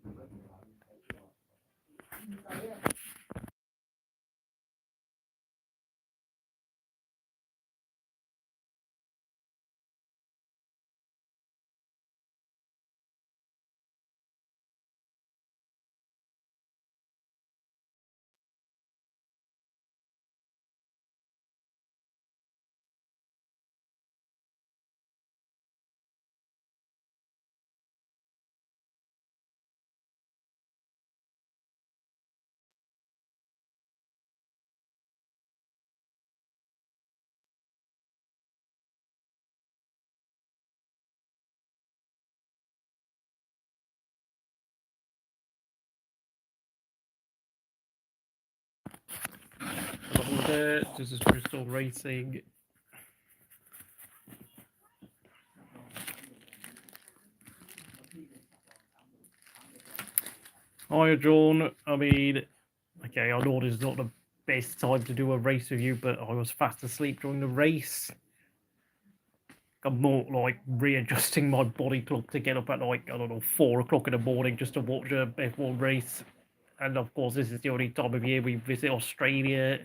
Hello there, this is Crystal Racing. Hi, John. I mean, okay, I know this is not the best time to do a race review, but I was fast asleep during the race. I'm more like readjusting my body clock to get up at like, I don't know, 4 o'clock in the morning just to watch a F1 race. And of course, this is the only time of year we visit Australia.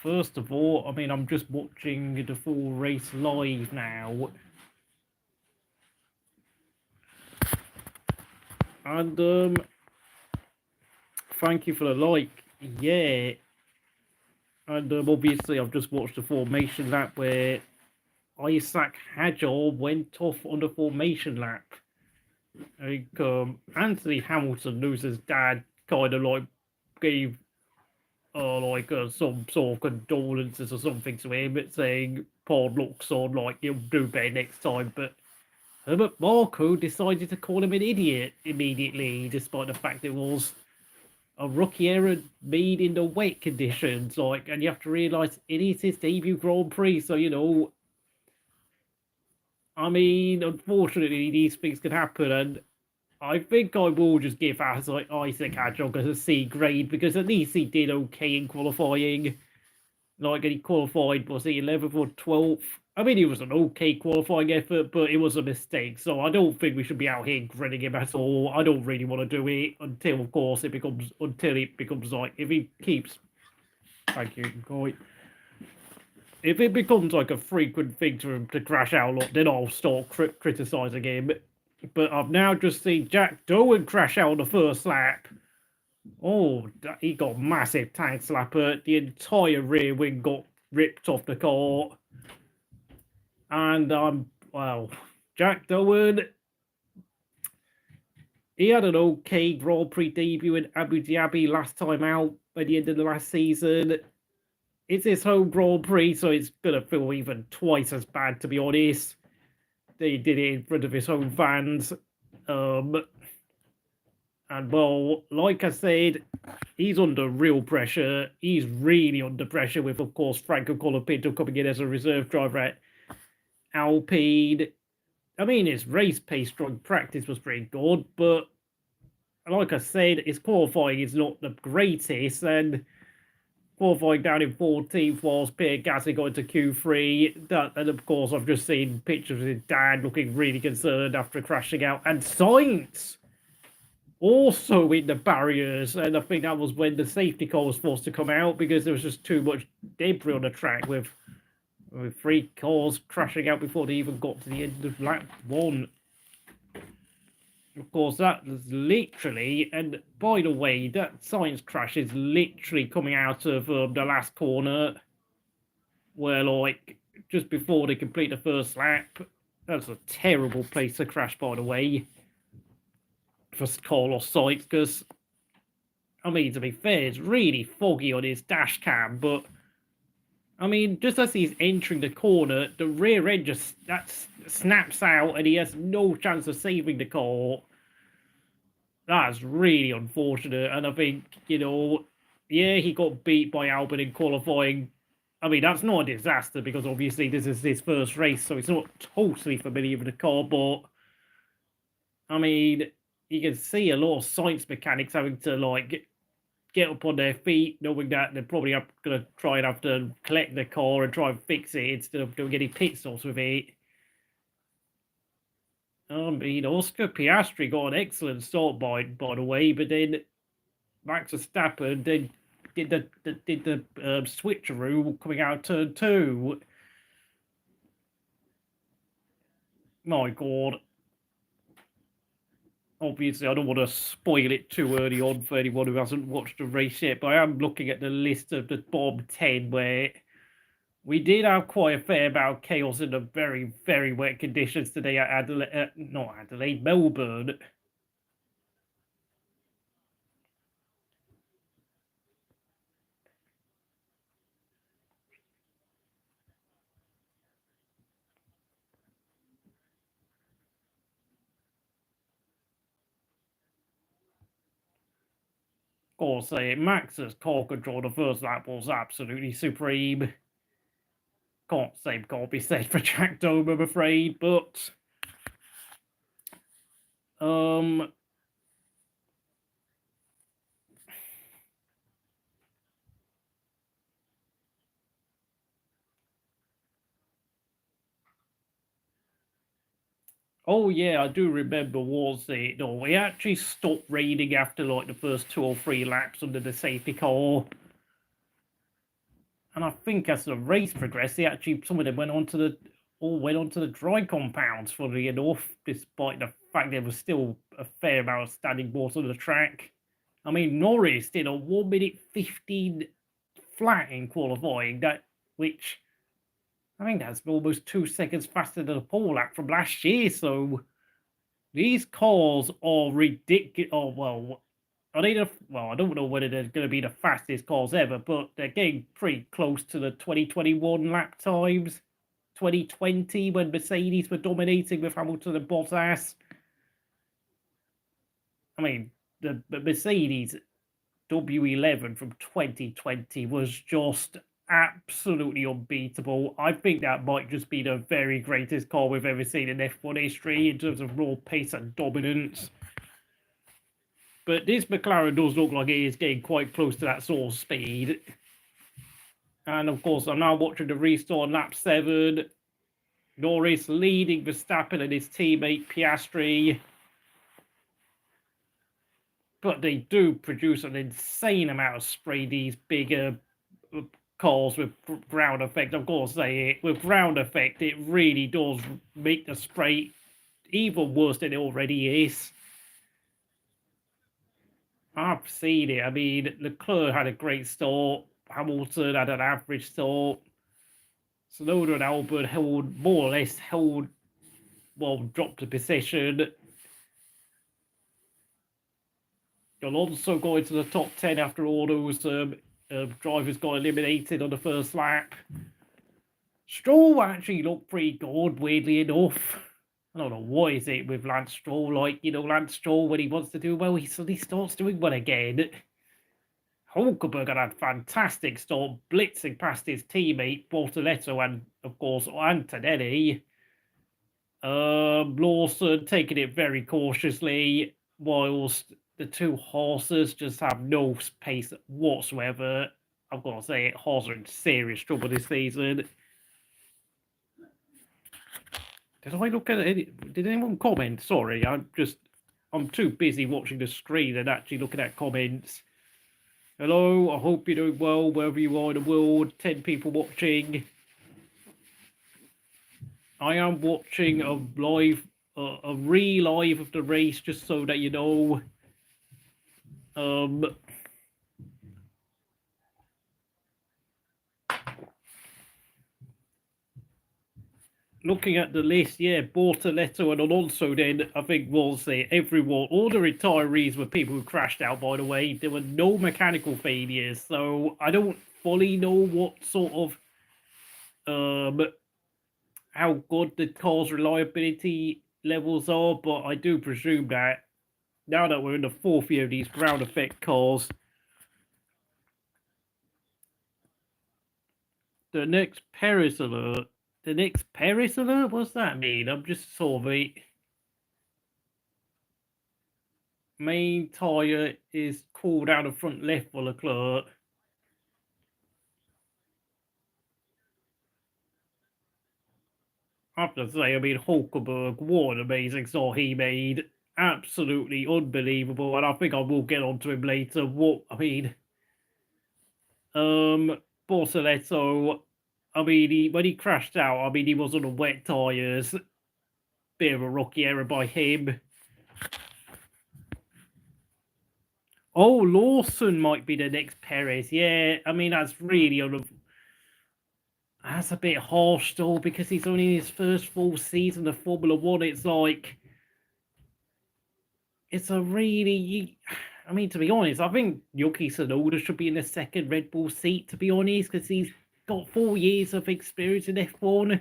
First of all, I mean, I'm just watching the full race live now. And thank you for the like. Yeah. And obviously I've just watched the formation lap where Isaac Hadjar went off on the formation lap. Like, Anthony Hamilton, who's his dad, kind of like gave some sort of condolences or something to him, saying poor looks on, like you'll do better next time. But Herbert Marco decided to call him an idiot immediately, despite the fact it was a rookie error made in the wet conditions. Like, and you have to realise it is his debut Grand Prix, so you know. I mean, unfortunately, these things can happen, and I think I will just give Isaac Hadjar a C grade because at least he did okay in qualifying. Like, he qualified, was he 11th or 12th? I mean, it was an okay qualifying effort, but it was a mistake. So I don't think we should be out here grinning him at all. I don't really want to do it until, of course, it becomes like, if he keeps. Thank you, Coy. If it becomes like a frequent thing for him to crash out a lot, then I'll start criticising him. But I've now just seen Jack Doohan crash out on the first lap. Oh, he got massive tank slapper. The entire rear wing got ripped off the car. And, well, Jack Doohan, he had an okay Grand Prix debut in Abu Dhabi last time out at the end of the last season. It's his home Grand Prix, so it's going to feel even twice as bad, to be honest. They did it in front of his home fans. And, well, like I said, he's under real pressure. He's really under pressure with, of course, Franco Colapinto coming in as a reserve driver at Alpine. I mean, his race pace during practice was pretty good, but like I said, his qualifying is not the greatest, and qualifying down in 14th whilst Pierre Gasly got into Q3. And of course, I've just seen pictures of his dad looking really concerned after crashing out. And Sainz also in the barriers. And I think that was when the safety car was forced to come out because there was just too much debris on the track with 3 cars crashing out before they even got to the end of lap 1. Of course, that was literally, and by the way, that Sainz crash is literally coming out of the last corner, where, like, just before they complete the first lap. That's a terrible place to crash, by the way, for Carlos Sainz, because, I mean, to be fair, it's really foggy on his dash cam, but, I mean, just as he's entering the corner, the rear end just snaps out, and he has no chance of saving the car. That's really unfortunate, and I think, you know, yeah, he got beat by Albon in qualifying. I mean, that's not a disaster, because obviously this is his first race, so he's not totally familiar with the car, but, I mean, you can see a lot of science mechanics having to, like, get up on their feet, knowing that they're probably going to try and have to collect the car and try and fix it instead of doing any pit stops with it. Oscar Piastri got an excellent start by the way, but then Max Verstappen did the switcheroo coming out turn 2. My God. Obviously, I don't want to spoil it too early on for anyone who hasn't watched the race yet, but I am looking at the list of the bottom 10 where we did have quite a fair amount of chaos in the very, very wet conditions today at Adelaide, not Adelaide, Melbourne. Of course, Max's car control the first lap was absolutely supreme. Can't be said for Jack Dome, I'm afraid, but oh yeah, I do remember we actually stopped raining after like the first 2 or 3 laps under the safety car. And I think as the race progressed, some of them went onto the dry compounds, funnily enough, despite the fact there was still a fair amount of standing water on the track. I mean, Norris did a 1 minute 15 flat in qualifying, which I think that's almost 2 seconds faster than the pole lap from last year. So these cars are ridiculous. Oh well, I don't know whether they're going to be the fastest cars ever, but they're getting pretty close to the 2021 lap times. 2020, when Mercedes were dominating with Hamilton and Bottas. I mean, the Mercedes W11 from 2020 was just absolutely unbeatable. I think that might just be the very greatest car we've ever seen in F1 history in terms of raw pace and dominance. But this McLaren does look like it is getting quite close to that sort of speed. And of course, I'm now watching the restart on lap 7. Norris leading Verstappen and his teammate Piastri. But they do produce an insane amount of spray, these bigger cars with ground effect. Of course, with ground effect, it really does make the spray even worse than it already is. I've seen it. I mean, Leclerc had a great start. Hamilton had an average start. Tsunoda and Albon dropped the position. Alonso got into the top 10 after all those drivers got eliminated on the first lap. Stroll actually looked pretty good, weirdly enough. I don't know what is it with Lance Stroll. Like, Lance Stroll, when he wants to do well, he suddenly starts doing well again. Hulkenberg had a fantastic start, blitzing past his teammate Bortoleto and, of course, Antonelli. Lawson taking it very cautiously, whilst the two Haasers just have no pace whatsoever. I've got to say, Haas are in serious trouble this season. Did I look at it? Did anyone comment? Sorry, I'm too busy watching the screen and actually looking at comments. Hello, I hope you're doing well wherever you are in the world. 10 people watching. I am watching a re-live of the race, just so that you know. Looking at the list, yeah, Bortoleto and Alonso then, I think all the retirees were people who crashed out, by the way. There were no mechanical failures, so I don't fully know what sort of, how good the car's reliability levels are, but I do presume that now that we're in the 4th year of these ground effect cars, the next Perez alert, what's that mean? I'm just sort of main tyre is cooled down the front left for Leclerc. I have to say, I mean, Hulkenberg, what an amazing start he made. Absolutely unbelievable. And I think I will get onto him later. Bortoleto, I mean, when he crashed out, I mean, he was on the wet tyres. Bit of a rookie error by him. Oh, Lawson might be the next Perez. Yeah, I mean, that's really that's a bit harsh, though, because he's only in his first full season of Formula One. It's like, it's a really, I mean, to be honest, I think Yuki Tsunoda should be in the second Red Bull seat, to be honest, because he's got 4 years of experience in F1.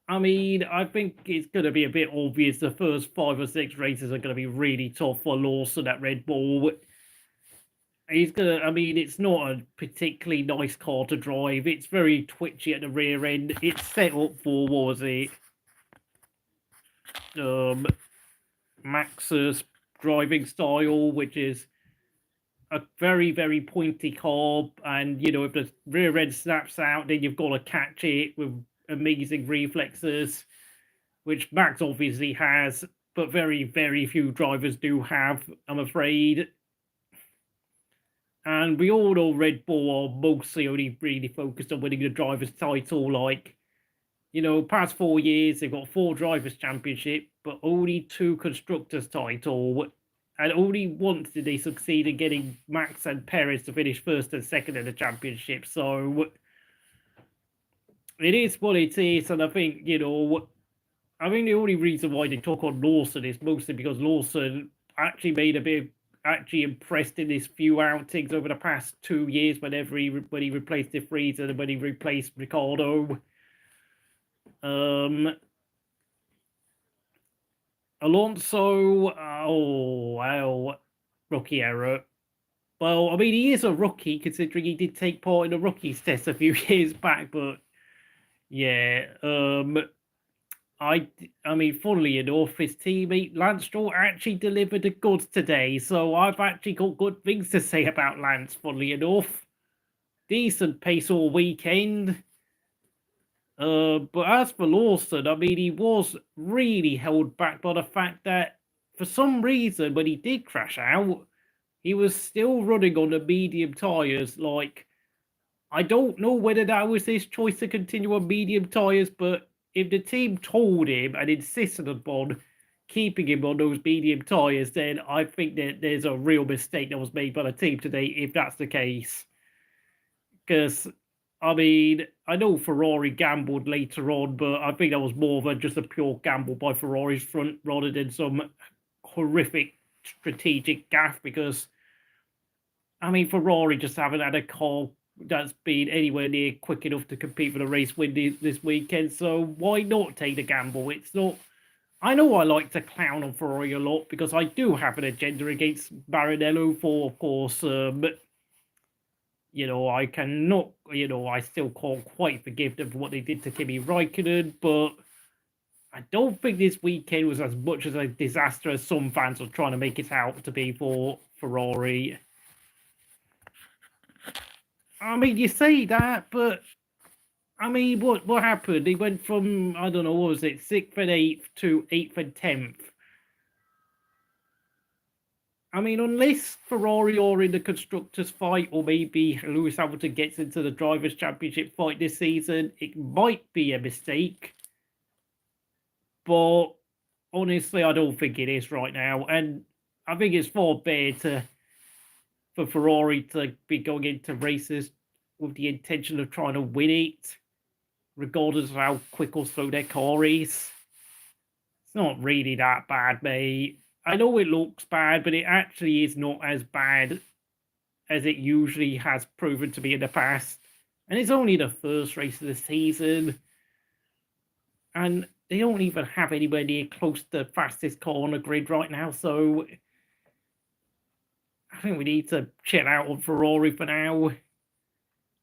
I mean, I think it's going to be a bit obvious the first 5 or 6 races are going to be really tough for Lawson at Red Bull. He's going to, I mean, it's not a particularly nice car to drive. It's very twitchy at the rear end. It's set up for, what was it? Max's driving style, which is a very, very pointy car. And, you know, if the rear end snaps out, then you've got to catch it with amazing reflexes, which Max obviously has, but very, very few drivers do have, I'm afraid. And we all know Red Bull are mostly only really focused on winning the driver's title. Like, you know, past 4 years, they've got 4 drivers' championship, but only 2 constructors' title. And only once did they succeed in getting Max and Perez to finish first and second in the championship. So it is what it is. And I think, you know, I mean, the only reason why they took on Lawson is mostly because Lawson actually made a bit, actually impressed in his few outings over the past 2 years when he replaced De Vries and when he replaced Ricciardo. Alonso, oh wow, rookie error. Well, I mean, he is a rookie considering he did take part in the rookies test a few years back, but yeah, I mean, funnily enough, his teammate Lance Stroll actually delivered the goods today, so I've actually got good things to say about Lance, funnily enough. Decent pace all weekend. But as for Lawson, I mean, he was really held back by the fact that for some reason, when he did crash out, he was still running on the medium tyres. Like, I don't know whether that was his choice to continue on medium tyres, but if the team told him and insisted upon keeping him on those medium tyres, then I think that there's a real mistake that was made by the team today, if that's the case. Because, I mean, I know Ferrari gambled later on, but I think that was more of just a pure gamble by Ferrari's front rather than some horrific strategic gaffe, because, I mean, Ferrari just haven't had a car that's been anywhere near quick enough to compete for the race win this weekend, so why not take the gamble? It's not... I know I like to clown on Ferrari a lot because I do have an agenda against Maranello for, of course, you know, I cannot, you know, I still can't quite forgive them for what they did to Kimi Raikkonen, but I don't think this weekend was as much as a disaster as some fans are trying to make it out to be for Ferrari. I mean, you say that, but I mean, what happened? They went from, I don't know, what was it, 6th and 8th to 8th and 10th. I mean, unless Ferrari are in the constructors' fight, or maybe Lewis Hamilton gets into the drivers' championship fight this season, it might be a mistake. But honestly, I don't think it is right now, and I think it's far better for Ferrari to be going into races with the intention of trying to win it, regardless of how quick or slow their car is. It's not really that bad, mate. I know it looks bad, but it actually is not as bad as it usually has proven to be in the past. And it's only the first race of the season. And they don't even have anywhere near close to the fastest car on the grid right now, so I think we need to chill out on Ferrari for now.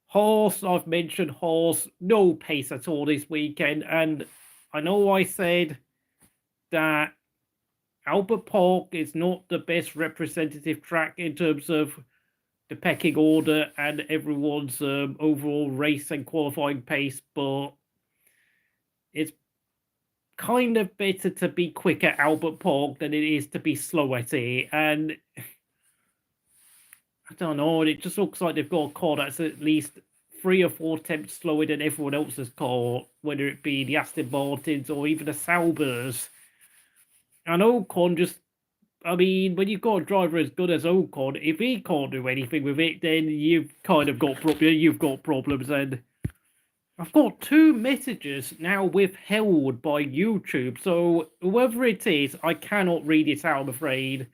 Haas, I've mentioned Haas, no pace at all this weekend, and I know I said that Albert Park is not the best representative track in terms of the pecking order and everyone's overall race and qualifying pace, but it's kind of better to be quick at Albert Park than it is to be slow at it. And I don't know, it just looks like they've got a car that's at least 3 or 4 tenths slower than everyone else's car, whether it be the Aston Martins or even the Saubers. And Ocon just, I mean, when you've got a driver as good as Ocon, if he can't do anything with it, then you've kind of got problems. And I've got 2 messages now withheld by YouTube, so whoever it is, I cannot read it out, I'm afraid.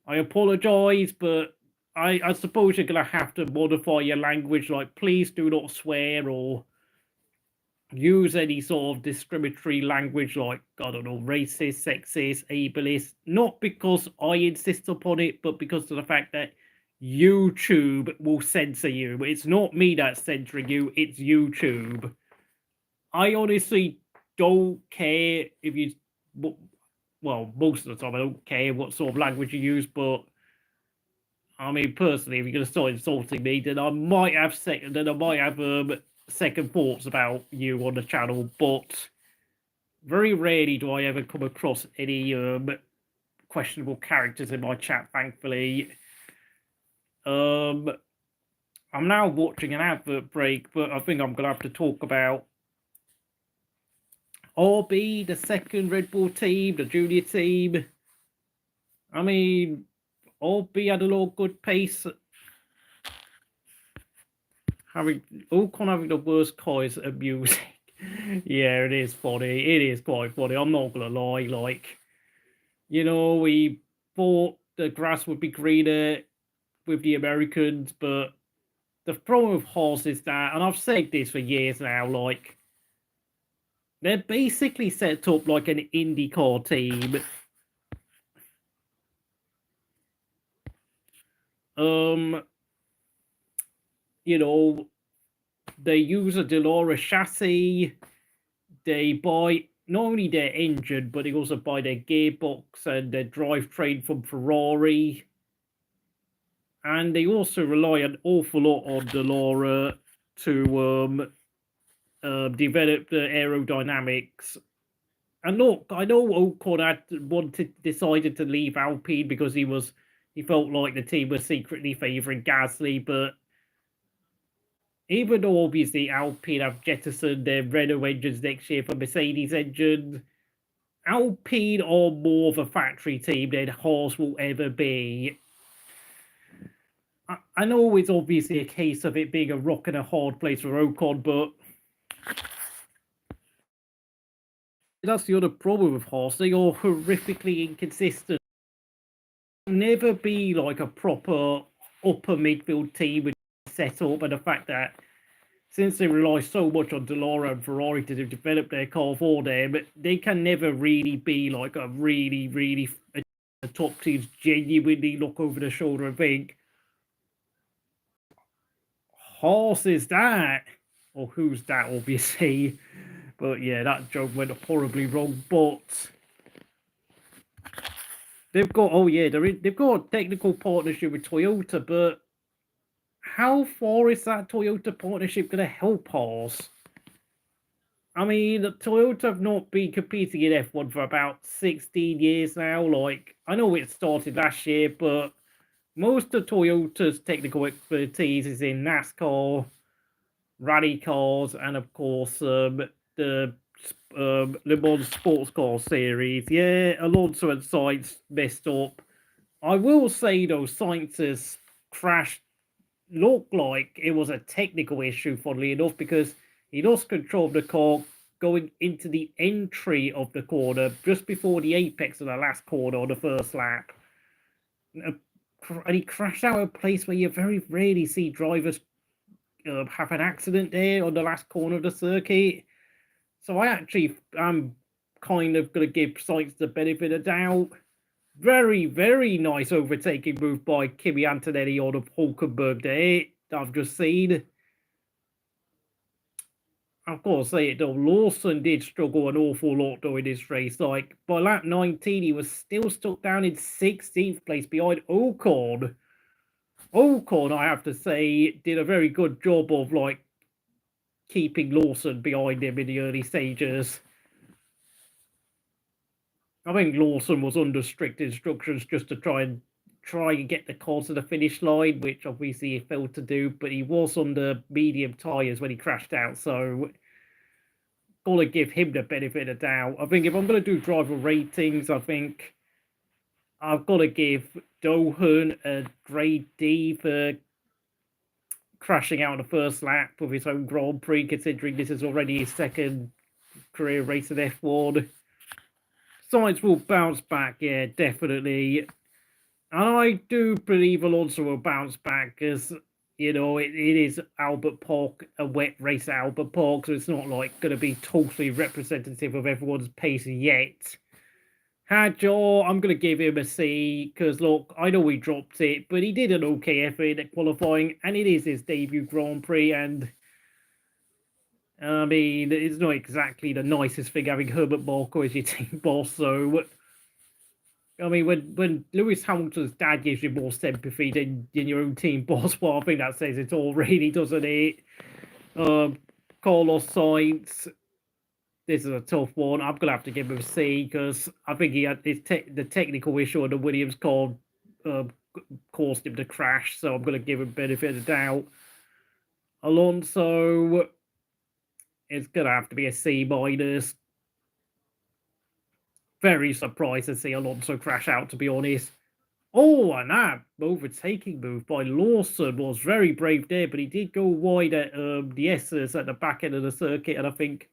I apologise, but I suppose you're going to have to modify your language, like please do not swear or use any sort of discriminatory language like, I don't know, racist, sexist, ableist, not because I insist upon it, but because of the fact that YouTube will censor you. It's not me that's censoring you, it's YouTube. I honestly don't care if you, well, most of the time I don't care what sort of language you use, but I mean, personally, if you're going to start insulting me, then I might have second thoughts about you on the channel, but very rarely do I ever come across any questionable characters in my chat, thankfully. I'm now watching an advert break, but I think I'm going to have to talk about RB, the second Red Bull team, the junior team. I mean, RB had a lot of good pace. Ocon having the worst car is amusing. Yeah, it is funny. It is quite funny. I'm not going to lie. Like, you know, we thought the grass would be greener with the Americans, but the problem with Haas is that, and I've said this for years now, like, they're basically set up like an IndyCar team. You know, they use a Delora chassis. They buy not only their engine, but they also buy their gearbox and their drivetrain from Ferrari. And they also rely an awful lot on Delora to develop the aerodynamics. And look, I know Ocon decided to leave Alpine because he felt like the team was secretly favouring Gasly, but even though obviously Alpine have jettisoned their Renault engines next year for Mercedes engines, Alpine are more of a factory team than Haas will ever be. I know it's obviously a case of it being a rock and a hard place for Ocon, but that's the other problem with Haas. They are horrifically inconsistent. They'll never be like a proper upper midfield team with set up, and the fact that since they rely so much on Delora and Ferrari to develop their car for them, they can never really be like a really top teams genuinely look over the shoulder and think, Haas is that, or who's that, obviously. But yeah, that joke went horribly wrong. But they've got, they've got a technical partnership with Toyota, but how far is that Toyota partnership going to help Haas? I mean, Toyota have not been competing in F1 for about 16 years now. Like, I know it started last year, but most of Toyota's technical expertise is in NASCAR, rally cars, and of course, the Le Mans Sports Car Series. Yeah, Alonso and Sainz messed up. I will say, though, Sainz's crash looked like it was a technical issue, funnily enough, because he lost control of the car going into the entry of the corner just before the apex of the last corner on the first lap. And he crashed out a place where you very rarely see drivers have an accident there on the last corner of the circuit. So I actually am kind of going to give Sainz the benefit of doubt. Very nice overtaking move by Kimi Antonelli on of Hulkenberg there that I've just seen. I've got to say it though, Lawson did struggle an awful lot during this race. Like, by lap 19, he was still stuck down in 16th place behind Ocon. Ocon, I have to say, did a very good job of, like, keeping Lawson behind him in the early stages. I think Lawson was under strict instructions just to try and get the car to the finish line, which obviously he failed to do, but he was under medium tyres when he crashed out, so gotta give him the benefit of the doubt. I think if I'm gonna do driver ratings, I think I've got to give Doohan a grade D for crashing out on the first lap of his own Grand Prix, considering this is already his second career race in F1. Sainz will bounce back, yeah, definitely. And I do believe Alonso will bounce back because, you know, it is Albert Park, a wet race at Albert Park, so it's not like going to be totally representative of everyone's pace yet. Hadjar, I'm going to give him a C because, look, I know he dropped it, but he did an okay effort at qualifying, and it is his debut Grand Prix, and I mean, it's not exactly the nicest thing having Herbert Marko as your team boss, so I mean, when Lewis Hamilton's dad gives you more sympathy than your own team boss, well, I think that says it all, really, doesn't it? Carlos Sainz, this is a tough one. I'm going to have to give him a C because I think he had the technical issue on the Williams car caused him to crash, so I'm going to give him benefit of the doubt. Alonso, it's going to have to be a C minus. Very surprised to see Alonso crash out, to be honest. Oh, and that overtaking move by Lawson was very brave there, but he did go wide at the S's at the back end of the circuit, and I think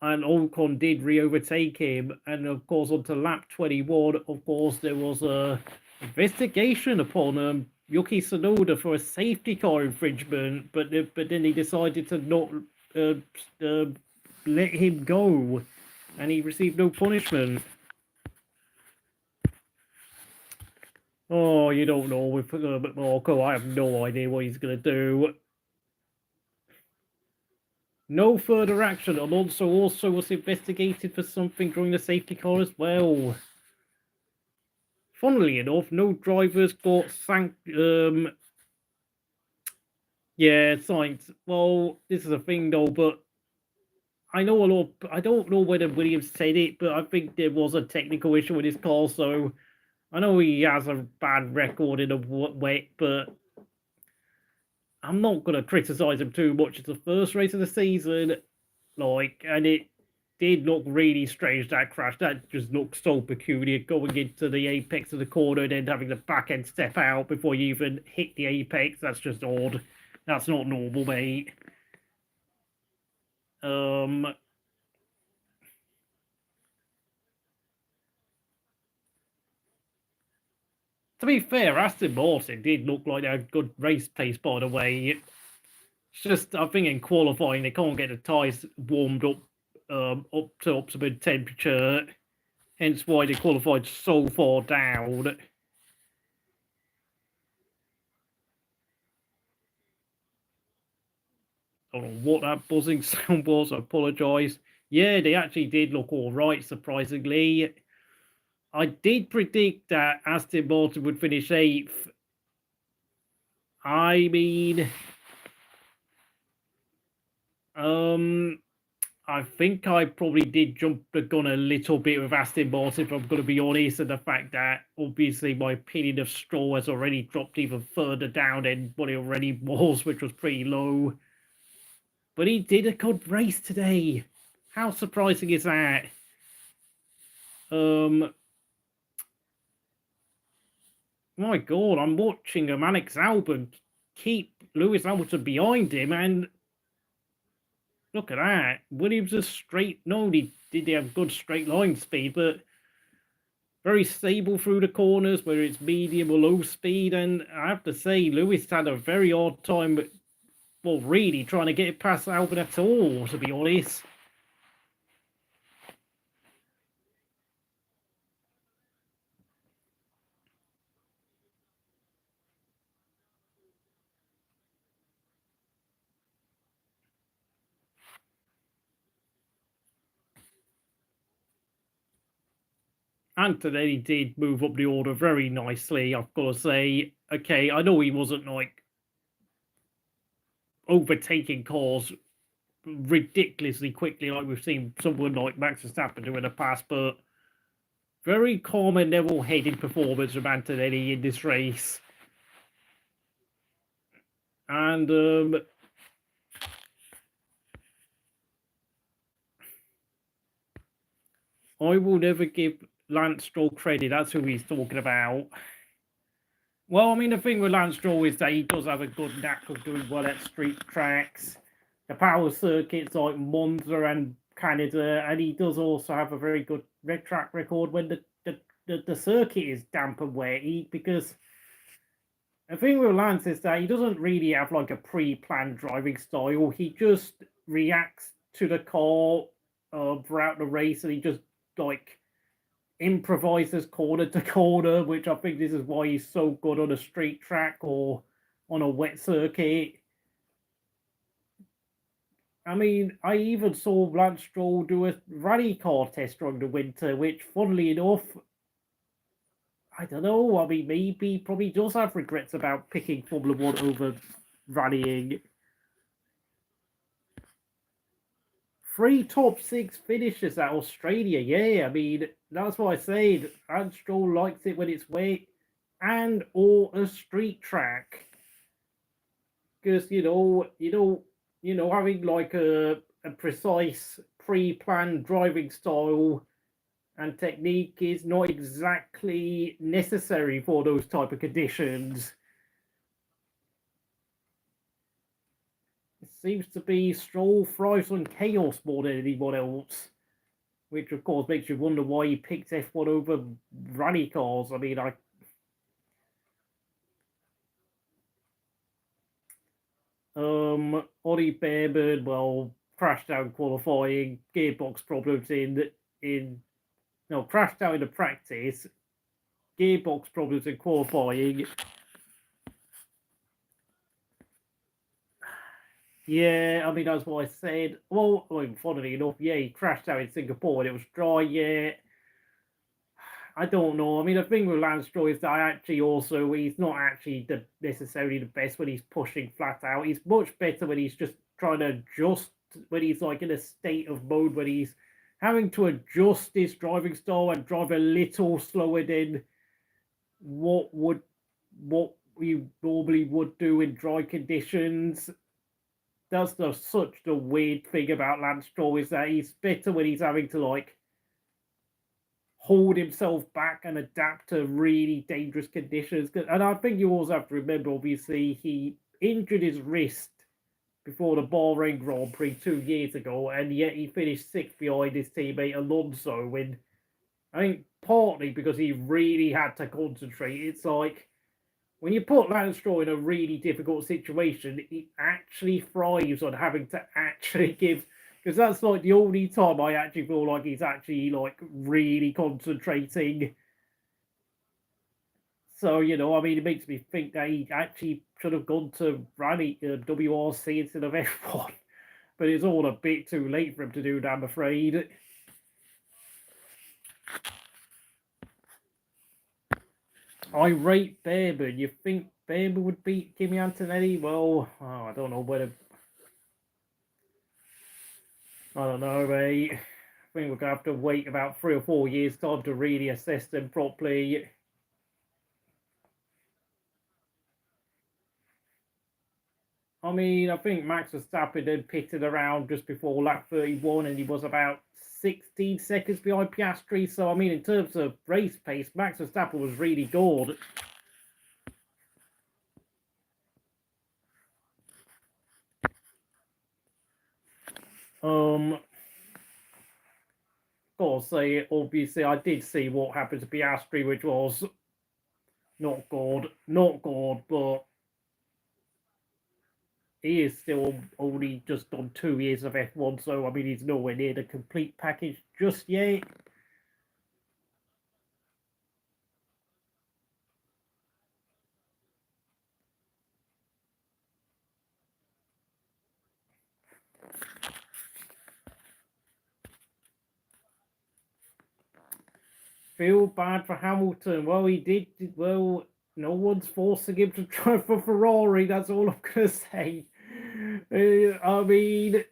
Ocon did re-overtake him. And of course, onto lap 21, of course, there was a investigation upon Yuki Tsunoda for a safety car infringement, but then he decided to not let him go, and he received no punishment. Oh, you don't know with Marko. I have no idea what he's going to do. No further action. Alonso also was investigated for something during the safety car as well. Funnily enough, no drivers got yeah, Sainz. Well, this is a thing though, but I know a lot. I don't know whether Williams said it, but I think there was a technical issue with his car, so I know he has a bad record in the wet, but I'm not going to criticize him too much. It's the first race of the season, and it did look really strange, that crash. That just looked so peculiar, going into the apex of the corner and then having the back end step out before you even hit the apex. That's just odd. That's not normal, mate. To be fair, Aston Martin did look like they had good race pace, by the way. It's just, I think in qualifying, they can't get the tyres warmed up to optimum temperature. Hence why they qualified so far down. I don't know what that buzzing sound was. I apologise. Yeah, they actually did look all right, surprisingly. I did predict that Aston Martin would finish 8th. I mean, I think I probably did jump the gun a little bit with Aston Martin, if I'm going to be honest, and the fact that obviously my opinion of Stroll has already dropped even further down than what it already was, which was pretty low. But he did a good race today. How surprising is that? My God, I'm watching Alex Albon keep Lewis Hamilton behind him, and look at that. Williams is straight. No, he did have good straight line speed, but very stable through the corners, whether it's medium or low speed. And I have to say, Lewis had a very hard time, well, really trying to get it past Albon at all, to be honest. Antonelli did move up the order very nicely, I've got to say. Okay, I know he wasn't like overtaking cars ridiculously quickly like we've seen someone like Max Verstappen do in the past, but very calm and level-headed performance from Antonelli in this race. And I will never give Lance Stroll credit. That's who he's talking about. Well, I mean, the thing with Lance Stroll is that he does have a good knack of doing well at street tracks, the power circuits like Monza and Canada, and he does also have a very good red track record when the circuit is damp and wet. Because the thing with Lance is that he doesn't really have like a pre-planned driving style. He just reacts to the car throughout the race, and he just like improvises corner to corner, which I think this is why he's so good on a street track or on a wet circuit. I mean, I even saw Lance Stroll do a rally car test during the winter, which, funnily enough, I don't know. I mean, maybe probably does have regrets about picking Formula One over rallying. 3 top 6 finishes at Australia. Yeah, I mean, that's what I said. Lance Stroll likes it when it's wet and or a street track. Because, having like a precise pre-planned driving style and technique is not exactly necessary for those type of conditions. It seems to be Stroll thrives on chaos more than anyone else, which of course makes you wonder why he picked F1 over rally cars. I mean, Ollie Bearman, well, crashed out in qualifying, gearbox problems crashed out in the practice, gearbox problems in qualifying. Yeah, I mean, that's what I said. Well, funnily enough, yeah, he crashed out in Singapore when it was dry, yeah. I don't know. I mean, the thing with Lance Stroll is that he's not actually necessarily the best when he's pushing flat out. He's much better when he's just trying to adjust, when he's like in a state of mode, when he's having to adjust his driving style and drive a little slower than what we normally would do in dry conditions. That's such the weird thing about Lance Stroll, is that he's better when he's having to like hold himself back and adapt to really dangerous conditions. And I think you also have to remember, obviously, he injured his wrist before the Bahrain Grand Prix 2 years ago, and yet he finished 6th behind his teammate Alonso. When I think partly because he really had to concentrate. It's like, when you put Lance Stroll in a really difficult situation, he actually thrives on having to actually give, because that's like the only time I actually feel like he's actually like really concentrating. So, I mean, it makes me think that he actually should have gone to rally WRC instead of F1. But it's all a bit too late for him to do that, I'm afraid. I rate Bearman. You think Bearman would beat Kimi Antonelli? Well, I don't know whether. I don't know, mate. I think we're going to have to wait about 3 or 4 years' time to really assess them properly. I mean, I think Max Verstappen then pitted around just before lap 31, and he was about 16 seconds behind Piastri. So, I mean, in terms of race pace, Max Verstappen was really good. Obviously, I did see what happened to Piastri, which was not good, but he is still only just done 2 years of F1, so I mean, he's nowhere near the complete package just yet. Feel bad for Hamilton. Well, he did. Well, no one's forcing him to drive for Ferrari. That's all I'm going to say. I mean,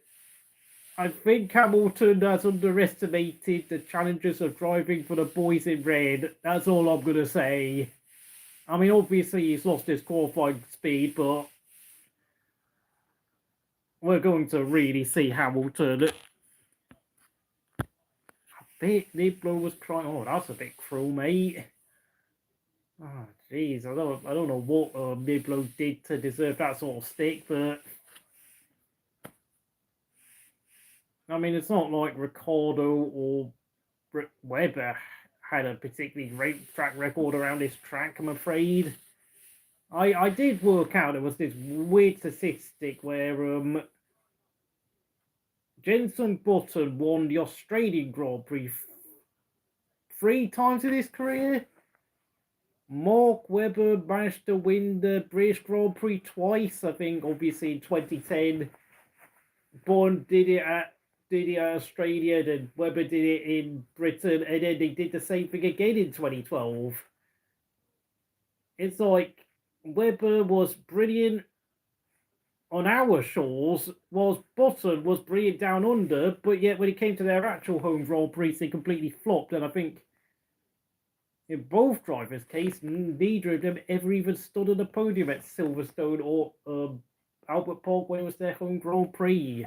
I think Hamilton has underestimated the challenges of driving for the boys in red. That's all I'm going to say. I mean, obviously, he's lost his qualifying speed, but we're going to really see Hamilton. Niblo was crying. Oh, that's a bit cruel, mate. Oh, jeez. I don't know what Niblo did to deserve that sort of stick, but I mean, it's not like Ricciardo or Webber had a particularly great track record around this track, I'm afraid. I did work out there was this weird statistic where Jenson Button won the Australian Grand Prix 3 times in his career. Mark Webber managed to win the British Grand Prix twice, I think, obviously in 2010. Bond did it at Australia, then Webber did it in Britain, and then they did the same thing again in 2012. It's like Webber was brilliant on our shores, whilst Button was brilliant down under, but yet when it came to their actual home Grand Prix, they completely flopped, and I think in both drivers' case, neither of them ever even stood on the podium at Silverstone or Albert Park when it was their home Grand Prix.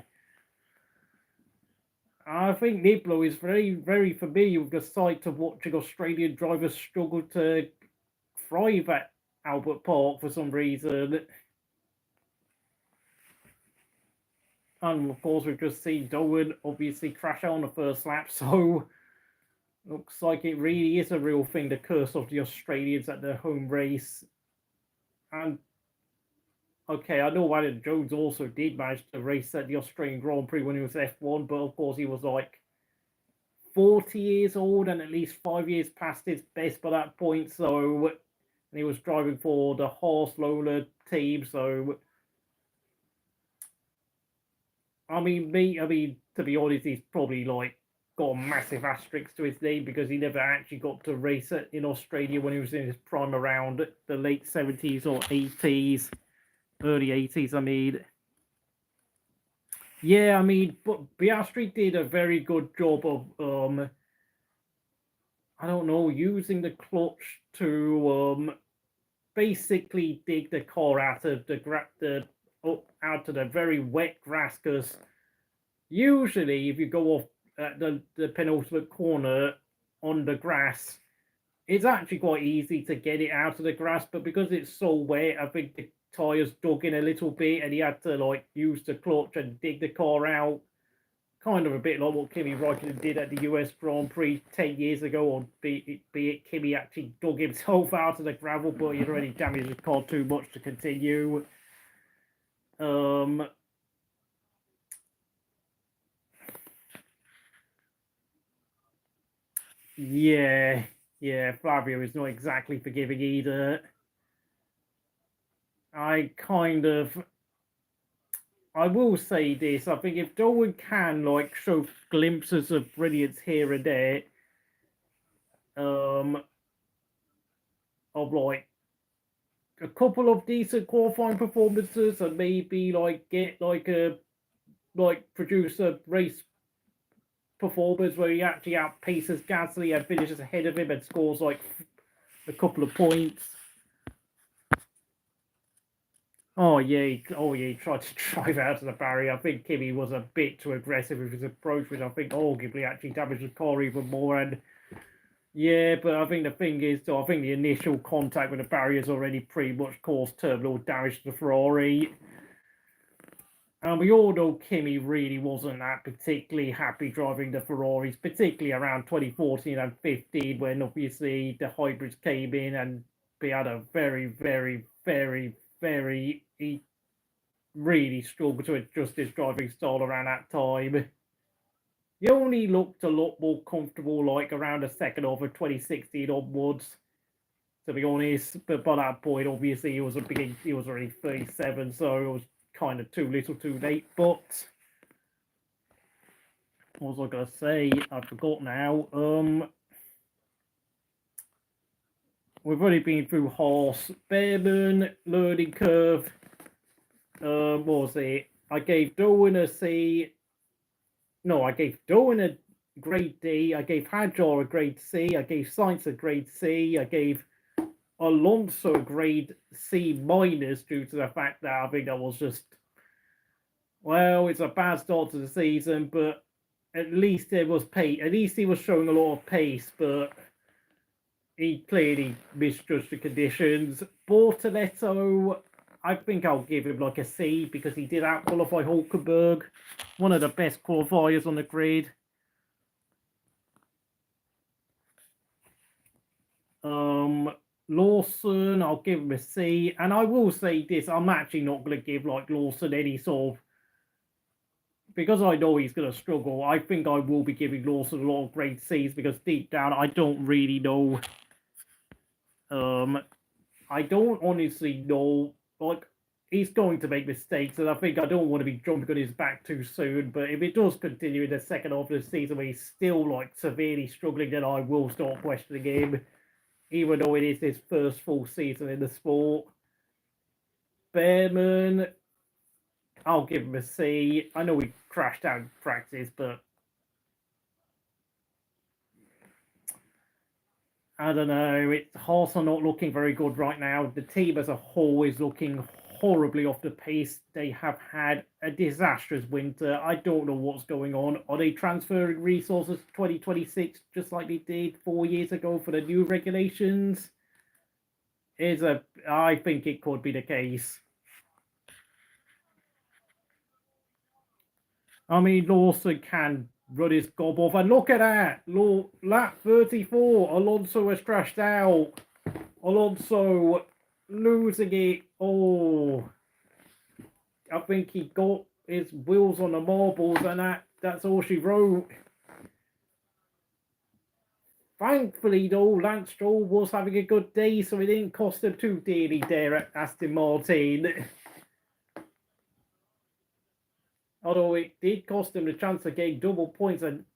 I think Niblo is very, very familiar with the sight of watching Australian drivers struggle to thrive at Albert Park for some reason. And of course, we've just seen Doohan obviously crash out on the first lap, so looks like it really is a real thing, the curse of the Australians at their home race. And okay, I know Adam Jones also did manage to race at the Australian Grand Prix when he was F1, but of course he was like 40 years old and at least 5 years past his best by that point. So he was driving for the Haas Lola team. So I mean, to be honest, he's probably like got a massive asterisk to his name because he never actually got to race it in Australia when he was in his prime around the late 70s or 80s, early 80s, I mean. Yeah, I mean, but Piastri did a very good job of, I don't know, using the clutch to basically dig the car out of out of the very wet grass, because usually if you go off at the penultimate corner on the grass, it's actually quite easy to get it out of the grass, but because it's so wet, I think the tyres dug in a little bit and he had to like use the clutch and dig the car out, kind of a bit like what Kimi Räikkönen did at the US Grand Prix 10 years ago, or be it Kimi actually dug himself out of the gravel, but he'd already damaged his car too much to continue. Yeah, Flavio is not exactly forgiving either. I will say this, I think if Doohan can like show glimpses of brilliance here and there, of like a couple of decent qualifying performances and maybe like get produce a race performance where he actually outpaces Gasly and finishes ahead of him and scores like a couple of points. Oh yeah, he tried to drive out of the barrier. I think Kimi was a bit too aggressive with his approach, which I think arguably actually damaged the car even more. And yeah, but I think the thing is, I think the initial contact with the barriers already pretty much caused terminal damage to the Ferrari. And we all know Kimi really wasn't that particularly happy driving the Ferraris, particularly around 2014 and 15, when obviously the hybrids came in and he had a he really struggled to adjust his driving style around that time. He only looked a lot more comfortable like around the second half of 2016 onwards, to be honest. But by that point, obviously he was already 37, so it was kind of too little too late. But what was I gonna say? I forgot now. We've already been through Haas, Bearman, learning curve. What was it? I gave Doohan a C. No, I gave Doohan a grade D. I gave Hadjar a grade C. I gave Sainz a grade C. I gave Alonso a grade C minus due to the fact that I think that was just, well, it's a bad start to the season, but at least there was pace. At least he was showing a lot of pace, but he clearly misjudged the conditions. Bortoleto, I think I'll give him like a C because he did out-qualify Hulkenberg, one of the best qualifiers on the grid. Lawson, I'll give him a C. And I will say this, I'm actually not going to give like Lawson any sort of, because I know he's going to struggle, I think I will be giving Lawson a lot of grade C's because deep down I don't really know. I don't honestly know. Like, he's going to make mistakes, and I think I don't want to be jumping on his back too soon. But if it does continue in the second half of the season where he's still like severely struggling, then I will start questioning him, even though it is his first full season in the sport. Bearman, I'll give him a C. I know he crashed out in practice, but I don't know. Haas are not looking very good right now. The team as a whole is looking horribly off the pace. They have had a disastrous winter. I don't know what's going on. Are they transferring resources to 2026 just like they did 4 years ago for the new regulations? I think it could be the case. I mean, Lawson can run his gob off. And look at that. Lap 34. Alonso has crashed out. Alonso losing it. Oh, I think he got his wheels on the marbles, and that's all she wrote. Thankfully, though, Lance Stroll was having a good day, so it didn't cost him too dearly there at Aston Martin. Although it did cost him the chance of getting double points and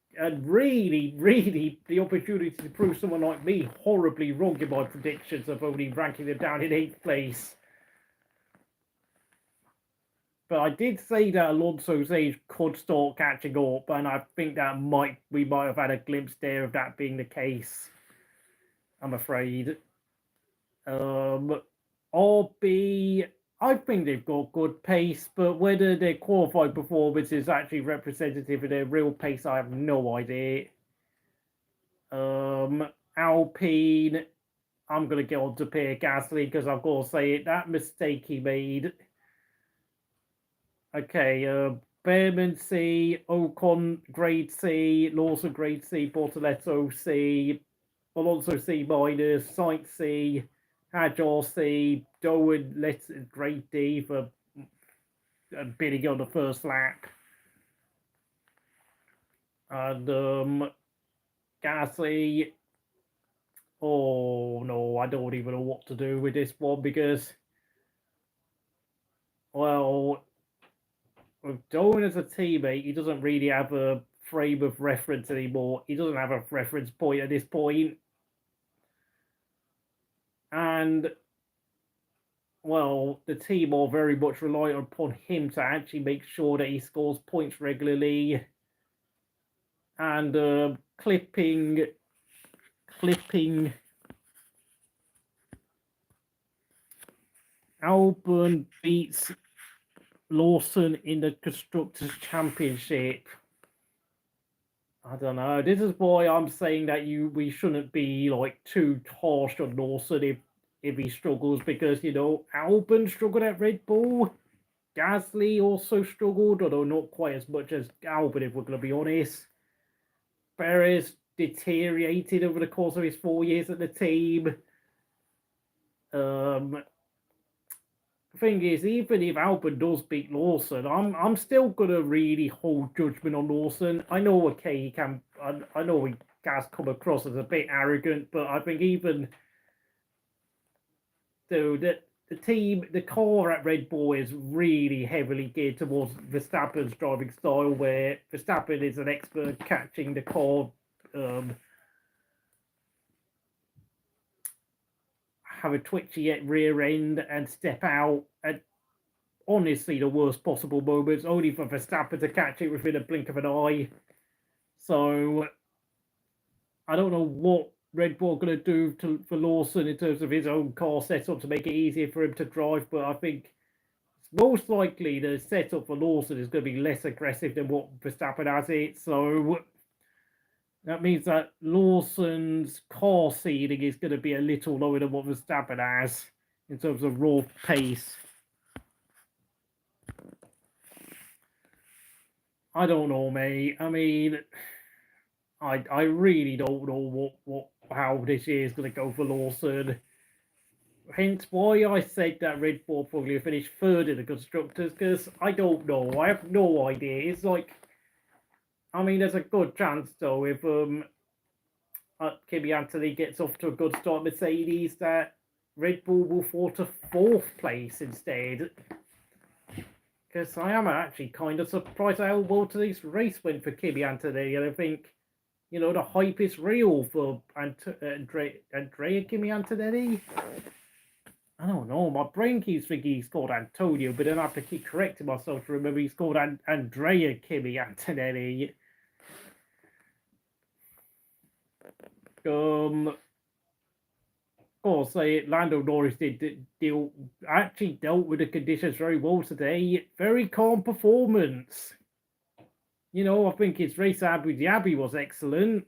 really, really the opportunity to prove someone like me horribly wrong in my predictions of only ranking them down in 8th place. But I did say that Alonso's age could start catching up, and I think that we might have had a glimpse there of that being the case. I'm afraid. RB, I think they've got good pace, but whether their qualified performance is actually representative of their real pace, I have no idea. Alpine, I'm going to get on to Pierre Gasly because I've got to say it, that mistake he made. Okay, Bearman C, Ocon grade C, Lawson grade C, Bortoleto C, Alonso C minus, Sainz C, Hadjar C, Doohan let's grade D for bidding on the first lap. And Gasly, oh no, I don't even know what to do with this one because, well, with Doohan as a teammate, he doesn't really have a frame of reference anymore. He doesn't have a reference point at this point. And, well, the team are very much reliant upon him to actually make sure that he scores points regularly. And clipping Albon beats Lawson in the Constructors' Championship. I don't know. This is why I'm saying that we shouldn't be like too harsh on Lawson if he struggles, because Albon struggled at Red Bull. Gasly also struggled, although not quite as much as Albon, if we're going to be honest. Perez deteriorated over the course of his 4 years at the team. Thing is, even if Albon does beat Lawson, I'm still gonna really hold judgment on Lawson. I know, okay, he can. I know he has come across as a bit arrogant, but I think even though the team, the car at Red Bull is really heavily geared towards Verstappen's driving style, where Verstappen is an expert catching the car. Have a twitchy rear end and step out. And honestly the worst possible moments, only for Verstappen to catch it within a blink of an eye. So I don't know what Red Bull are going to do for Lawson in terms of his own car setup to make it easier for him to drive, but I think most likely the setup for Lawson is going to be less aggressive than what Verstappen has it. So that means that Lawson's car seeding is going to be a little lower than what Verstappen has in terms of raw pace. I don't know, mate. I mean, I really don't know how this year is going to go for Lawson. Hence why I said that Red Bull probably finished third in the constructors, because I don't know. I have no idea. It's like, I mean, there's a good chance though if Kimi Antonelli gets off to a good start, Mercedes, that Red Bull will fall to 4th place instead. Because I am actually kind of surprised how well today's race went for Kimi Antonelli, and I think, you know, the hype is real for Andrea Kimi Antonelli. I don't know, my brain keeps thinking he's called Antonio, but then I have to keep correcting myself to remember he's called Andrea Kimi Antonelli. Of course, Lando Norris actually dealt with the conditions very well today. Very calm performance. You know, I think his race Abu Dhabi was excellent.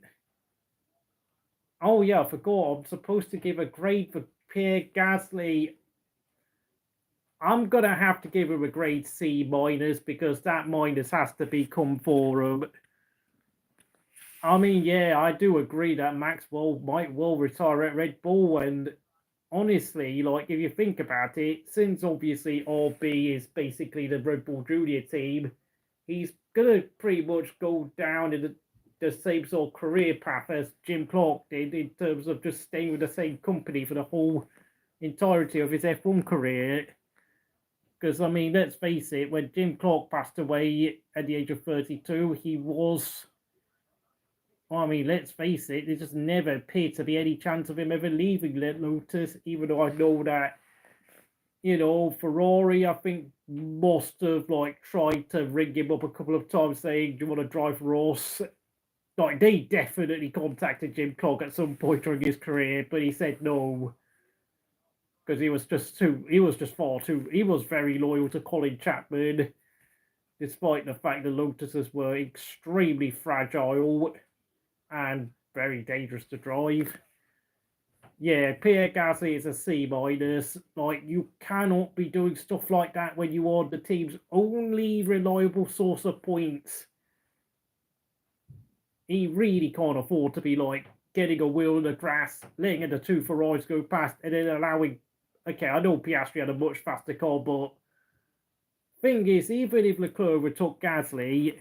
Oh yeah, I forgot. I'm supposed to give a grade for Pierre Gasly. I'm gonna have to give him a grade C minus, because that minus has to be come for him. I mean, yeah, I do agree that Maxwell might well retire at Red Bull, and honestly, like, if you think about it, since obviously RB is basically the Red Bull Junior team, he's gonna pretty much go down in the same sort of career path as Jim Clark did, in terms of just staying with the same company for the whole entirety of his F1 career. Because, I mean, let's face it, when Jim Clark passed away at the age of 32, he was... I mean, let's face it, there just never appeared to be any chance of him ever leaving Lotus, even though I know that, you know, Ferrari, I think, must have, like, tried to ring him up a couple of times saying, do you want to drive Ross? Like, they definitely contacted Jim Clark at some point during his career, but he said no. Because he was very loyal to Colin Chapman, despite the fact the Lotuses were extremely fragile and very dangerous to drive. Yeah, Pierre Gasly is a C minus. Like, you cannot be doing stuff like that when you are the team's only reliable source of points. He really can't afford to be, like, getting a wheel in the grass, letting the two Ferraris go past, and then allowing... Okay, I know Piastri had a much faster car, but thing is, even if Leclerc overtook Gasly,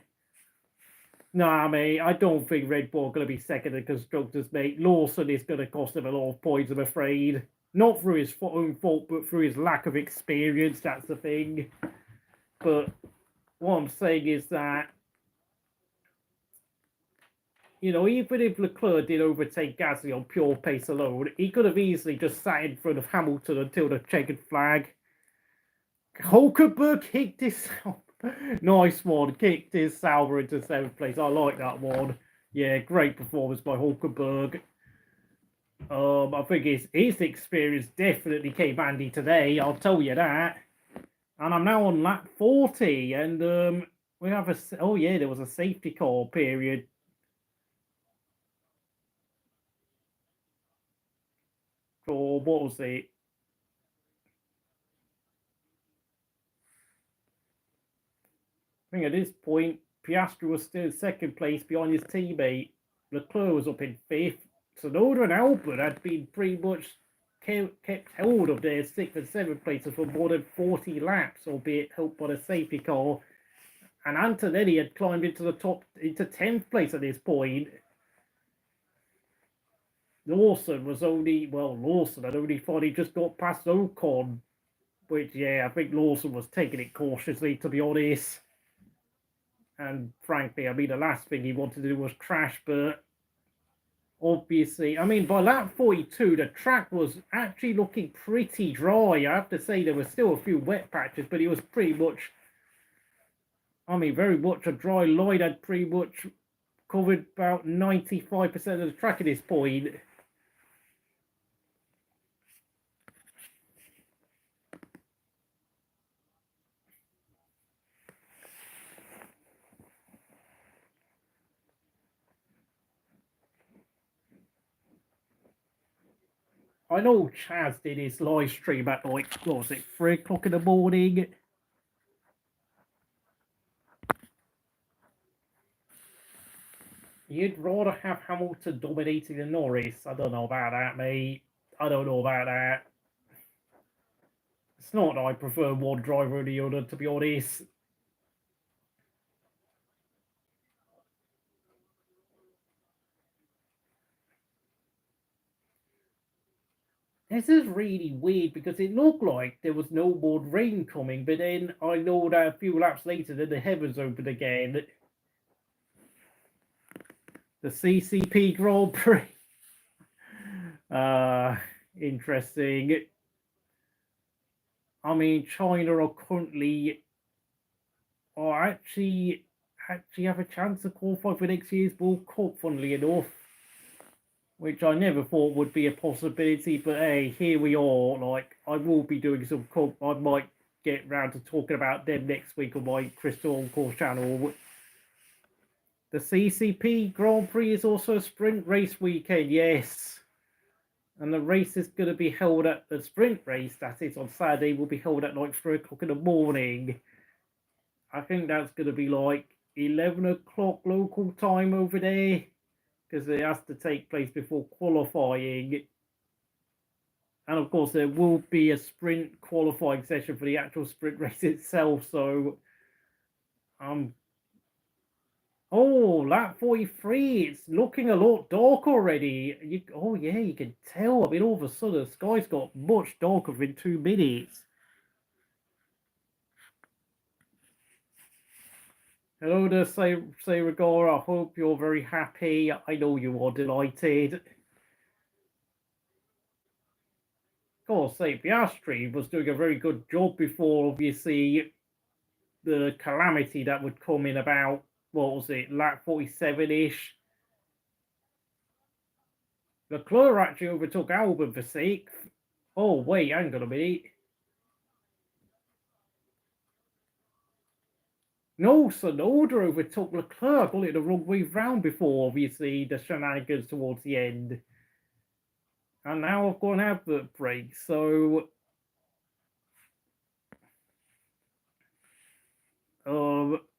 nah, mate, I don't think Red Bull are going to be second in constructors, mate. Lawson is going to cost him a lot of points, I'm afraid. Not through his own fault, but through his lack of experience, that's the thing. But what I'm saying is that, you know, even if Leclerc did overtake Gasly on pure pace alone, he could have easily just sat in front of Hamilton until the checkered flag. Hulkenberg kicked his... Nice one. Kicked his Sauber into 7th place. I like that one. Yeah, great performance by Hulkenberg. I think his experience definitely came handy today, I'll tell you that. And I'm now on lap 40, and we have a... Oh yeah, there was a safety car period. Or what was it? I think at this point, Piastri was still 2nd place behind his teammate. Leclerc was up in 5th. Tsunoda and Albon had been pretty much kept hold of their 6th and 7th places for more than 40 laps, albeit helped by the safety car. And Antonelli had climbed into 10th place at this point. Lawson had only finally just got past Ocon, which, yeah, I think Lawson was taking it cautiously, to be honest. And frankly, I mean, the last thing he wanted to do was crash, but obviously, I mean, by lap 42, the track was actually looking pretty dry. I have to say there were still a few wet patches, but it was pretty much, I mean, very much a dry line. Had pretty much covered about 95% of the track at this point. I know Chaz did his live stream at like, what was it, 3 o'clock in the morning? You'd rather have Hamilton dominating than Norris? I don't know about that, mate. I don't know about that. It's not that I prefer one driver or the other, to be honest. This is really weird because it looked like there was no more rain coming, but then I know that a few laps later, then the heavens opened again. The CCP Grand Prix. Interesting. I mean, China are currently, or actually have a chance to qualify for next year's World Cup, funnily enough, which I never thought would be a possibility. But hey, here we are. Like, I will be doing some cup. I might get round to talking about them next week on my Crystal Course channel. The CCP Grand Prix is also a sprint race weekend, yes. And the race is going to be held at the sprint race, that is on Saturday, will be held at like 3 o'clock in the morning. I think that's going to be like 11 o'clock local time over there, because it has to take place before qualifying. And of course, there will be a sprint qualifying session for the actual sprint race itself. So, oh, lap 43, it's looking a lot dark already. Oh, yeah, you can tell. I mean, all of a sudden, the sky's got much darker within 2 minutes. Hello there, say Regara. I hope you're very happy. I know you are delighted. Gotta say, Piastri was doing a very good job before, obviously, the calamity that would come in about, what was it, lap 47-ish. Leclerc actually overtook Albon for 6th. Oh, wait, hang on a minute. No, Tsunoda overtook Leclerc. I got it the wrong way round before, obviously, the shenanigans towards the end. And now I've got an advert break, so...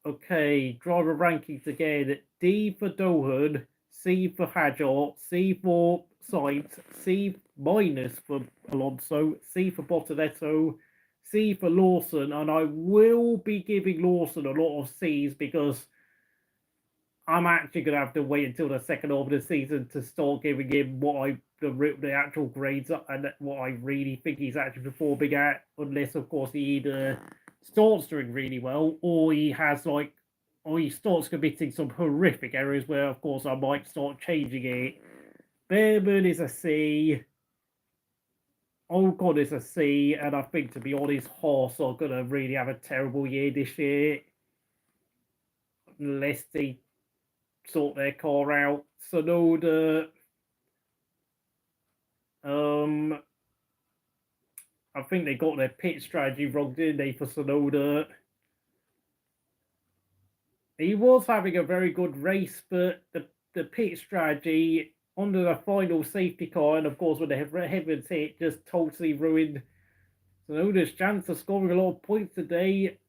okay, driver rankings again. D for Doohan, C for Hadjar, C for Sainz, C minus for Alonso, C for Bortoleto, C for Lawson, and I will be giving Lawson a lot of C's because I'm actually going to have to wait until the second half of the season to start giving him the actual grades and what I really think he's actually performing at, unless of course he either starts doing really well or he starts committing some horrific errors where of course I might start changing it. Bearman is a C. Ocon is a C, and I think, to be honest, Haas are going to really have a terrible year this year unless they sort their car out. Tsunoda, I think they got their pit strategy wrong, didn't they, for Tsunoda? He was having a very good race, but the pit strategy under the final safety car, and of course when the heavens hit, just totally ruined Tsunoda's chance of scoring a lot of points today.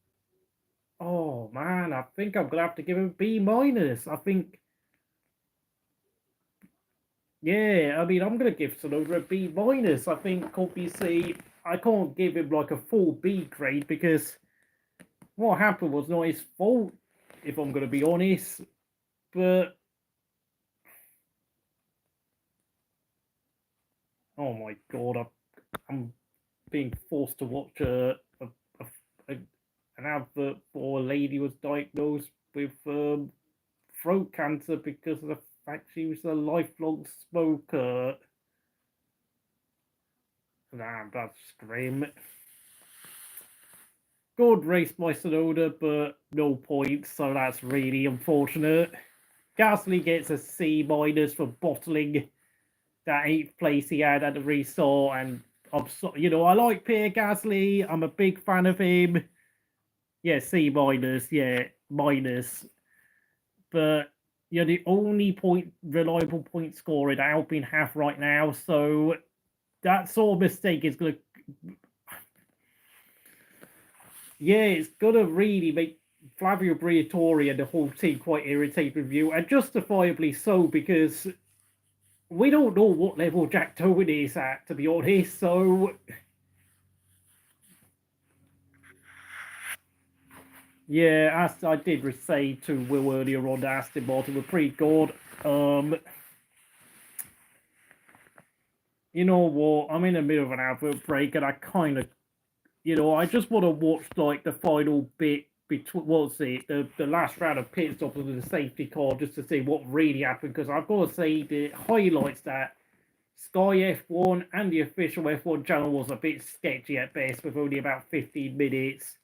Oh man, I think I'm gonna have to give him B minus. I think, yeah, I mean, I'm gonna give Tsunoda a B minus. I think obviously I can't give him like a full B grade because what happened was not his fault, if I'm gonna be honest. But oh my god, I'm being forced to watch an advert for a lady who was diagnosed with throat cancer because of the fact she was a lifelong smoker. Damn, that's grim. Good race by Tsunoda, but no points, so that's really unfortunate. Gasly gets a C- for bottling that 8th place he had at the restart, and I like Pierre Gasly. I'm a big fan of him. Yeah, C-, yeah, minus. But you're the only reliable point scorer that Alpine have right now, so that sort of mistake is going to... Yeah, it's going to really make Flavio Briatore and the whole team quite irritated with you, and justifiably so, because we don't know what level Jack Tobin is at, to be honest, so... Yeah, as I did say to Will earlier on, the Aston Martin were pretty good. You know what? I'm in the middle of an advert break, and I kind of, I just want to watch like the final bit between the last round of pit stops with the safety car, just to see what really happened. Because I've got to say, the highlights that Sky F1 and the official F1 channel was a bit sketchy at best, with only about 15 minutes.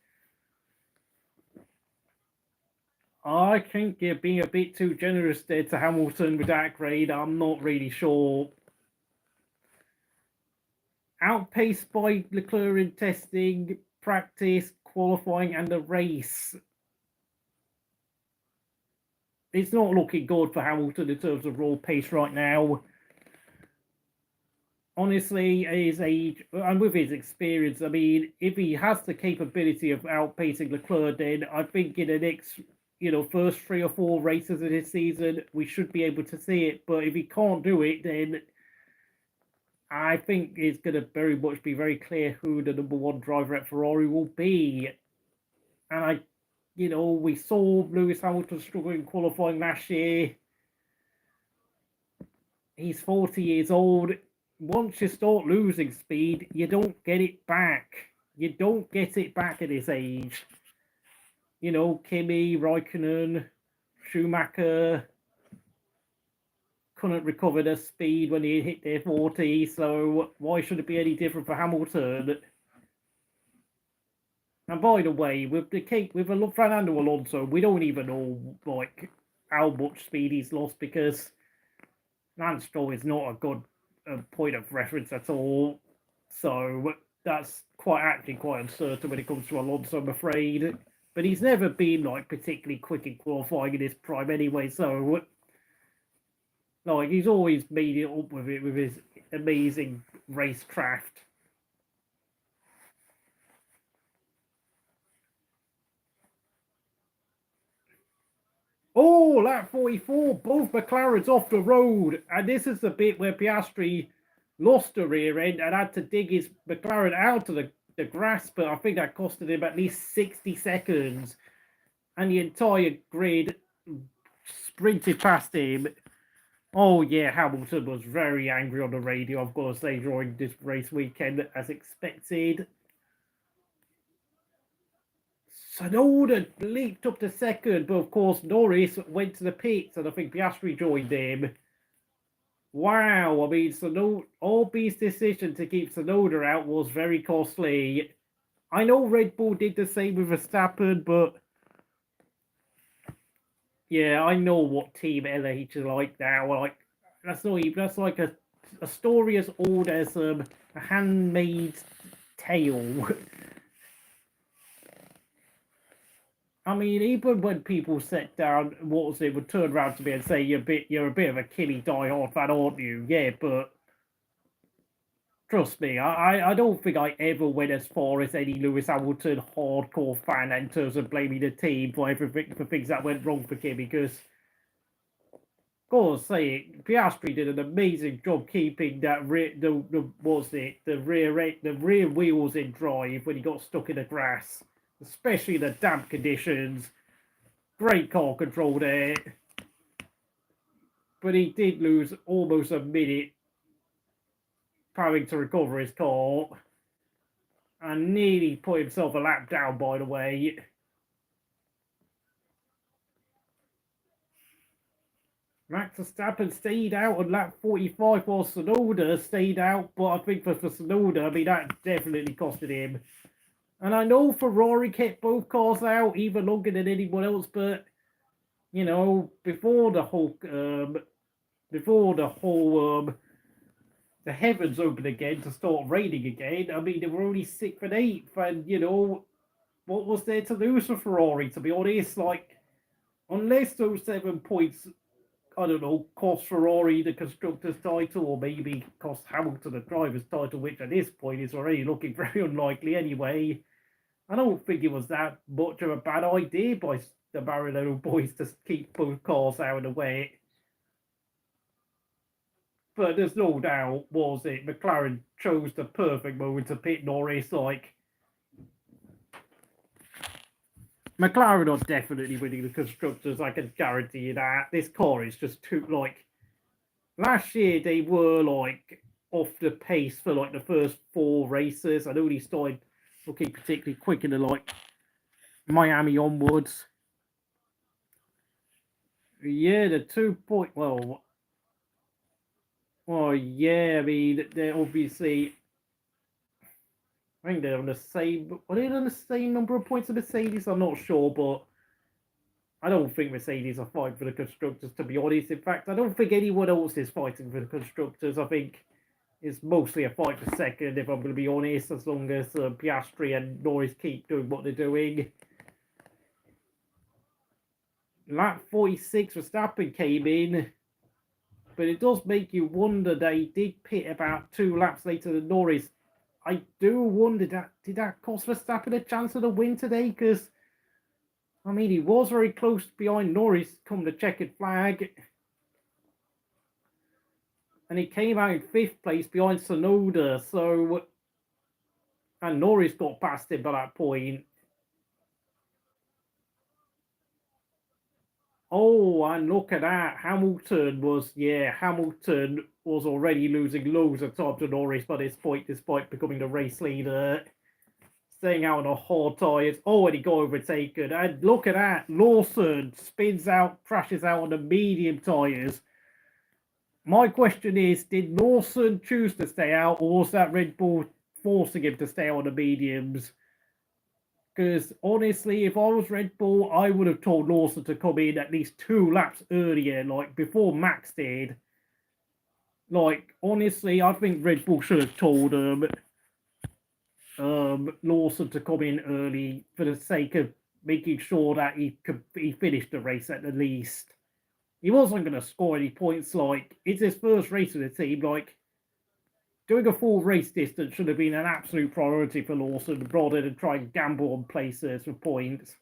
I think you're being a bit too generous there to Hamilton with that grade. I'm not really sure. Outpaced by Leclerc in testing, practice, qualifying, and the race. It's not looking good for Hamilton in terms of raw pace right now. Honestly, at his age, and with his experience, I mean, if he has the capability of outpacing Leclerc, then I think in the next, first 3 or 4 races of this season, we should be able to see it. But if he can't do it, then I think it's going to very much be very clear who the number 1 driver at Ferrari will be. And we saw Lewis Hamilton struggle in qualifying last year. He's 40 years old. Once you start losing speed, you don't get it back. You don't get it back at this age. Kimi, Raikkonen, Schumacher couldn't recover the speed when he hit their 40, so why should it be any different for Hamilton? And by the way, with Fernando Alonso, we don't even know how much speed he's lost, because Lance Stroll is not a good point of reference at all. So that's actually quite uncertain when it comes to Alonso, I'm afraid. But he's never been particularly quick in qualifying in his prime anyway. So he's always made it up with his amazing racecraft. Oh, lap 44, both McLarens off the road. And this is the bit where Piastri lost the rear end and had to dig his McLaren out of the grass, but I think that costed him at least 60 seconds. And the entire grid sprinted past him. Oh, yeah, Hamilton was very angry on the radio, I've got to say, during this race weekend, as expected. Tsunoda leaped up to second, but of course Norris went to the pits, and I think Piastri joined him. Wow, I mean, Albi's decision to keep Tsunoda out was very costly. I know Red Bull did the same with Verstappen, but yeah, I know what Team LH is like now. That's like a story as old as A Handmaid's Tale. I mean, even when people sit down, would turn around to me and say, you're a bit of a Kimi diehard fan, aren't you? Yeah, but trust me, I don't think I ever went as far as any Lewis Hamilton hardcore fan in terms of blaming the team for things that went wrong for Kimi, because gotta say it, Piastri did an amazing job keeping that the rear wheels in drive when he got stuck in the grass, especially the damp conditions. Great car control there. But he did lose almost a minute having to recover his car. And nearly put himself a lap down, by the way. Max Verstappen stayed out on lap 45 while Tsunoda stayed out, but I think for Tsunoda, I mean, that definitely costed him. And I know Ferrari kept both cars out even longer than anyone else, but, you know, before the heavens opened again to start raining again, I mean, they were only 6th and 8th, and, you know, what was there to lose for Ferrari, to be honest? Like, unless those 7 points, I don't know, cost Ferrari the constructors' title, or maybe cost Hamilton the driver's title, which at this point is already looking very unlikely anyway. I don't think it was that much of a bad idea by the Maranello boys to keep both cars out of the way. But there's no doubt, was it? McLaren chose the perfect moment to pit Norris. Like, McLaren are definitely winning the constructors. I can guarantee you that. This car is just too, like, last year they were like off the pace for like the first 4 races. I know they started looking particularly quick in the like Miami onwards. Yeah, the 2 point. Well, yeah. I mean, they're obviously. I think they're on the same. Are they on the same number of points as Mercedes? I'm not sure, but I don't think Mercedes are fighting for the constructors. To be honest, in fact, I don't think anyone else is fighting for the constructors. I think it's mostly a fight for second, if I'm going to be honest, as long as Piastri and Norris keep doing what they're doing. Lap 46, Verstappen came in, but it does make you wonder that he did pit about 2 laps later than Norris. I do wonder, did that cost Verstappen a chance of the win today? Because, I mean, he was very close behind Norris come the checkered flag. And he came out in 5th place behind Tsunoda, so... And Norris got past him by that point. Oh, and look at that. Hamilton was already losing loads of time to Norris by this point, despite becoming the race leader. Staying out on a hard tyres. Oh, and he got overtaken. And look at that. Lawson spins out, crashes out on the medium tyres. My question is, did Lawson choose to stay out, or was that Red Bull forcing him to stay on the mediums? Because honestly, if I was Red Bull, I would have told Lawson to come in at least 2 laps earlier, like before Max did. Like, honestly, I think Red Bull should have told Lawson to come in early for the sake of making sure that he finished the race at the least. He wasn't going to score any points. Like, it's his first race with the team. Like, doing a full race distance should have been an absolute priority for Lawson rather than try and gamble on places for points.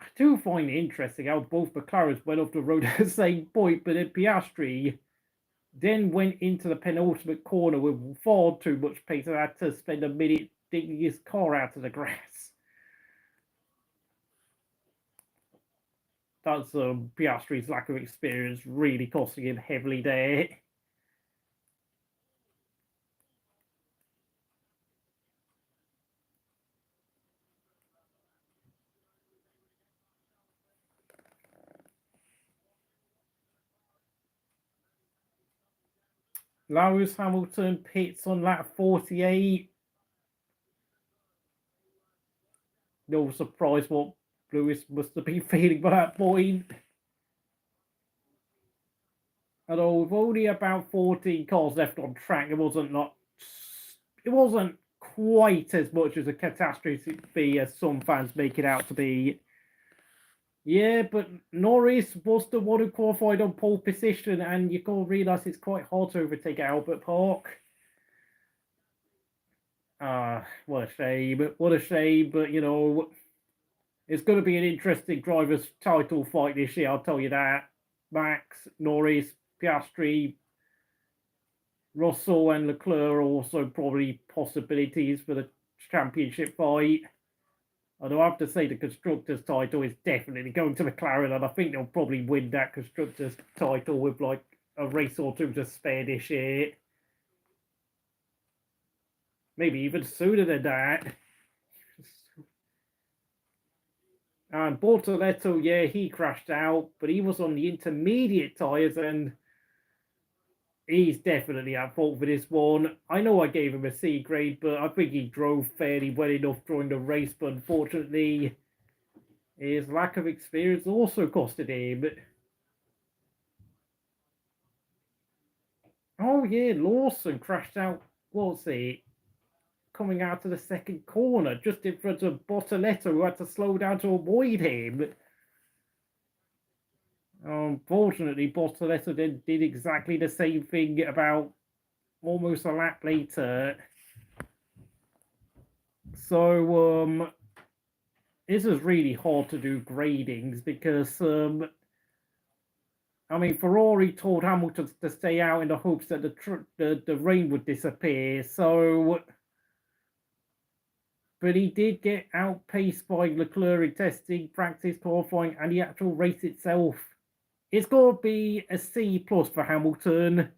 I do find it interesting how both McLarens went off the road at the same point, but then Piastri then went into the penultimate corner with far too much pace and had to spend a minute digging his car out of the grass. That's Piastri's lack of experience really costing him heavily there. Lewis Hamilton pits on lap 48. No surprise what Lewis must have been feeling by that point. Although with only about 14 cars left on track, it wasn't quite as much as a catastrophe as some fans make it out to be. Yeah, but Norris was the one who qualified on pole position, and you can realise it's quite hard to overtake Albert Park. What a shame. What a shame, but you know, it's going to be an interesting driver's title fight this year, I'll tell you that. Max, Norris, Piastri, Russell and Leclerc are also probably possibilities for the championship fight. Although I have to say the Constructors' title is definitely going to McLaren, and I think they'll probably win that Constructors' title with like a race or two to spare this year. Maybe even sooner than that. And Bortoleto, yeah, he crashed out, but he was on the intermediate tyres, and he's definitely at fault for this one. I know I gave him a C grade, but I think he drove fairly well enough during the race, but unfortunately, his lack of experience also costed him. Oh yeah, Lawson crashed out, what's it? Coming out of the second corner, just in front of Bortoleto, who had to slow down to avoid him. Unfortunately, Bortoleto then did exactly the same thing about almost a lap later. So, this is really hard to do gradings because, I mean, Ferrari told Hamilton to stay out in the hopes that the rain would disappear. So, but he did get outpaced by Leclerc in testing, practice, qualifying, and the actual race itself. It's got to be a C plus for Hamilton.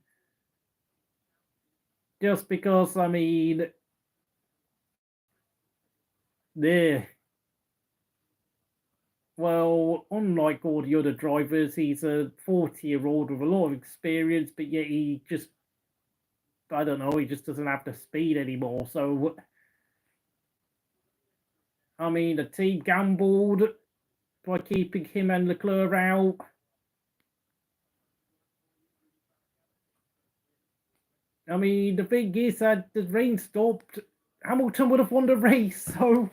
Just because, I mean, well, unlike all the other drivers, he's a 40-year-old with a lot of experience, but yet he just, I don't know, he just doesn't have the speed anymore. So, I mean, the team gambled by keeping him and Leclerc out. I mean, the thing is that the rain stopped, Hamilton would have won the race. So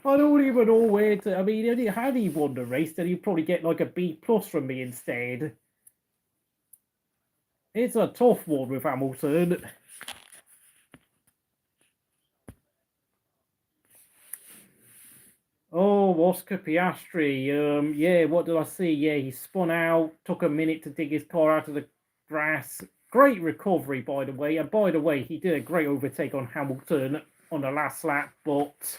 I don't even know where to. I mean, had he won the race, then he'd probably get like a B plus from me instead. It's a tough one with Hamilton. Oh, Oscar Piastri. Yeah, what did I see? Yeah, he spun out, took a minute to dig his car out of the grass. Great recovery, by the way. And by the way, he did a great overtake on Hamilton on the last lap, but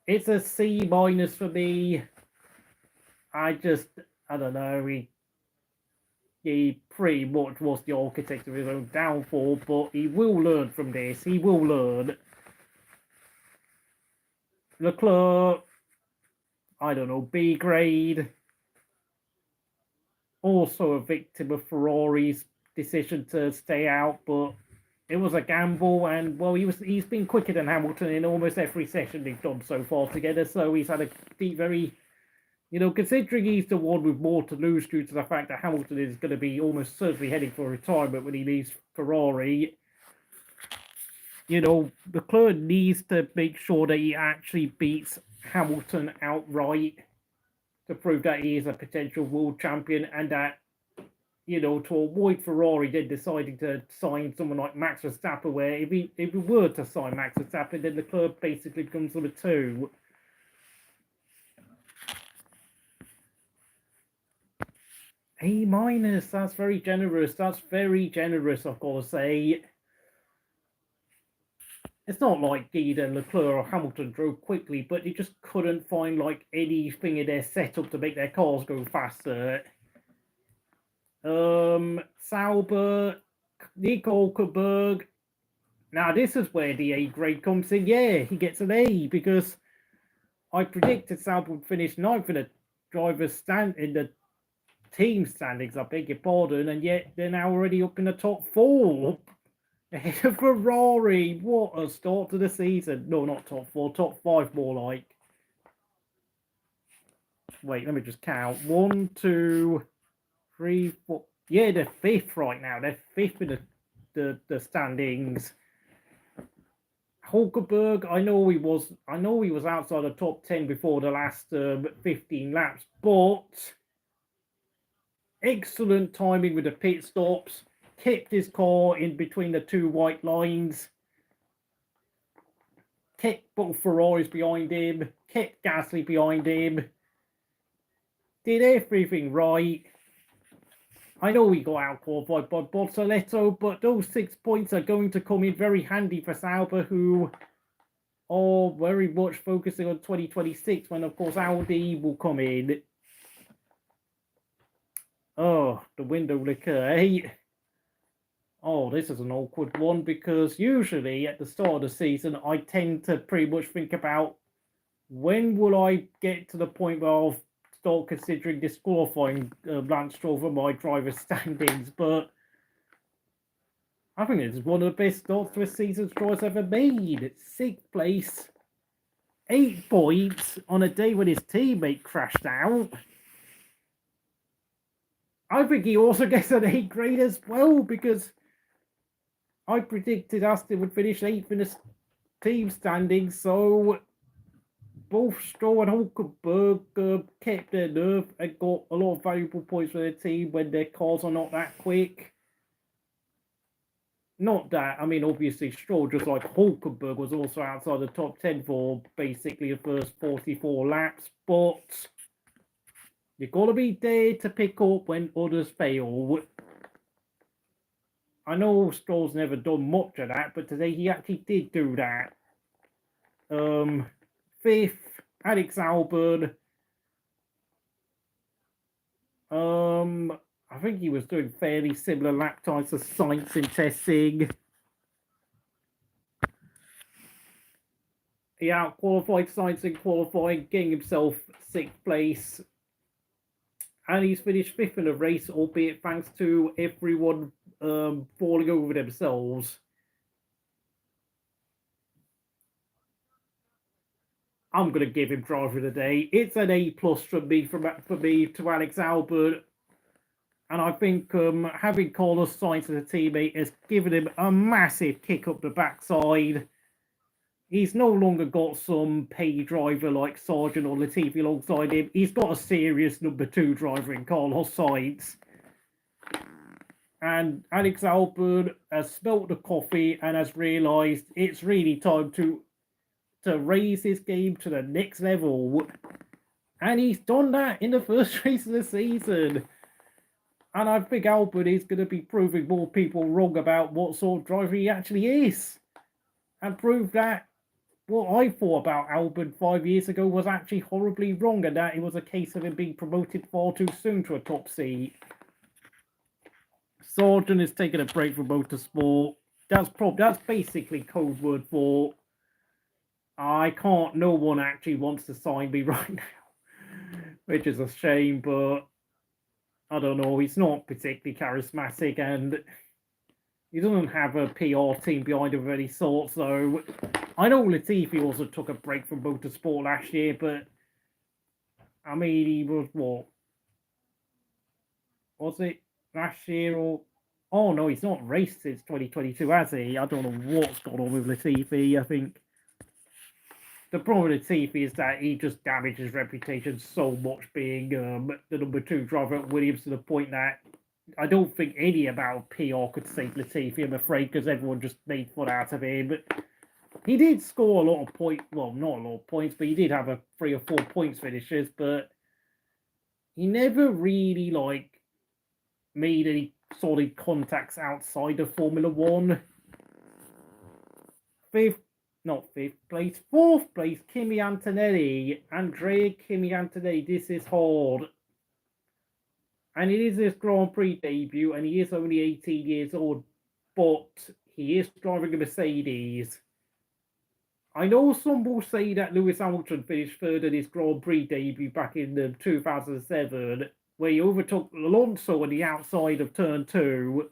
it's a C minus for me. I don't know. He pretty much was the architect of his own downfall, but he will learn from this. He will learn. Leclerc, I don't know, B grade. Also a victim of Ferrari's decision to stay out, but it was a gamble, and well, he's been quicker than Hamilton in almost every session they've done so far together. So he's had a very, considering he's the one with more to lose due to the fact that Hamilton is going to be almost certainly heading for retirement when he leaves Ferrari. Leclerc needs to make sure that he actually beats Hamilton outright to prove that he is a potential world champion, and that, to avoid Ferrari then deciding to sign someone like Max Verstappen, where if we were to sign Max Verstappen, then Leclerc basically becomes number 2. A minus, that's very generous. That's very generous, I've got to say. It's not like either Leclerc or Hamilton drove quickly, but they just couldn't find like anything in their setup to make their cars go faster. Sauber, Nico Hulkenberg. Now this is where the A grade comes in. Yeah, he gets an A because I predicted Sauber would finish 9th in the driver's stand in the team standings. I beg your pardon, and yet they're now already up in the top 4. Ahead of Ferrari. What a start to the season. No, not top 4, top 5 more like. Wait, let me just count. 1, 2, 3, 4. Yeah, they're 5th right now. They're 5th in the standings. Hulkenberg, I know he was outside the top 10 before the last 15 laps, but excellent timing with the pit stops. Kept his car in between the 2 white lines. Kept both Ferraris behind him. Kept Gasly behind him. Did everything right. I know he got out-qualified by Bortoleto, but those 6 points are going to come in very handy for Sauber, who or very much focusing on 2026 when, of course, Audi will come in. Oh, the window liquor, eh? Oh, this is an awkward one because usually at the start of the season, I tend to pretty much think about when will I get to the point where I'll start considering disqualifying Lance Stroll from my driver's standings, but I think it's one of the best starts to a season Stroll's ever made. 6th place, 8 points on a day when his teammate crashed out. I think he also gets an 8 grade as well because I predicted Aston would finish 8th in the team standings, so both Stroll and Hulkenberg kept their nerve and got a lot of valuable points for their team when their cars are not that quick. Not that, I mean, obviously Stroll, just like Hulkenberg, was also outside the top 10 for basically the first 44 laps, but you've got to be there to pick up when others fail. I know Stroll's never done much of that, but today he actually did do that. 5th, Alex Albon. I think he was doing fairly similar lap times to Sainz in testing. He out-qualified Sainz in qualifying, getting himself 6th place. And he's finished 5th in the race, albeit thanks to everyone falling over themselves. I'm going to give him driver of the day. It's an A+ from me to Alex Albon. And I think having Carlos Sainz as a teammate has given him a massive kick up the backside. He's no longer got some pay driver like Sargent or Latifi alongside him. He's got a serious number 2 driver in Carlos Sainz. And Alex Albon has smelt the coffee and has realised it's really time to raise his game to the next level. And he's done that in the first race of the season. And I think Albon is going to be proving more people wrong about what sort of driver he actually is. And prove that what I thought about Albon 5 years ago was actually horribly wrong, and that it was a case of him being promoted far too soon to a top seat. Sargent is taking a break from motorsport. That's basically code word for no one actually wants to sign me right now. Which is a shame, but I don't know, he's not particularly charismatic and he doesn't have a PR team behind him of any sort, so I know Latifi also took a break from motorsport last year, but I mean, he was what? Was it last year or? Oh no, he's not raced since 2022, has he? I don't know what's gone on with Latifi. I think the problem with Latifi is that he just damaged his reputation so much being the number 2 driver at Williams to the point that I don't think any amount of PR could save Latifi, I'm afraid, because everyone just made fun out of him. But he did score a lot of points. Well, not a lot of points, but he did have 3 or 4 points finishes. But he never really made any solid contacts outside of Formula One. 4th place, Kimi Antonelli. Andrea Kimi Antonelli, this is hard. And it is his Grand Prix debut, and he is only 18 years old, but he is driving a Mercedes. I know some will say that Lewis Hamilton finished 3rd in his Grand Prix debut back in 2007, where he overtook Alonso on the outside of turn 2.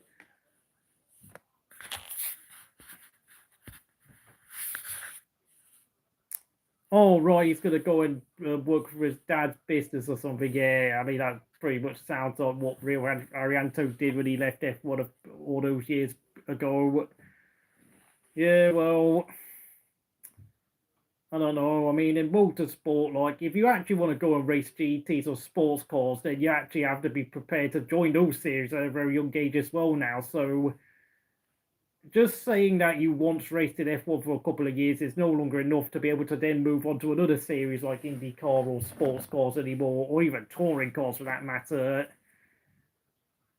Oh, right, he's going to go and work for his dad's business or something. Yeah, I mean, that pretty much sounds like what Real Arianto did when he left F1 all those years ago. Yeah, well, I don't know. I mean, in motorsport, if you actually want to go and race GTs or sports cars, then you actually have to be prepared to join those series at a very young age as well now. So just saying that you once raced in F1 for a couple of years is no longer enough to be able to then move on to another series like IndyCar or sports cars anymore, or even touring cars for that matter.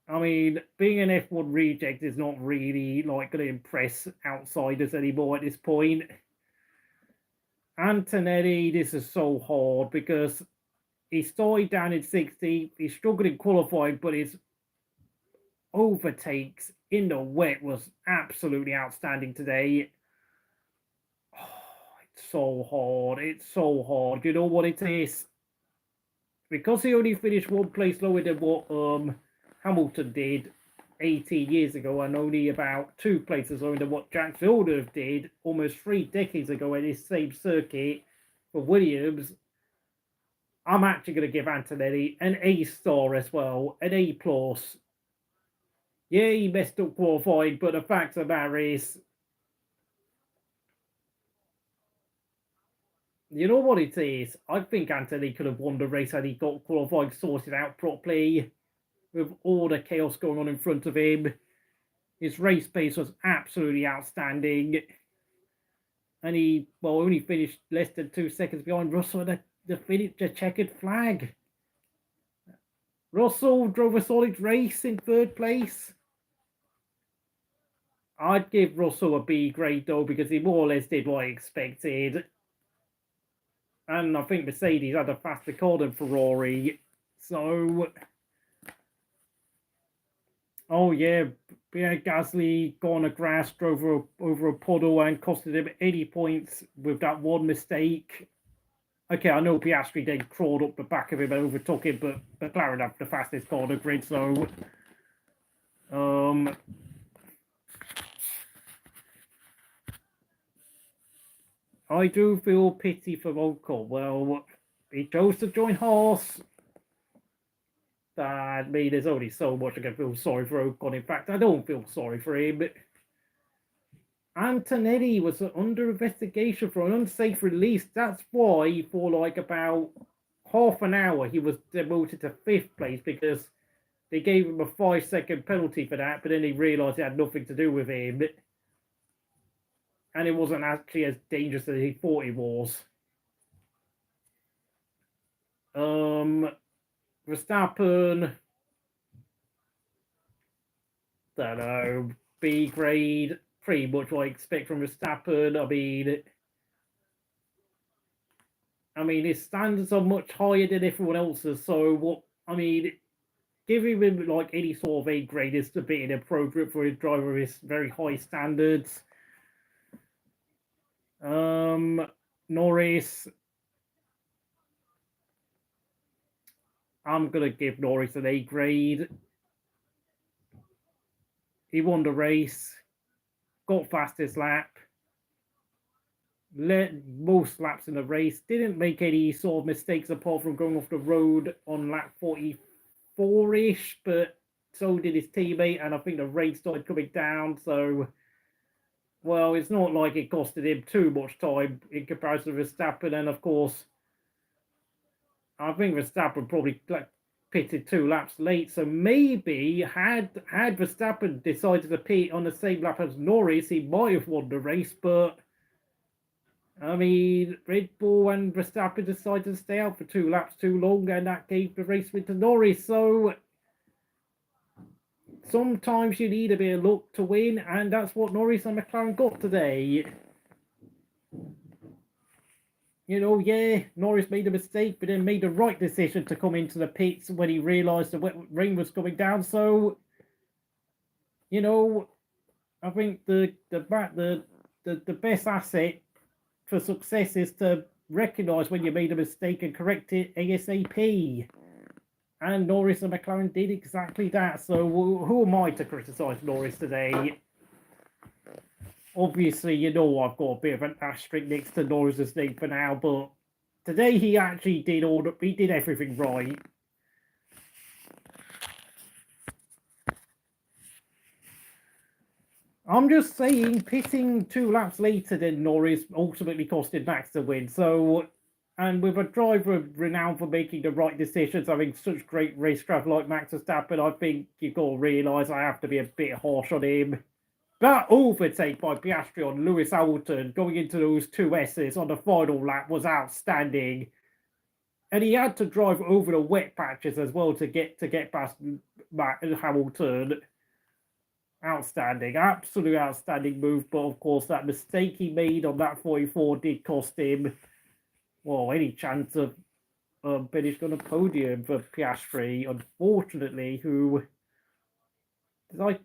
I mean, being an F1 reject is not really going to impress outsiders anymore at this point. Antonelli, this is so hard because he started down in 60th. He struggled in qualifying, but his overtakes in the wet was absolutely outstanding today. Oh, it's so hard. It's so hard. You know what it is? Because he only finished one place lower than what Hamilton did 18 years ago, and only about 2 places lower than what Jack Villeneuve did almost 3 decades ago at this same circuit for Williams. I'm actually going to give Antonelli an A star as well, an A plus. Yeah, he messed up qualifying, but the fact of the matter is, you know what it is? I think Antonelli could have won the race had he got qualifying sorted out properly with all the chaos going on in front of him. His race pace was absolutely outstanding. And he, well, only finished less than 2 seconds behind Russell at the checkered flag. Russell drove a solid race in 3rd place. I'd give Russell a B grade though, because he more or less did what I expected. And I think Mercedes had a faster car than Ferrari. So, oh yeah, Pierre Gasly got on the grass, drove over a puddle and costed him 80 points with that one mistake. Okay, I know Piastri then crawled up the back of him and overtook him, but McLaren have the fastest car on the grid, so I do feel pity for Ocon. Well, he chose to join Haas. I mean, there's only so much I can feel sorry for Ocon. In fact, I don't feel sorry for him. Antonelli was under investigation for an unsafe release. That's why, for like about half an hour, he was demoted to 5th place because they gave him a 5-second penalty for that, but then he realised it had nothing to do with him. And it wasn't actually as dangerous as he thought it was. Verstappen, don't know, B grade, pretty much what I expect from Verstappen. I mean, his standards are much higher than everyone else's, so giving him like any sort of A grade is a bit inappropriate for a driver with very high standards. Norris, I'm gonna give Norris an A grade. He won the race, got fastest lap, led most laps in the race, didn't make any sort of mistakes apart from going off the road on lap 44-ish, but so did his teammate, and I think the race started coming down, so, well, it's not like it costed him too much time in comparison to Verstappen, and of course, I think Verstappen probably pitted 2 laps late, so maybe had Verstappen decided to pit on the same lap as Norris, he might have won the race, but I mean, Red Bull and Verstappen decided to stay out for 2 laps too long, and that gave the race win to Norris, so sometimes you need a bit of luck to win, and that's what Norris and McLaren got today. You know, yeah, Norris made a mistake, but then made the right decision to come into the pits when he realised the rain was coming down. So, you know, I think the best asset for success is to recognise when you made a mistake and correct it ASAP. And Norris and McLaren did exactly that. So who am I to criticise Norris today? Obviously, you know I've got a bit of an asterisk next to Norris's name for now, but today he actually did he did everything right. I'm just saying, pitting 2 laps later than Norris ultimately costed Max the win. So, and with a driver renowned for making the right decisions, having such great racecraft like Max Verstappen, I think you've got to realise I have to be a bit harsh on him. That overtake by Piastri on Lewis Hamilton going into those 2 S's on the final lap was outstanding. And he had to drive over the wet patches as well to get past Hamilton. Outstanding, absolute outstanding move. But of course, that mistake he made on that 44 did cost him, well, any chance of finishing on a podium for Piastri, unfortunately, who, like,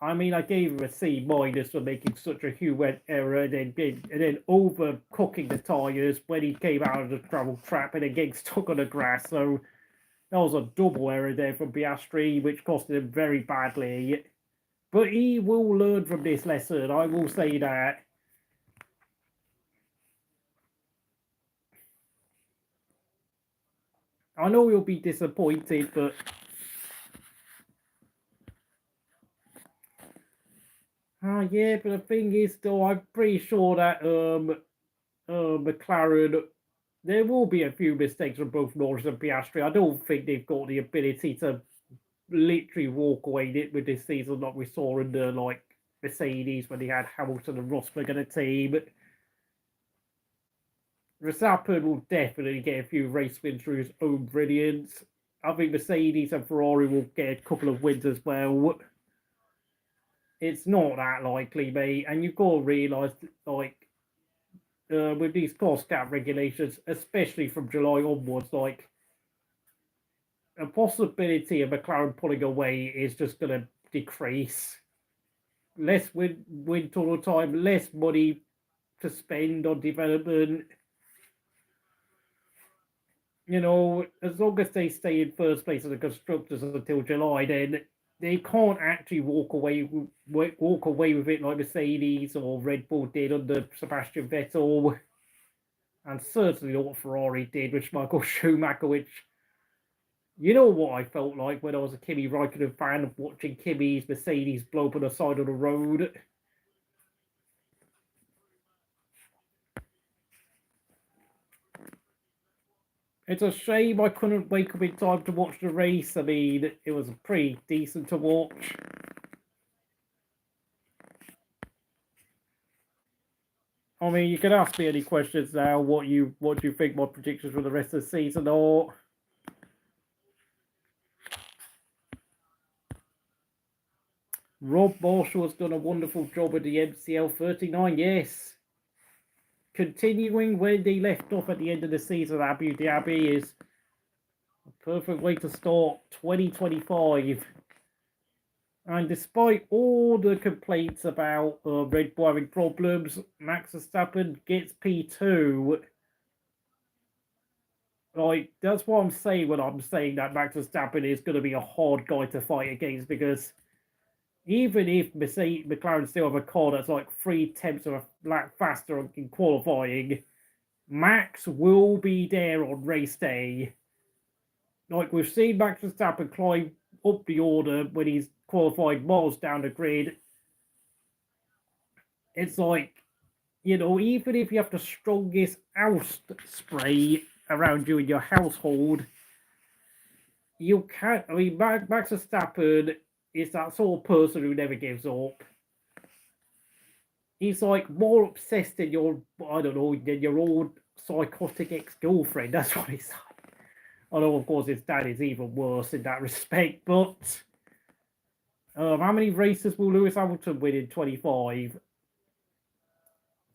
I mean, I gave him a C minus for making such a huge error and then overcooking the tyres when he came out of the travel trap and then getting stuck on the grass. So that was a double error there from Piastri, which costed him very badly. But he will learn from this lesson, I will say that. I know he'll be disappointed, but yeah, but the thing is, though, I'm pretty sure that McLaren, there will be a few mistakes from both Norris and Piastri. I don't think they've got the ability to literally walk away with this season like we saw in the like Mercedes when they had Hamilton and Rosberg in a team. Verstappen will definitely get a few race wins through his own brilliance. I think Mercedes and Ferrari will get a couple of wins as well. It's not that likely, mate. And you've got to realise, like, with these cost cap regulations, especially from July onwards, like, a possibility of McLaren pulling away is just going to decrease. Less win total time, less money to spend on development. You know, as long as they stay in first place in the constructors until July, then they can't actually walk away with it like Mercedes or Red Bull did under Sebastian Vettel, and certainly not what Ferrari did with Michael Schumacher. Which, you know what I felt like when I was a Kimi Raikkonen fan of watching Kimi's Mercedes blow up on the side of the road. It's a shame I couldn't wake up in time to watch the race. I mean, it was pretty decent to watch. I mean, you can ask me any questions now. What do you think my predictions for the rest of the season are? Rob Marshall has done a wonderful job at the MCL 39, yes. Continuing where they left off at the end of the season at Abu Dhabi is a perfect way to start 2025. And despite all the complaints about Red Bull having problems, Max Verstappen gets P2. Like, that's what I'm saying when I'm saying that Max Verstappen is going to be a hard guy to fight against, because even if McLaren still have a car that's like 3/10 of a lap faster in qualifying, Max will be there on race day. Like, we've seen Max Verstappen climb up the order when he's qualified miles down the grid. It's like, you know, even if you have the strongest oust spray around you in your household, you can't. I mean, Max Verstappen is that sort of person who never gives up. He's like more obsessed than your, I don't know, than your old psychotic ex-girlfriend. That's what he's like. Although, of course, his dad is even worse in that respect. But how many races will Lewis Hamilton win in 25?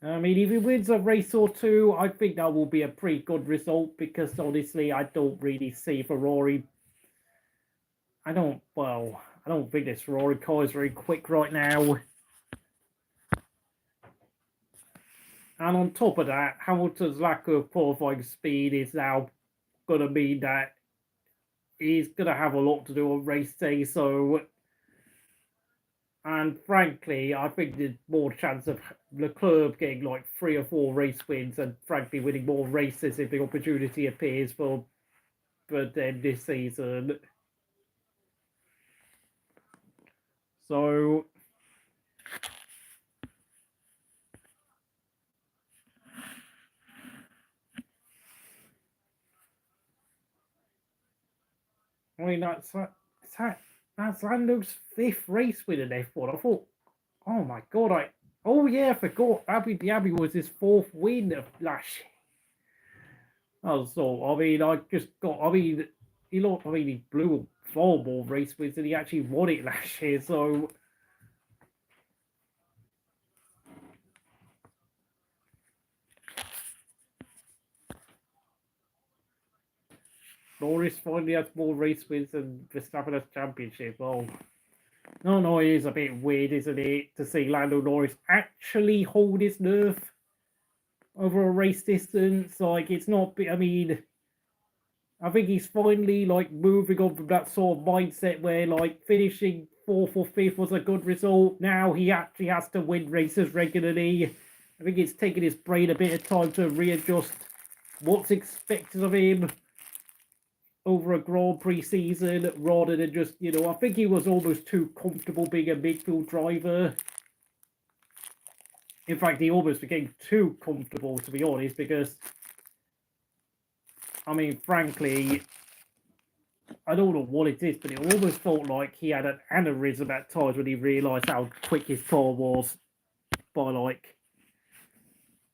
I mean, if he wins a race or two, I think that will be a pretty good result, because honestly, I don't really see Ferrari. I don't think this Ferrari car is very quick right now. And on top of that, Hamilton's lack of qualifying speed is now going to mean that he's going to have a lot to do on race day. So, and frankly, I think there's more chance of Leclerc getting like 3 or 4 race wins and frankly winning more races if the opportunity appears for them this season. So, I mean, that's Lando's 5th race win in F1. I thought, oh my god, I forgot Abu Dhabi was his 4th win of last year. Oh, so I mean, he blew far more race wins than he actually won it last year. So Norris finally has more race wins than Verstappen has championship. Oh, no, it is a bit weird, isn't it, to see Lando Norris actually hold his nerve over a race distance. Like, it's not, I mean, I think he's finally, like, moving on from that sort of mindset where, like, finishing 4th or 5th was a good result. Now he actually has to win races regularly. I think it's taken his brain a bit of time to readjust what's expected of him over a Grand Prix season rather than just, I think he was almost too comfortable being a midfield driver. In fact, he almost became too comfortable, to be honest, because, I mean, frankly, I don't know what it is, but it almost felt like he had an aneurysm at times when he realised how quick his car was by, like,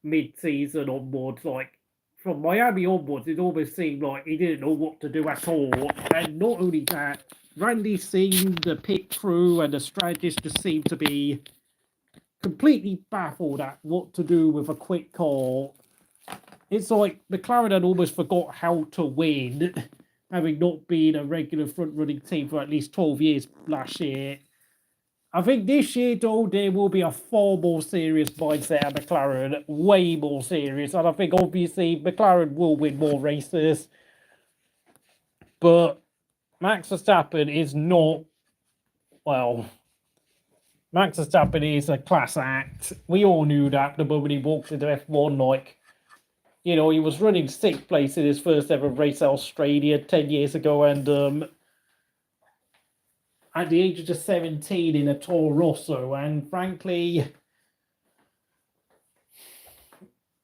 mid-season onwards. Like, from Miami onwards, it almost seemed like he didn't know what to do at all. And not only that, Randy seemed, the pit crew and the strategist just seemed to be completely baffled at what to do with a quick car. It's like McLaren had almost forgot how to win, having not been a regular front-running team for at least 12 years last year. I think this year, though, there will be a far more serious mindset at McLaren, way more serious. And I think, obviously, McLaren will win more races. But Max Verstappen is not, well, Max Verstappen is a class act. We all knew that the moment he walked into F1, like, he was running 6th place in his first ever race at Australia 10 years ago, and at the age of just 17 in a Toro Rosso, and frankly,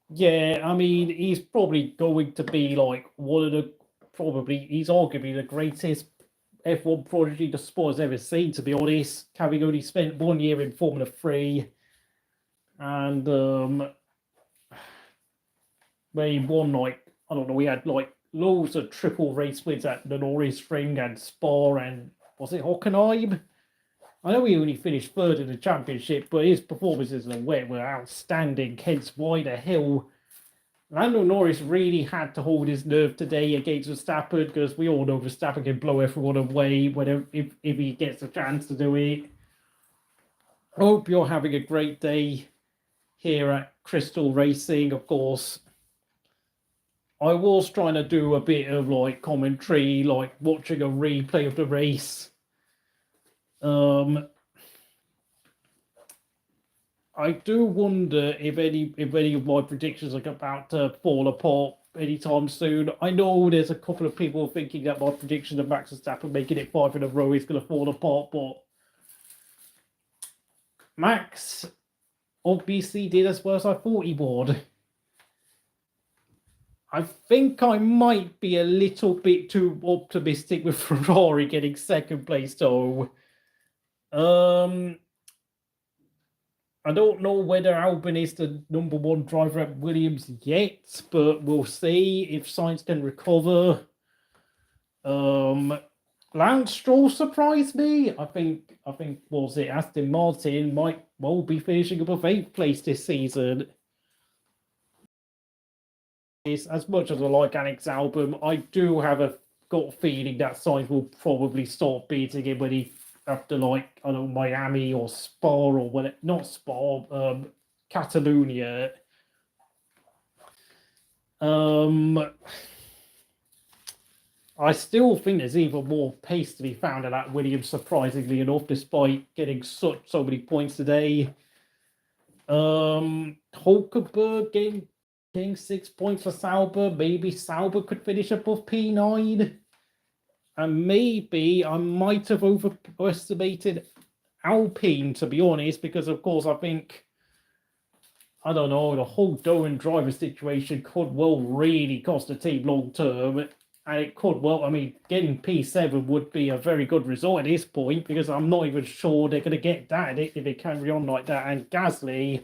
yeah, I mean, he's probably going to be like he's arguably the greatest F1 prodigy the sport has ever seen, to be honest, having only spent 1 year in Formula 3, and where he won, like, I don't know, he had like loads of triple race wins at the Norris Ring and Spa and, was it Hockenheim? I know he only finished 3rd in the championship, but his performances in the wet were outstanding, hence why the hell Lando Norris really had to hold his nerve today against Verstappen, because we all know Verstappen can blow everyone away whenever, if he gets a chance to do it. Hope you're having a great day here at Crystal Racing. Of course, I was trying to do a bit of like commentary, like watching a replay of the race. I do wonder if any of my predictions are about to fall apart anytime soon. I know there's a couple of people thinking that my prediction of Max Verstappen making it 5 in a row is going to fall apart, but Max obviously did as well as I thought he would. I think I might be a little bit too optimistic with Ferrari getting 2nd place, though. I don't know whether Albon is the number 1 driver at Williams yet, but we'll see if Sainz can recover. Lance Stroll surprised me. I think was it Aston Martin might well be finishing above 8th place this season. As much as I like Alex Albon, I do have a gut feeling that Sainz will probably start beating him when he, after, like, I don't know, Miami or Spa or whatever, not Spa, Catalonia. I still think there's even more pace to be found at that Williams, surprisingly enough, despite getting so many points today. Hulkenberg getting 6 points for Sauber. Maybe Sauber could finish above P9. And maybe I might have overestimated Alpine, to be honest, because, of course, I think, I don't know, the whole Doohan driver situation could well really cost the team long term. And it could well, I mean, getting P7 would be a very good result at this point, because I'm not even sure they're going to get that if they carry on like that. And Gasly,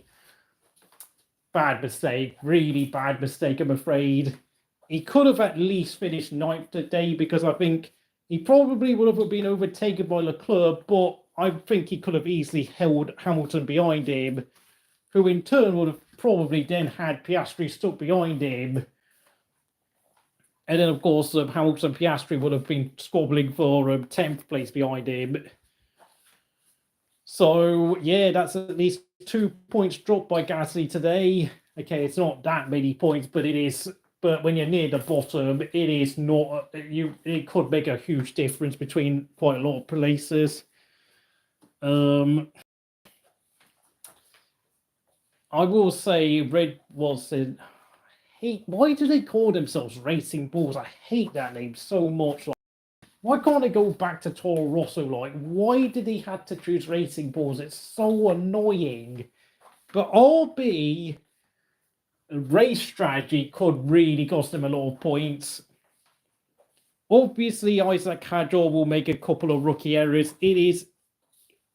bad mistake, really bad mistake, I'm afraid. He could have at least finished 9th today, because I think He probably would have been overtaken by Leclerc, but I think he could have easily held Hamilton behind him, who in turn would have probably then had Piastri stuck behind him. And then, of course, Hamilton and Piastri would have been squabbling for 10th place behind him. So, yeah, that's at least 2 points dropped by Gasly today. Okay, it's not that many points, but it is. But when you're near the bottom, it is not. It could make a huge difference between quite a lot of places. I will say Red was in. Why do they call themselves Racing Bulls? I hate that name so much. Like, why can't they go back to Toro Rosso? Like, why did he have to choose Racing Bulls? It's so annoying. But RB race strategy could really cost them a lot of points. Obviously, Isaac Hadjar will make a couple of rookie errors. It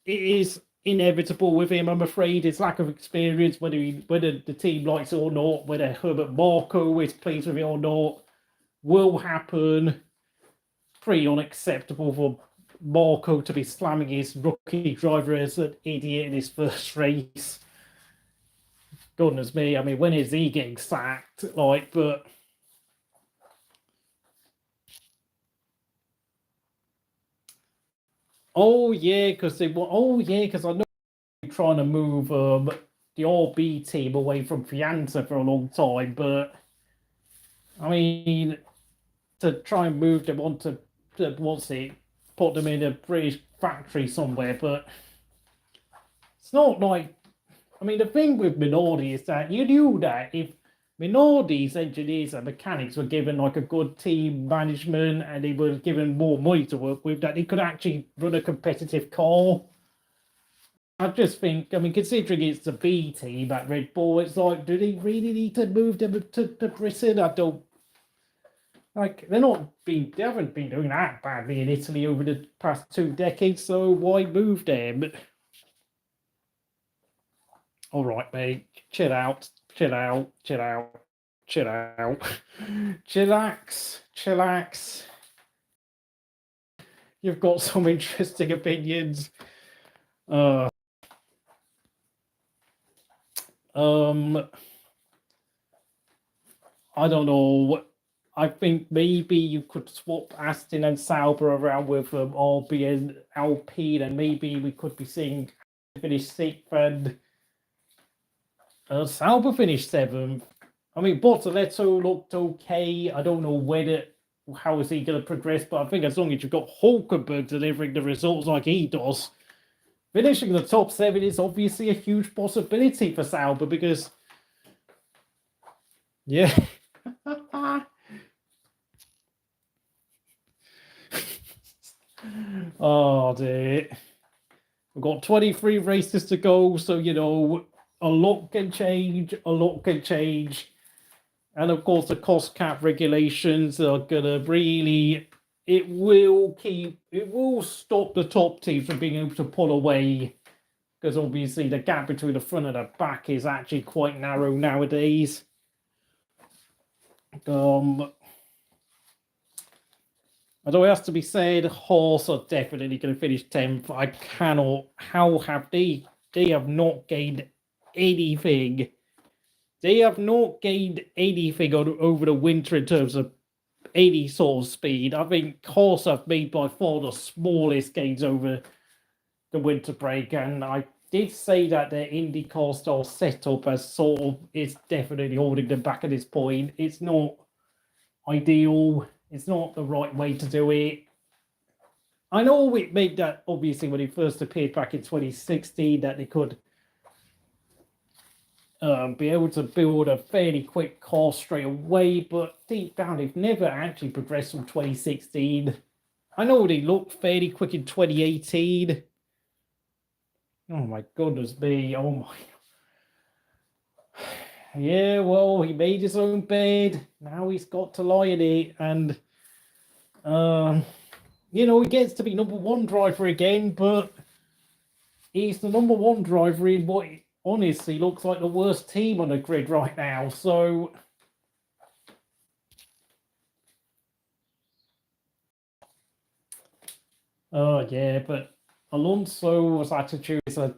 is inevitable with him, I'm afraid. His lack of experience, whether the team likes it or not, whether Herbert Marco is pleased with it or not, will happen. Pretty unacceptable for Marco to be slamming his rookie driver as an idiot in his first race. Goodness me, I mean, when is he getting sacked? Like, but oh yeah, because I know they're trying to move the RB team away from Fianza for a long time, but I mean, to try and move them on to put them in a British factory somewhere, but it's not like. I mean, the thing with Minardi is that you knew that if Minardi's engineers and mechanics were given like a good team management and they were given more money to work with, that they could actually run a competitive car. I just think, I mean, considering it's the B team at Red Bull, it's like, do they really need to move them to Britain? I don't. Like, they haven't been doing that badly in Italy over the past 2 decades, so why move them? All right, mate. Chill out. Chillax. You've got some interesting opinions. I don't know. I think maybe you could swap Aston and Sauber around with RB and Alpine, and maybe we could be seeing finish 6th and Sauber finished 7th. I mean, Bortoleto looked okay. I don't know how is he going to progress, but I think as long as you've got Hulkenberg delivering the results like he does, finishing the top 7 is obviously a huge possibility for Sauber because, yeah. Oh dear. We've got 23 races to go, so you know, a lot can change. And of course, the cost cap regulations are gonna really, it will stop the top teams from being able to pull away, because obviously the gap between the front and the back is actually quite narrow nowadays. Although it has to be said, Haas are definitely going to finish 10th. I cannot. How have they? They have not gained anything. They have not gained anything over the winter in terms of any sort of speed. I think Haas have made by far the smallest gains over the winter break, and I did say that their IndyCar style setup as sort of is definitely holding them back at this point. It's not ideal. It's not the right way to do it. I know it made that obviously when he first appeared back in 2016 that they could be able to build a fairly quick car straight away, but deep down they've never actually progressed from 2016. I know they looked fairly quick in 2018. Oh my goodness me! Oh my. Yeah, well, he made his own bed. Now he's got to lie in it, and you know, he gets to be number 1 driver again, but he's the number 1 driver in what honestly looks like the worst team on the grid right now. So Oh yeah, but Alonso's attitude is a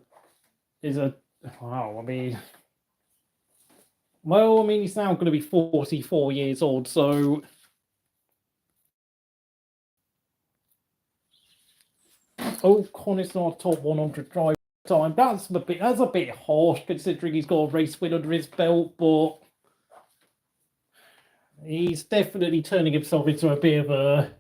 wow. I mean, he's now going to be 44 years old, so Ocon is not top 100 driver time. That's a bit harsh considering he's got a race win under his belt, but he's definitely turning himself into a bit of a.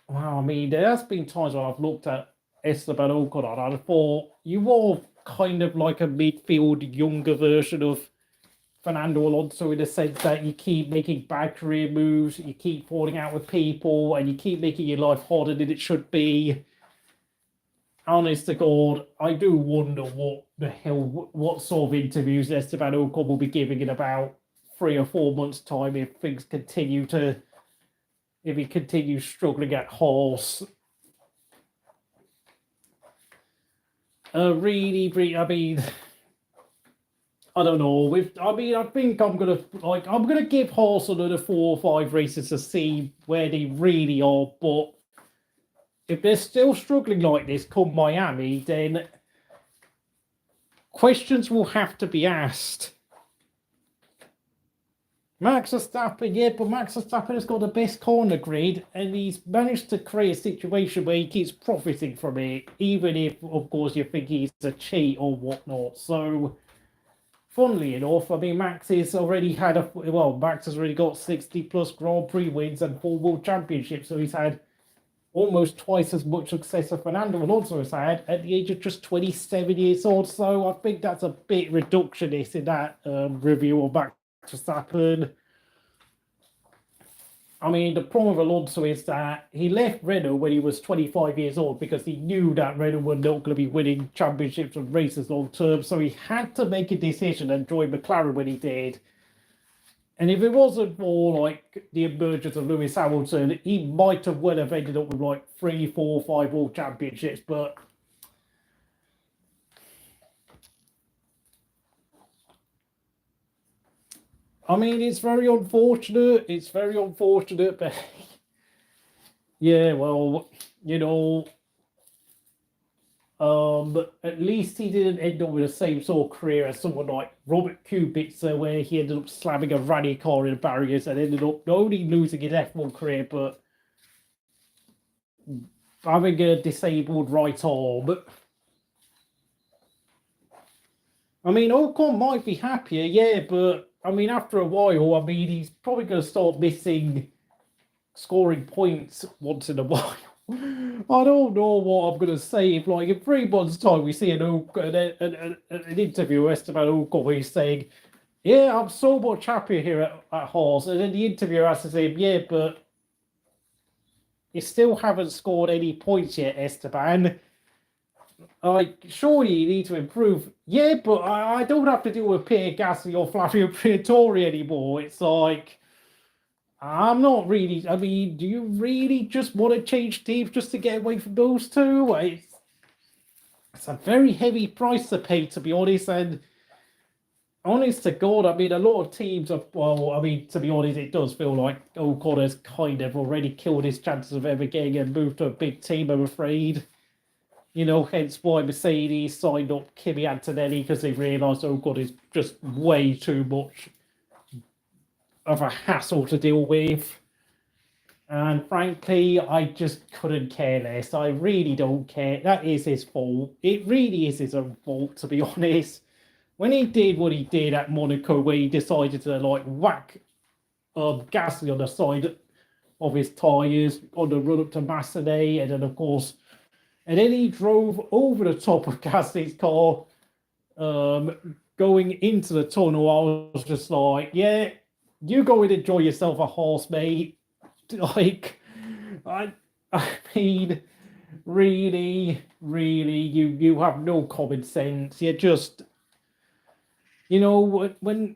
Wow, I mean, there has been times when I've looked at Esteban Ocon and I thought you are kind of like a midfield younger version of Fernando Alonso in the sense that you keep making bad career moves, you keep falling out with people, and you keep making your life harder than it should be. Honest to God, I do wonder what sort of interviews Esteban Ocon will be giving in about 3 or 4 months' time if things continue to, if he continues struggling at Haas. Really, I mean, I don't know. I think I'm gonna give Haas another 4 or 5 races to see where they really are. But if they're still struggling like this come Miami, then questions will have to be asked. Max Verstappen, yeah, but Max Verstappen has got the best corner grid, and he's managed to create a situation where he keeps profiting from it, even if, of course, you think he's a cheat or whatnot. So, funnily enough, I mean, Max has already got 60 plus Grand Prix wins and 4 World Championships, so he's had almost twice as much success as Fernando Alonso has had at the age of just 27 years old. So I think that's a bit reductionist in that review of Max Verstappen. I mean, the problem with Alonso is that he left Renault when he was 25 years old because he knew that Renault were not going to be winning championships and races long term. So he had to make a decision and join McLaren when he did. And if it wasn't for like the emergence of Lewis Hamilton, he might have well have ended up with like 3, 4, 5 world championships. But I mean, it's very unfortunate. It's very unfortunate, but yeah, well, you know, at least he didn't end up with the same sort of career as someone like Robert Kubica, where he ended up slamming a rally car in the barriers and ended up not only losing his F1 career, but having a disabled right arm. I mean, Ocon might be happier, yeah, but I mean, after a while, I mean, he's probably going to start missing scoring points once in a while. I don't know what I'm going to say. If, like, in 3 months' time, we see an interview with Esteban Ocon where he's saying, yeah, I'm so much happier here at Haas. And then the interviewer asks him, yeah, but you still haven't scored any points yet, Esteban. Like, surely you need to improve. Yeah, but I don't have to deal with Pierre Gasly or Flavio Briatore anymore. It's like, I'm not really. I mean, do you really just want to change teams just to get away from those two? It's a very heavy price to pay, to be honest. And honest to God, I mean, a lot of teams are. Well, I mean, to be honest, it does feel like Ocon has kind of already killed his chances of ever getting a move to a big team, I'm afraid. You know, hence why Mercedes signed up Kimi Antonelli because they realised Ocon is just way too much of a hassle to deal with. And frankly, I just couldn't care less. I really don't care. That is his fault. It really is his own fault, to be honest. When he did what he did at Monaco, where he decided to like whack Gasly on the side of his tyres on the run up to Massenet, and then of course, and then he drove over the top of Gasly's car, going into the tunnel. I was just like, yeah, you go and enjoy yourself a horse, mate. Like, I mean, really, you have no common sense. You just, you know, when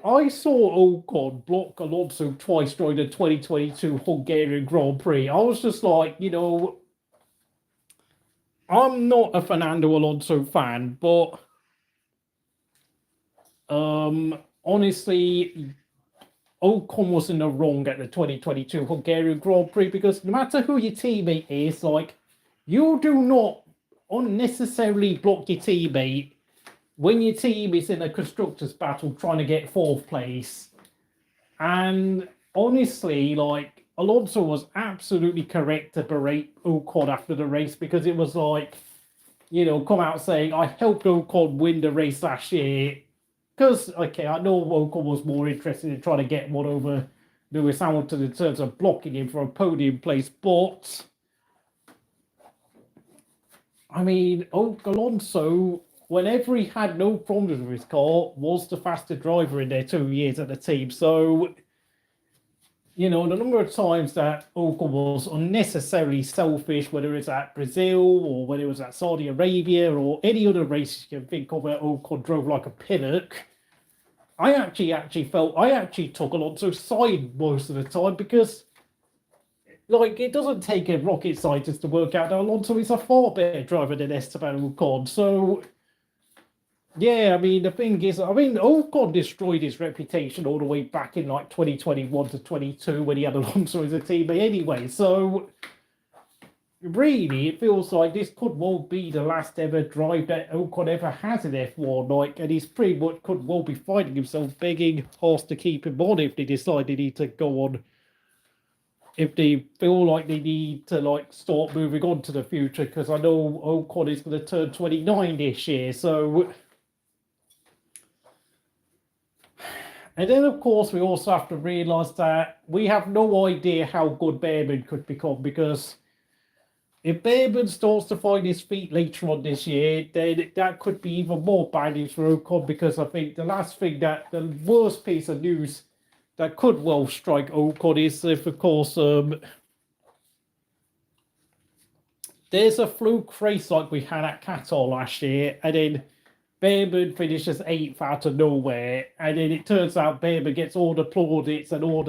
I saw Ocon block Alonso twice during the 2022 Hungarian Grand Prix, I was just like, you know, I'm not a Fernando Alonso fan, but honestly, Ocon was in the wrong at the 2022 Hungarian Grand Prix, because no matter who your teammate is, like, you do not unnecessarily block your teammate when your team is in a constructors battle trying to get fourth place. And honestly, like, Alonso was absolutely correct to berate Ocon after the race, because it was like, you know, come out saying, I helped Ocon win the race last year. Because, okay, I know Ocon was more interested in trying to get one over Lewis Hamilton in terms of blocking him for a podium place, but I mean, Alonso, whenever he had no problems with his car, was the faster driver in their 2 years at the team. So, you know, the number of times that Ocon was unnecessarily selfish, whether it's at Brazil or whether it was at Saudi Arabia or any other race you can think of where Ocon drove like a pinnock, I actually felt I actually took Alonso's side most of the time, because, like, it doesn't take a rocket scientist to work out that Alonso is a far better driver than Esteban Ocon. So, yeah, I mean, the thing is, I mean, Ocon destroyed his reputation all the way back in, like, 2021 to 22 when he had Alonso as a teammate anyway. So, really, it feels like this could well be the last ever drive that Ocon ever has in F1. Like, and he's pretty much could well be finding himself begging Haas to keep him on if they decide they need to go on. If they feel like they need to, like, start moving on to the future, because I know Ocon is going to turn 29 this year. So, and then, of course, we also have to realise that we have no idea how good Bearman could become, because if Bearman starts to find his feet later on this year, then that could be even more bad news for Ocon, because I think the worst piece of news that could well strike Ocon is if, of course, there's a fluke race like we had at Qatar last year, and then Bearman finishes 8th out of nowhere, and then it turns out Bearman gets all the plaudits and all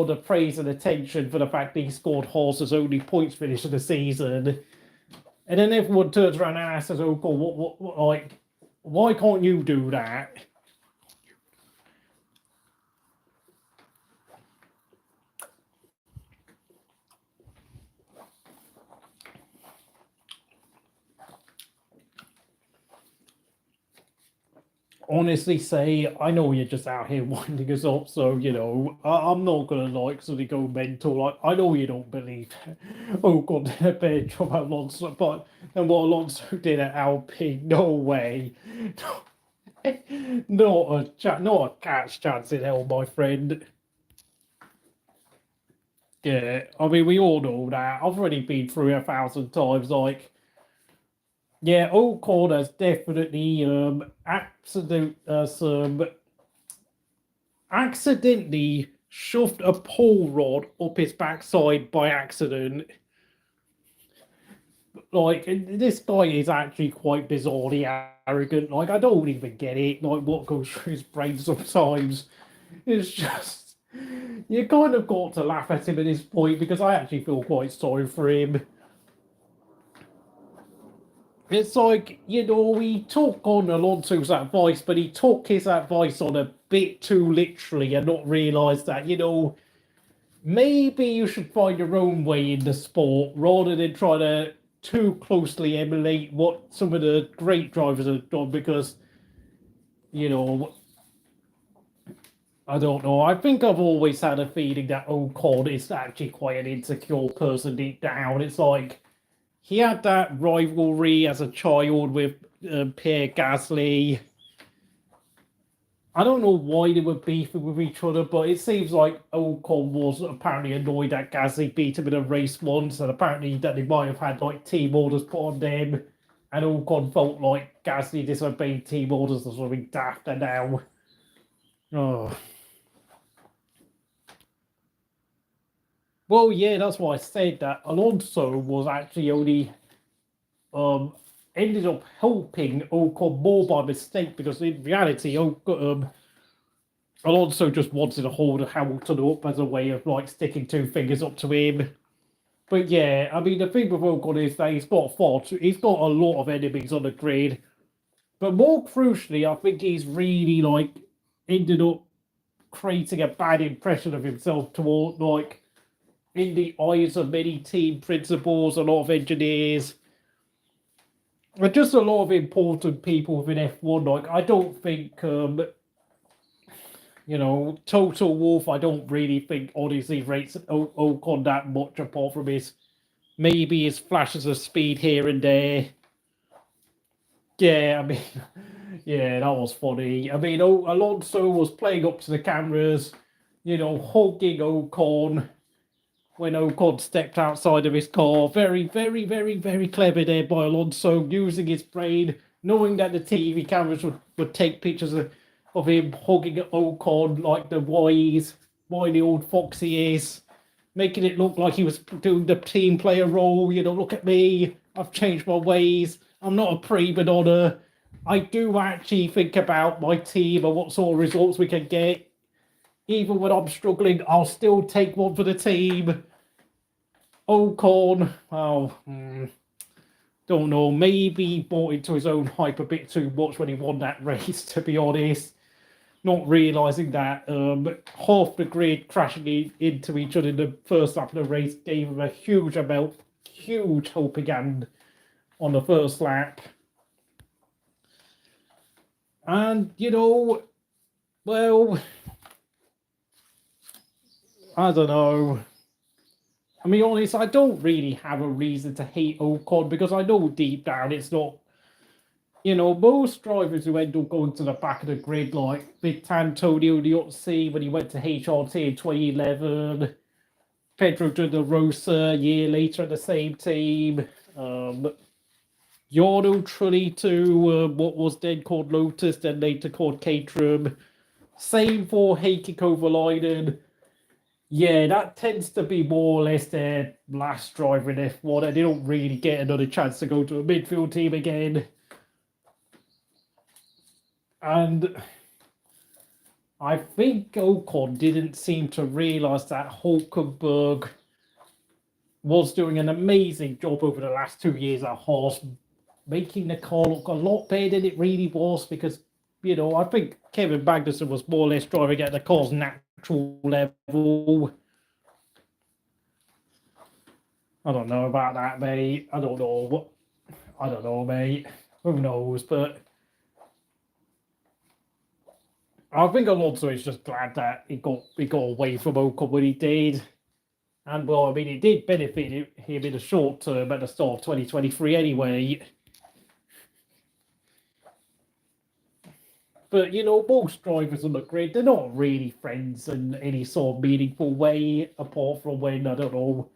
the praise and attention for the fact that he scored Haas's only points finish of the season. And then everyone turns around and asks, oh, God, what, like, why can't you do that? Honestly say, I know you're just out here winding us up, so, you know, I'm not going to, like, suddenly go mental. Like, I know you don't believe, oh, God, did a better job at Alonso, but then what Alonso did at Alpine, no way. Not a catch chance in hell, my friend. Yeah, I mean, we all know that. I've already been through 1,000 times, like, yeah, Ocon has definitely accidentally shoved a pole rod up his backside by accident. Like, this guy is actually quite bizarrely arrogant. Like, I don't even get it. Like, what goes through his brain sometimes. It's just, you kind of got to laugh at him at this point, because I actually feel quite sorry for him. It's like, you know, he took on Alonso's advice, but he took his advice on a bit too literally and not realised that, you know, maybe you should find your own way in the sport rather than try to too closely emulate what some of the great drivers have done, because, you know, I don't know. I think I've always had a feeling that Ocon is actually quite an insecure person deep down. It's like, he had that rivalry as a child with Pierre Gasly. I don't know why they were beefing with each other, but it seems like Ocon was apparently annoyed that Gasly beat him in a race once, and apparently that they might have had, like, team orders put on them, and Ocon felt like Gasly disobeyed team orders or something daft, and now, oh. Well, yeah, that's why I said that Alonso was actually only ended up helping Ocon more by mistake, because in reality, Alonso just wanted to hold Hamilton up as a way of, like, sticking two fingers up to him. But yeah, I mean, the thing with Ocon is that he's got a lot of enemies on the grid. But more crucially, I think he's really, like, ended up creating a bad impression of himself toward, like, in the eyes of many team principals, a lot of engineers, and just a lot of important people within F1. Like, I don't think, Total Wolf, I don't really think honestly rates Ocon that much, apart from maybe his flashes of speed here and there. Yeah, I mean, yeah, that was funny. I mean, Alonso was playing up to the cameras, hugging Ocon when Ocon stepped outside of his car. Very, very, very, very clever there by Alonso, using his brain, knowing that the TV cameras would take pictures of him hugging Ocon like the whiny old fox he is, making it look like he was doing the team player role. Look at me, I've changed my ways. I'm not a prima donna. I do actually think about my team and what sort of results we can get. Even when I'm struggling, I'll still take one for the team. Ocon, don't know. Maybe he bought into his own hype a bit too much when he won that race, to be honest. Not realising that half the grid crashing into each other in the first lap of the race gave him a huge helping hand on the first lap. And, well, I don't know. I mean, honestly, I don't really have a reason to hate Ocon, because I know deep down it's not, most drivers who end up going to the back of the grid, like Antonelli when he went to HRT in 2011, Pedro de la Rosa a year later at the same team, Jarno Trulli to what was then called Lotus, then later called Caterham. Same for Heikki Kovalainen. Yeah, that tends to be more or less their last driver in F1, and they don't really get another chance to go to a midfield team again. And I think Ocon didn't seem to realise that Hulkenberg was doing an amazing job over the last 2 years at Haas, making the car look a lot better than it really was, because, I think Kevin Magnussen was more or less driving at the car's natural level. I don't know about that, mate. I don't know, mate. Who knows? But I think Alonso is just glad that he got away from Ocon when he did. And, well, I mean, it did benefit him in the short term at the start of 2023 anyway. But, most drivers on the grid, they're not really friends in any sort of meaningful way, apart from when, I don't know,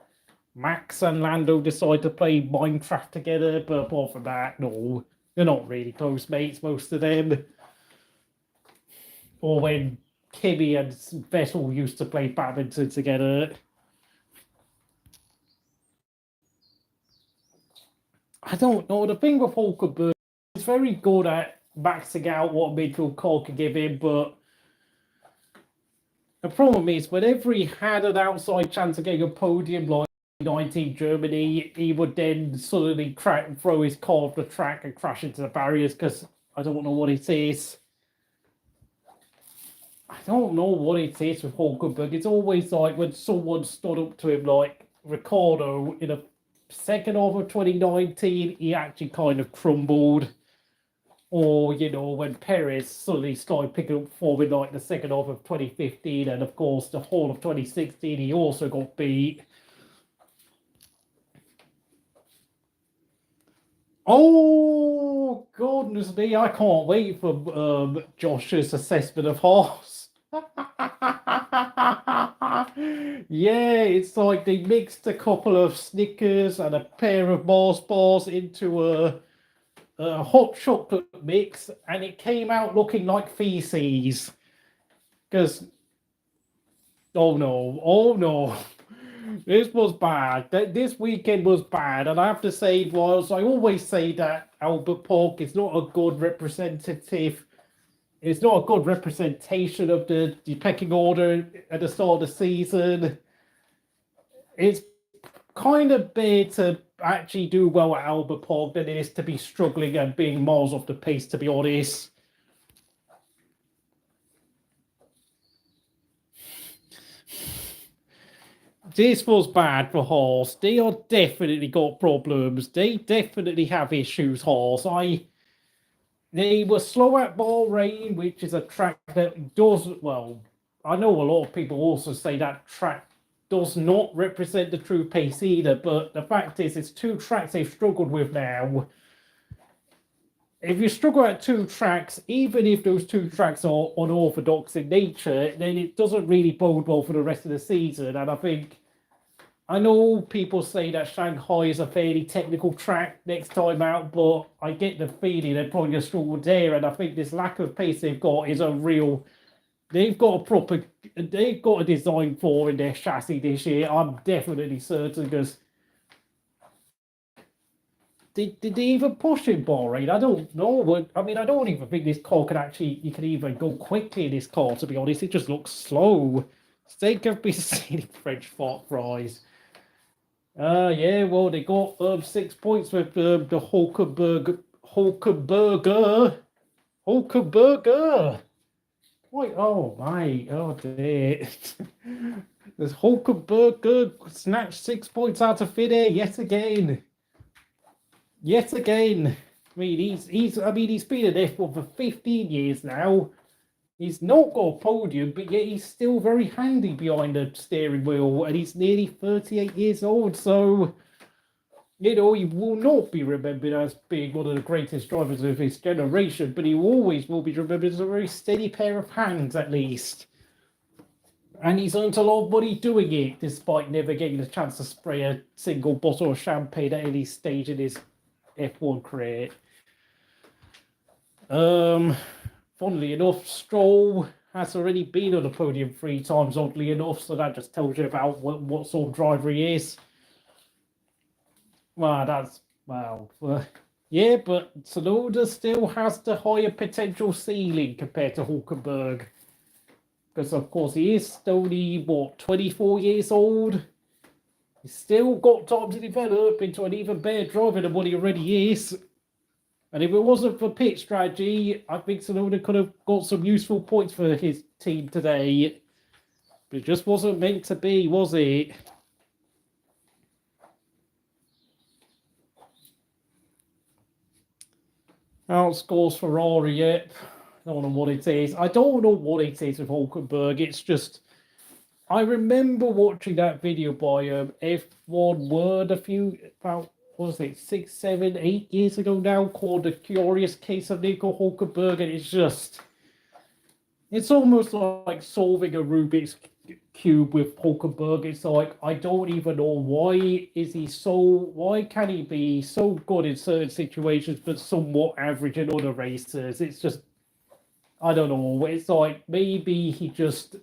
Max and Lando decide to play Minecraft together. But apart from that, no, they're not really close mates, most of them. Or when Kimi and Vettel used to play badminton together. I don't know. The thing with Hulkenberg, he's very good at maxing out what a midfield car can give him, but the problem is whenever he had an outside chance of getting a podium, like 19 Germany, he would then suddenly throw his car off the track and crash into the barriers, because I don't know what it is. I don't know what it is with Hulkenberg. It's always like when someone stood up to him, like Ricciardo in a second half of 2019, he actually kind of crumbled. Or, when Perez suddenly started picking up form in like the second half of 2015, and of course the whole of 2016, he also got beat. Oh, goodness me, I can't wait for Josh's assessment of Haas. Yeah, it's like they mixed a couple of Snickers and a pair of Mars bars into a hot chocolate mix, and it came out looking like feces. Because, oh no, this was bad. This weekend was bad, and I have to say, whilst I always say that Albert Park is not a good representative, it's not a good representation of the pecking order at the start of the season. It's kind of better to actually do well at Albert Park than it is to be struggling and being miles off the pace, to be honest. this was bad for Haas. They are definitely got problems. They definitely have issues, Haas. They were slow at Bahrain, which is a track that does, well, I know a lot of people also say that track does not represent the true pace either, but the fact is, it's two tracks they've struggled with now. If you struggle at two tracks, even if those two tracks are unorthodox in nature, then it doesn't really bode well for the rest of the season. And I know people say that Shanghai is a fairly technical track next time out, but I get the feeling they're probably going to struggle there. And I think this lack of pace they've got is a real. They've got a design flaw in their chassis this year. I'm definitely certain because. Did they even push in Bahrain? I don't know. I mean, I don't even think this car you can even go quickly in this car, to be honest. It just looks slow. Think of me seeing French fries. Yeah, well, they got 6 points with the Hulkenberger. Wait, oh my, oh dear. This Hulkenberger snatched 6 points out of thin air yet again. Yet again. I mean, he's been an F1 for 15 years now. He's not got a podium, but yet he's still very handy behind the steering wheel, and he's nearly 38 years old, so, you know, he will not be remembered as being one of the greatest drivers of his generation, but he always will be remembered as a very steady pair of hands, at least. And he's earned a lot of money doing it, despite never getting a chance to spray a single bottle of champagne at any stage in his F1 career. Funnily enough, Stroll has already been on the podium 3 times, oddly enough, so that just tells you about what sort of driver he is. Well, yeah, but Tsunoda still has the higher potential ceiling compared to Hulkenberg. Because, of course, he is only, 24 years old? He's still got time to develop into an even better driver than what he already is. And if it wasn't for pit strategy, I think Tsunoda could have got some useful points for his team today. But it just wasn't meant to be, was it? Outscores Ferrari yet. I don't know what it is. I don't know what it is with Hulkenberg. It's just... I remember watching that video by F1 Word about 6, 7, 8 years ago now, called The Curious Case of Nico Hulkenberg, and it's almost like solving a Rubik's Cube with Hulkenberg. It's like, I don't even know why can he be so good in certain situations but somewhat average in other races? It's just, I don't know. It's like, maybe he just,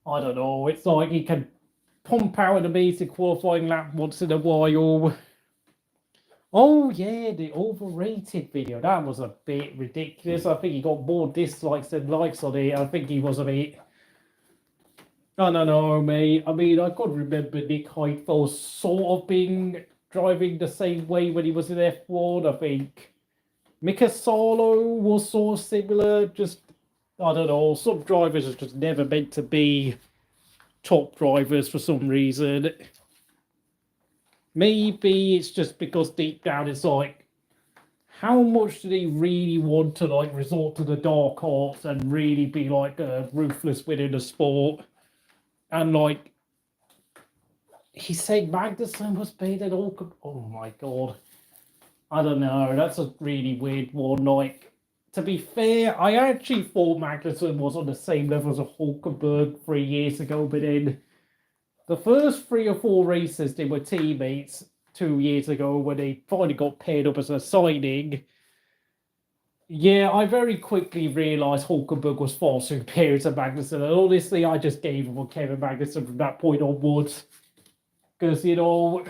I don't know. It's like he can pump out an amazing qualifying lap once in a while. Oh, yeah, the overrated video. That was a bit ridiculous. I think he got more dislikes than likes on it. I think he was a bit... I don't know, mate. I mean, I could remember Nick Heidfeld sort of driving the same way when he was in F1. I think Mika Salo was sort of similar. Just, I don't know, some drivers are just never meant to be top drivers for some reason. Maybe it's just because deep down it's like, how much do they really want to like resort to the dark arts and really be like a ruthless within the sport? And like, he said Magnussen was better than Ocon. Oh my god. I don't know, that's a really weird one. Like, to be fair, I actually thought Magnussen was on the same level as a Hulkenberg 3 years ago, but then the first 3 or 4 races, they were teammates 2 years ago when they finally got paired up as a signing. Yeah, I very quickly realised Hulkenberg was far superior to Magnussen, and honestly, I just gave him on Kevin Magnussen from that point onwards. Because, you know,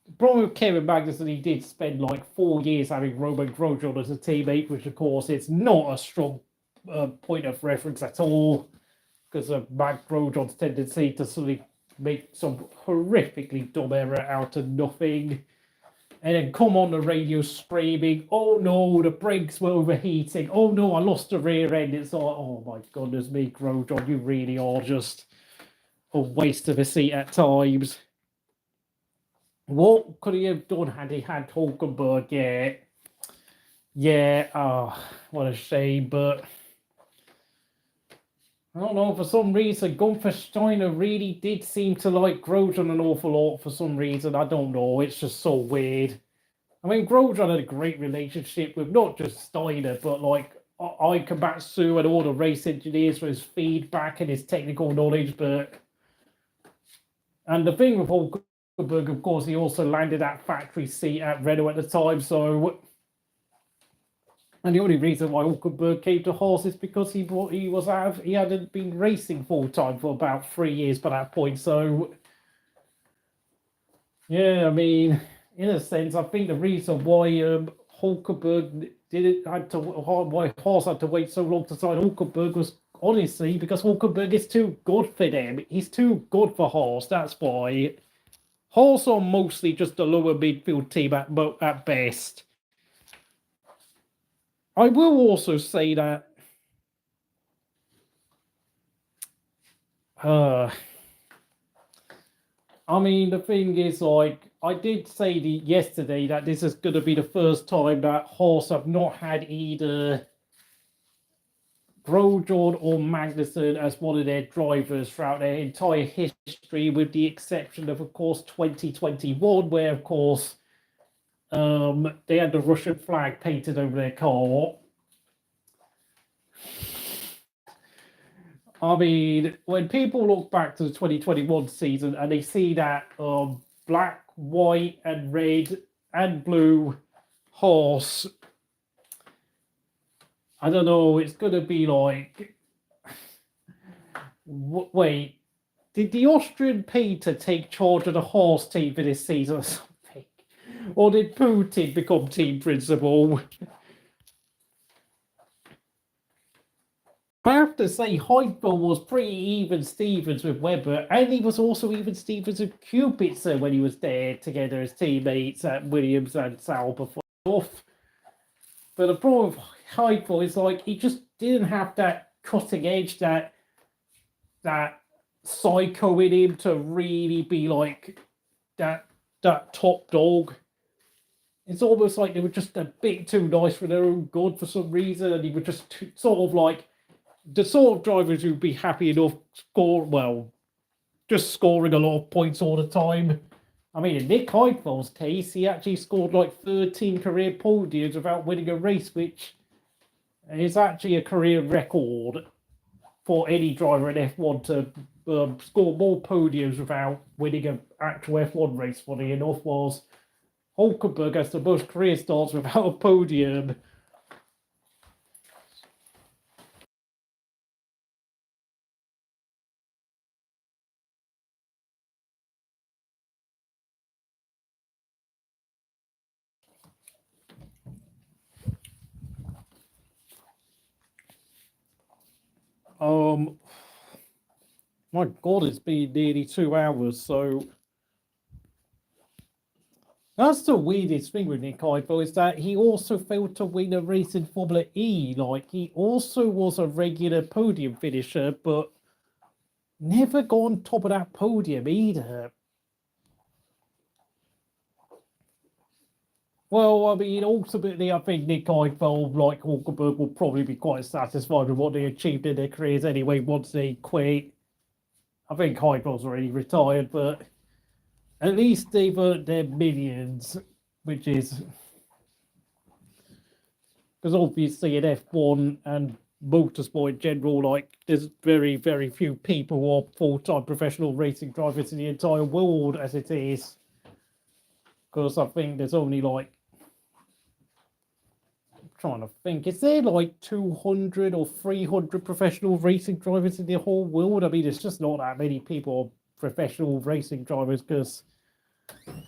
the problem with Kevin Magnussen, he did spend like 4 years having Roman Grosjean as a teammate, which of course it's not a strong point of reference at all, because of Matt Grosjean's tendency to suddenly make some horrifically dumb error out of nothing, and then come on the radio screaming, "Oh no, the brakes were overheating. Oh no, I lost the rear end." It's like, oh my goodness me, Grosjean, you really are just... waste of a seat at times. What could he have done had he had Hulkenberg? Yeah, what a shame, but I don't know, for some reason, Gunther Steiner really did seem to like Grosjean an awful lot for some reason. I don't know, it's just so weird. I mean, Grosjean had a great relationship with not just Steiner, but like Aikamatsu and all the race engineers for his feedback and his technical knowledge. And the thing with Hulkenberg, of course, he also landed that factory seat at Renault at the time, so... And the only reason why Hulkenberg came to Haas is because he hadn't been racing full time for about 3 years by that point. So, yeah, I mean, in a sense, I think the reason why Hulkenberg why Haas had to wait so long to sign Hulkenberg was honestly because Hulkenberg is too good for them. He's too good for Haas. That's why Haas are mostly just a lower midfield team at best. I will also say that I mean, the thing is, like, I did say yesterday that this is going to be the first time that Haas have not had either Grosjean or Magnussen as one of their drivers throughout their entire history, with the exception of course, 2021, where, of course, they had the Russian flag painted over their car. I mean, when people look back to the 2021 season and they see that black, white, and red and blue horse, I don't know, it's going to be like... Wait, did the Austrian Peter take charge of the horse team for this season or something? Or did Putin become team principal? I have to say, Heidfeld was pretty even Stevens with Webber, and he was also even Stevens with Kubica when he was there together as teammates at Williams and Sauber for off. But the problem with Heidfeld is like he just didn't have that cutting edge, that psycho in him to really be like that top dog. It's almost like they were just a bit too nice for their own good for some reason, and he was just sort of like the sort of drivers who'd be happy enough just scoring a lot of points all the time. I mean, in Nick Heidfeld's case, he actually scored like 13 career podiums without winning a race, which is actually a career record for any driver in F1 to score more podiums without winning an actual F1 race, funny enough, was Hulkenberg has the most career starts without a podium. My God, it's been nearly 2 hours, so that's the weirdest thing with Nick Heidfeld, is that he also failed to win a race in Formula E. Like, he also was a regular podium finisher, but never got on top of that podium either. Well, I mean, ultimately, I think Nick Heidfeld, like Hulkenberg, will probably be quite satisfied with what they achieved in their careers anyway once they quit. I think Heidfeld's already retired, but at least they've earned their millions, which is... Because obviously in F1 and motorsport in general, like, there's very, very few people who are full-time professional racing drivers in the entire world as it is. Because I think there's only like... I'm trying to think, is there like 200 or 300 professional racing drivers in the whole world? I mean, it's just not that many people professional racing drivers, because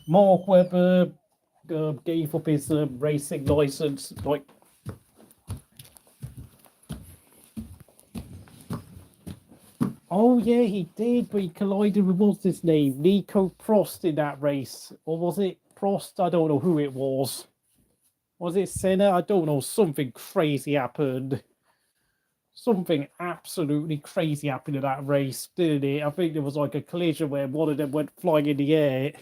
Mark Webber gave up his racing license like... Oh yeah, he did, but he collided with, what's his name, Nico Prost in that race. Or was it Prost? I don't know who it was. Was it Senna? I don't know. Something crazy happened. something absolutely crazy happened in that race, didn't it? I think there was like a collision where one of them went flying in the air.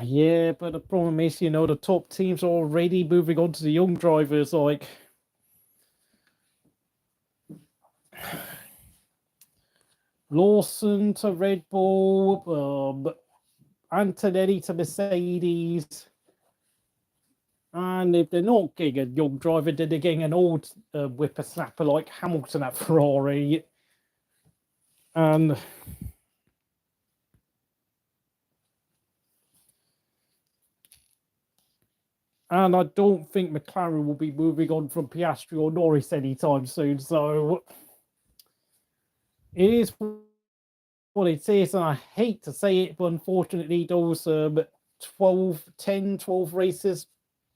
Yeah, but the problem is, you know, the top teams are already moving on to the young drivers, like Lawson to Red Bull, Antonelli to Mercedes. And if they're not getting a young driver, then they're getting an old whippersnapper like Hamilton at Ferrari. And I don't think McLaren will be moving on from Piastri or Norris anytime soon. So it is what it is. And I hate to say it, but unfortunately, those 12 races,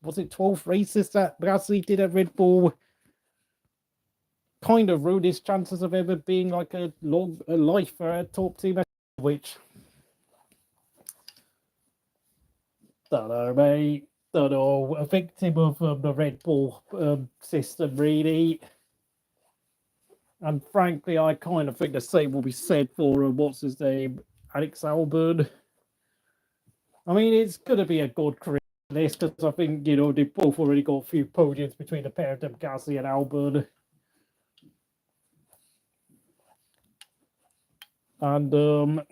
was it 12 races that Gasly did at Red Bull, kind of ruined his chances of ever being like a life for a top team, which don't know, mate. Don't know. A victim of the Red Bull system, really. And frankly, I kind of think the same will be said for what's his name, Alex Albon. I mean, it's going to be a good career this because I think, you know, they've both already got a few podiums between the pair of them, Gasly and Albon. And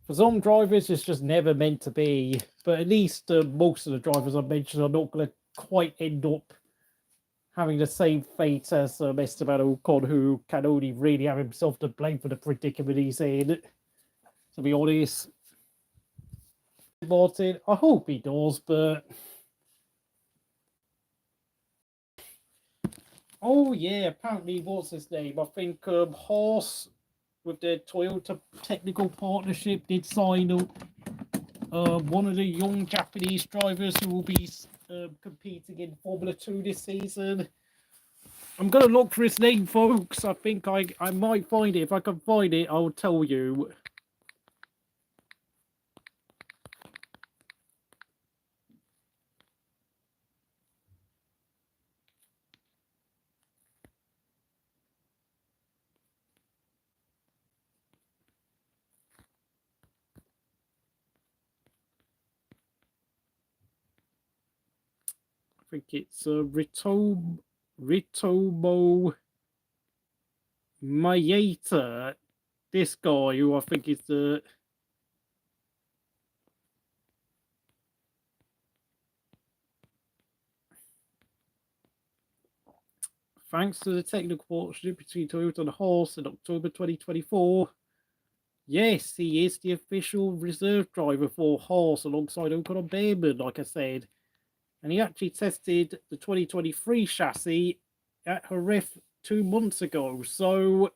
for some drivers, it's just never meant to be. But at least most of the drivers I mentioned are not going to quite end up having the same fate as Esteban Ocon, who can only really have himself to blame for the predicament he's in. To be honest, Martin, I hope he does, but oh yeah, apparently what's his name? I think Haas with their Toyota technical partnership did sign one of the young Japanese drivers who will be competing in Formula 2 this season. I'm going to look for his name, folks. I think I might find it. If I can find it, I'll tell you. I think it's Ritomo Mayeta. This guy who I think is the thanks to the technical partnership between Toyota and Haas in October 2024. Yes, he is the official reserve driver for Haas alongside Ocon and Bearman, like I said. And he actually tested the 2023 chassis at Jerez 2 months ago. So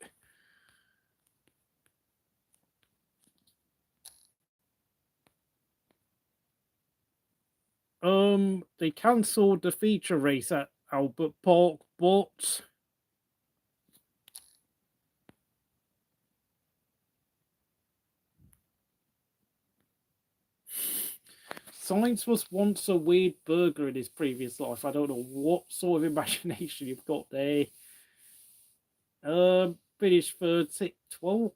they cancelled the feature race at Albert Park, but Sainz was once a weird burglar in his previous life. I don't know what sort of imagination you've got there. Finished 12th.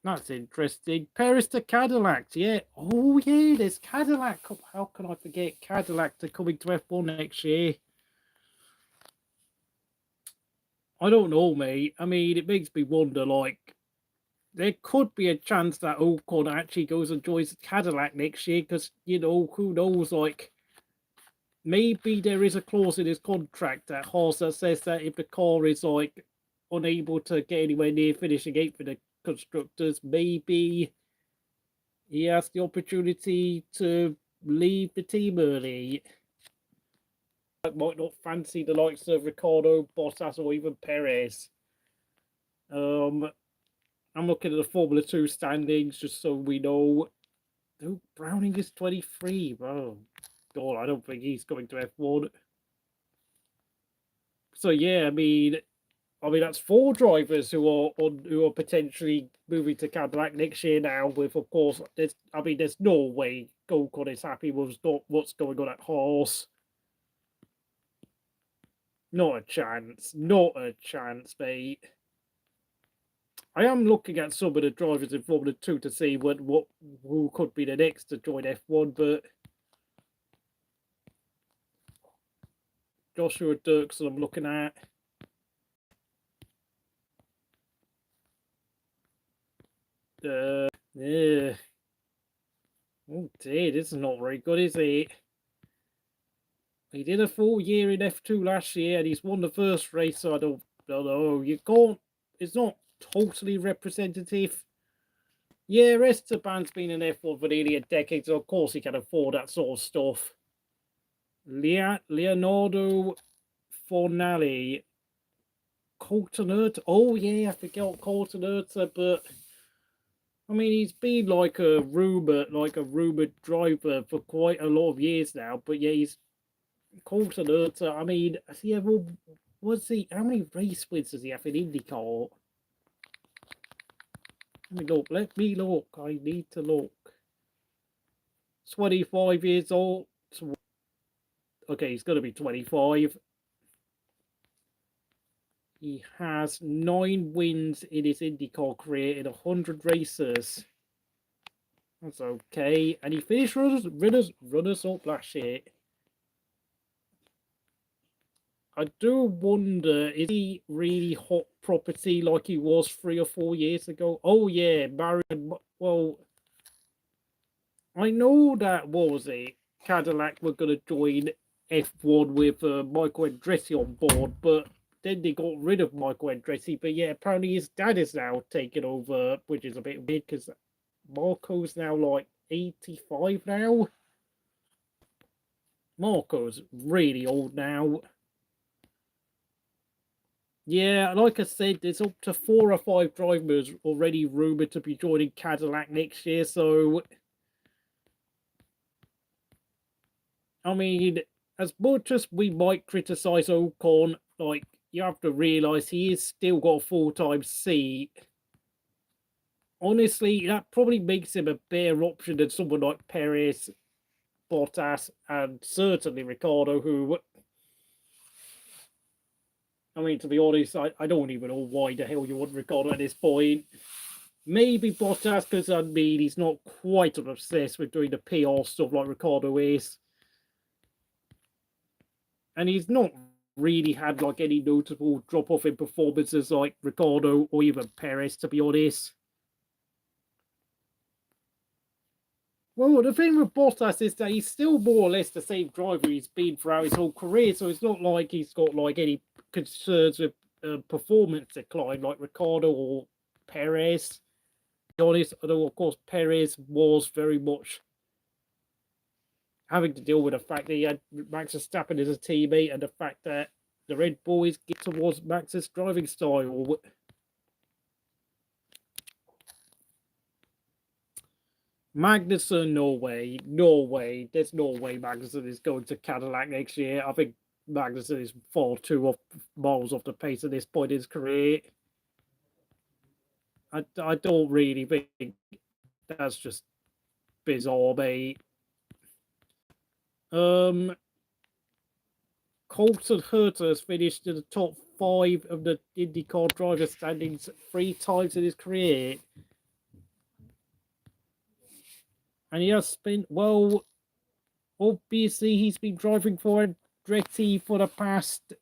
That's interesting. Perez to Cadillac, yeah. Oh, yeah, there's Cadillac. How can I forget Cadillac to coming to F1 next year? I don't know, mate. I mean, it makes me wonder, like, there could be a chance that Ocon actually goes and joins Cadillac next year because, you know, who knows, like, maybe there is a clause in his contract at Haas that says that if the car is, like, unable to get anywhere near finishing 8th for the constructors, maybe he has the opportunity to leave the team early. I might not fancy the likes of Ricardo, Bottas, or even Perez. I'm looking at the Formula 2 standings just so we know. Oh, Browning is 23. Oh, God, I don't think he's coming to F1. So, yeah, I mean, that's 4 drivers who are potentially moving to Cadillac next year now. With, of course, there's no way Ocon is happy with what's going on at Haas. Not a chance. Not a chance, mate. I am looking at some of the drivers in Formula 2 to see who could be the next to join F1, but Joshua Dirksen I'm looking at. Yeah. Oh dear, this is not very good, is it? He did a full year in F2 last year and he's won the first race, so I don't know. You can't, it's not totally representative. Yeah, Esteban's been in F1 for nearly a decade, so of course he can afford that sort of stuff. Leonardo Fornelli. Colton. Oh yeah, I forgot Colton, but I mean he's been like a rumored driver for quite a lot of years now. But yeah, he's Colton. I mean, has he ever? How many race wins does he have in IndyCar? Let me look. Let me look. I need to look. 25 years old. Okay, he's going to be 25. He has 9 wins in his IndyCar career in 100 races. That's okay. And he finished runners up last year. I do wonder, is he really hot property like he was 3 or 4 years ago? Oh yeah, Marion. Well, I know that, what was it? Cadillac were going to join F1 with Michael Andretti on board, but then they got rid of Michael Andretti. But yeah, apparently his dad is now taking over, which is a bit weird because Marco's now like 85 now. Marco's really old now. Yeah, like I said, there's up to 4 or 5 drivers already rumoured to be joining Cadillac next year, so I mean, as much as we might criticise Ocon, like, you have to realise he has still got a full-time seat. Honestly, that probably makes him a better option than someone like Perez, Bottas, and certainly Ricciardo, who, I mean, to be honest, I don't even know why the hell you want Ricciardo at this point. Maybe Bottas, because I mean, he's not quite as obsessed with doing the PR stuff like Ricciardo is. And he's not really had like any notable drop off in performances like Ricciardo or even Perez, to be honest. Well, the thing with Bottas is that he's still more or less the same driver he's been throughout his whole career, so it's not like he's got like any concerns with performance decline like Ricciardo or Perez. To be honest, although of course Perez was very much having to deal with the fact that he had Max Verstappen as a teammate and the fact that the Red Bull is get towards Max's driving style. Magnussen, no way. No way. There's no way Magnussen is going to Cadillac next year. I think Magnussen is far too miles off the pace at this point in his career. I don't really think that's just bizarre, mate. Colton Herta has finished in the top 5 of the IndyCar driver standings 3 times in his career. And he has been, well, obviously he's been driving for Andretti for the past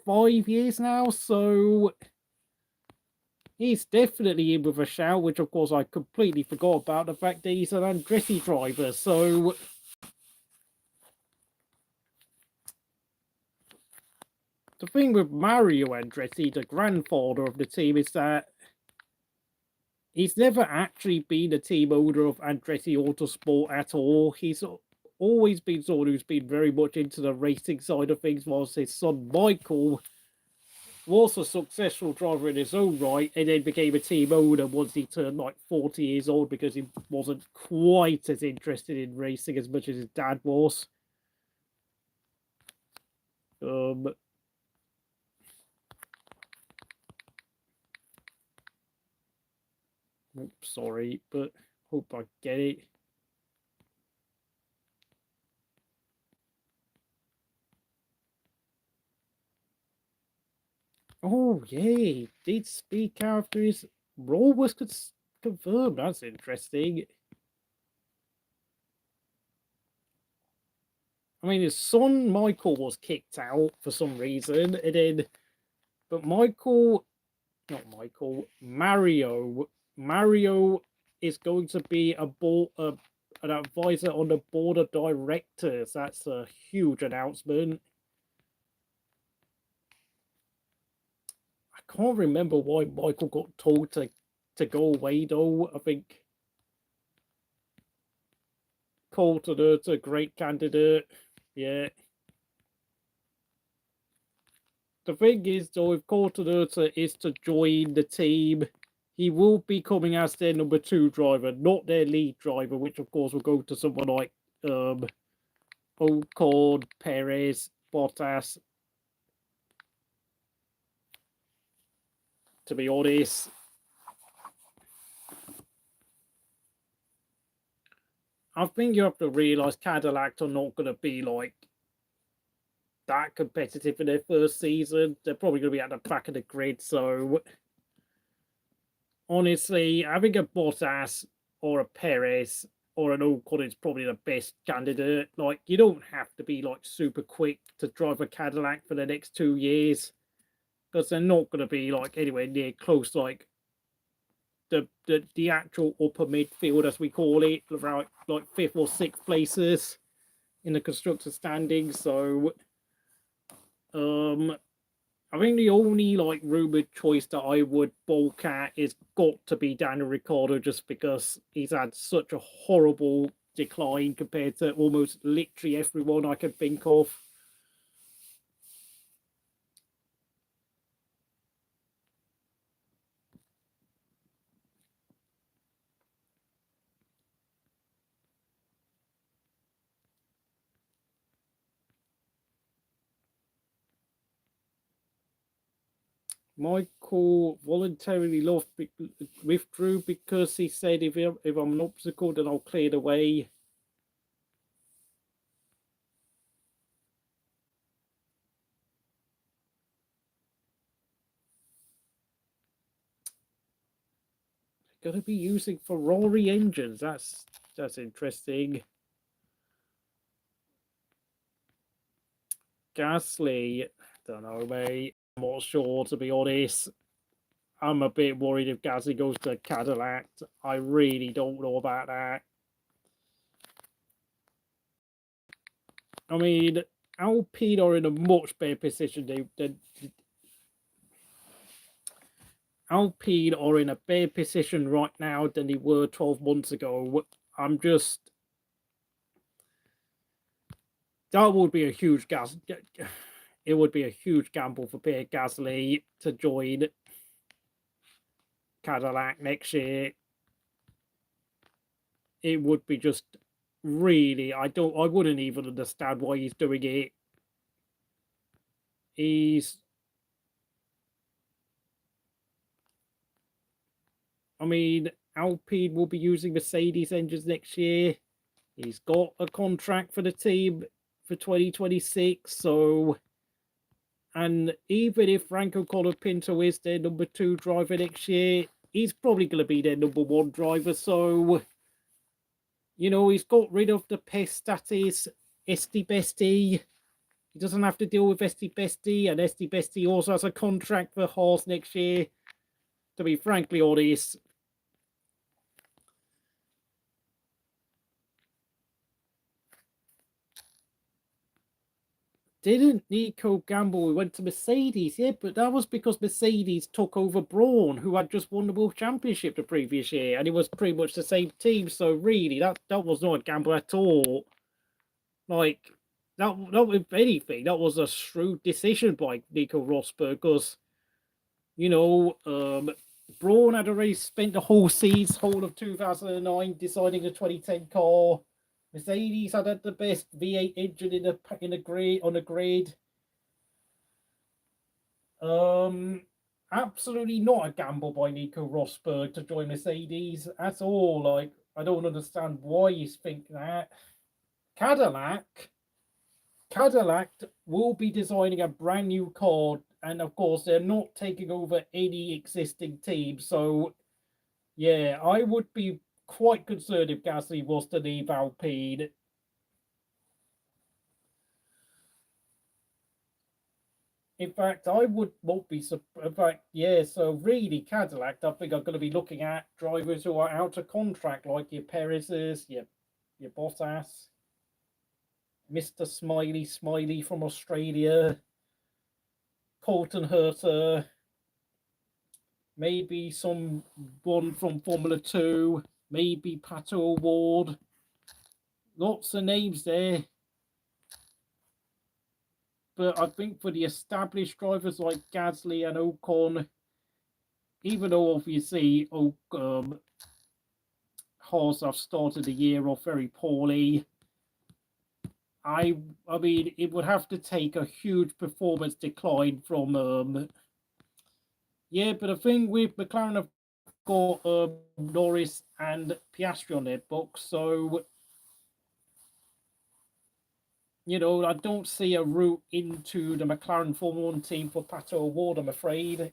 5 years now, so he's definitely in with a shout, which of course I completely forgot about the fact that he's an Andretti driver, so the thing with Mario Andretti, the grandfather of the team, is that he's never actually been a team owner of Andretti Autosport at all. He's always been someone who's been very much into the racing side of things, whilst his son Michael was a successful driver in his own right and then became a team owner once he turned like 40 years old because he wasn't quite as interested in racing as much as his dad was. Sorry, but hope I get it. Oh, yeah, he did speak after his role was confirmed. That's interesting. I mean, his son Michael was kicked out for some reason, and then, but Mario is going to be an advisor on the board of directors. That's a huge announcement. I can't remember why Michael got told to go away though. I think Colton's a great candidate. Yeah. The thing is, though, if Bortoleto is to join the team, he will be coming as their number 2 driver, not their lead driver, which of course will go to someone like Ocon, Perez, Bottas. To be honest, I think you have to realise Cadillac are not going to be like that competitive in their first season. They're probably going to be at the back of the grid. So, honestly, having a Bottas or a Perez or an Ocon is probably the best candidate. Like, you don't have to be like super quick to drive a Cadillac for the next 2 years, because they're not going to be like anywhere near close like the actual upper midfield, as we call it, around like 5th or 6th places in the constructor standings. So I think the only like rumored choice that I would bulk at is got to be Daniel Ricciardo, just because he's had such a horrible decline compared to almost literally everyone I can think of. Michael voluntarily withdrew because he said, if I'm an obstacle, then I'll clear the way. They're going to be using Ferrari engines. That's interesting. Gasly, don't know, mate. I'm not sure, to be honest. I'm a bit worried if Gasly goes to Cadillac. I really don't know about that. I mean, Alpine are in a much better position Alpine are in a better position right now than they were 12 months ago. That would be a huge it would be a huge gamble for Pierre Gasly to join Cadillac next year. It would be just really, I wouldn't even understand why he's doing it. I mean, Alpine will be using Mercedes engines next year. He's got a contract for the team for 2026, so, and even if Franco Colapinto is their number 2 driver next year, he's probably going to be their number 1 driver. So, you know, he's got rid of the pest that is Esti Bestie. He doesn't have to deal with Esti Bestie, and Esti Bestie also has a contract for Haas next year. To be frankly honest, didn't Nico gamble? We went to Mercedes, yeah, but that was because Mercedes took over Brawn, who had just won the World Championship the previous year, and it was pretty much the same team. So really, that was not a gamble at all. Like that, if anything, that was a shrewd decision by Nico Rosberg, because you know, Brawn had already spent the whole of 2009 deciding the 2010 car. Mercedes had the best V8 engine in the grid on the grid. Absolutely not a gamble by Nico Rosberg to join Mercedes at all. Like, I don't understand why you think that. Cadillac will be designing a brand new car And of course, they're not taking over any existing team. So, yeah, I would be quite concerned if Gasly was to leave Alpine. In fact, I won't be surprised. In fact, yeah, so really, Cadillac, I think, are going to be looking at drivers who are out of contract, like your Perez's, your Bottas, Mr. Smiley from Australia, Colton Herta, maybe someone from Formula 2, maybe Pato Award. Lots of names there. But I think for the established drivers like Gasly and Ocon, even though obviously Haas have started the year off very poorly, I mean, it would have to take a huge performance decline from yeah, but the thing with McLaren have got Norris and Piastri on their books, so you know, I don't see a route into the McLaren Formula 1 team for Pato Award, I'm afraid.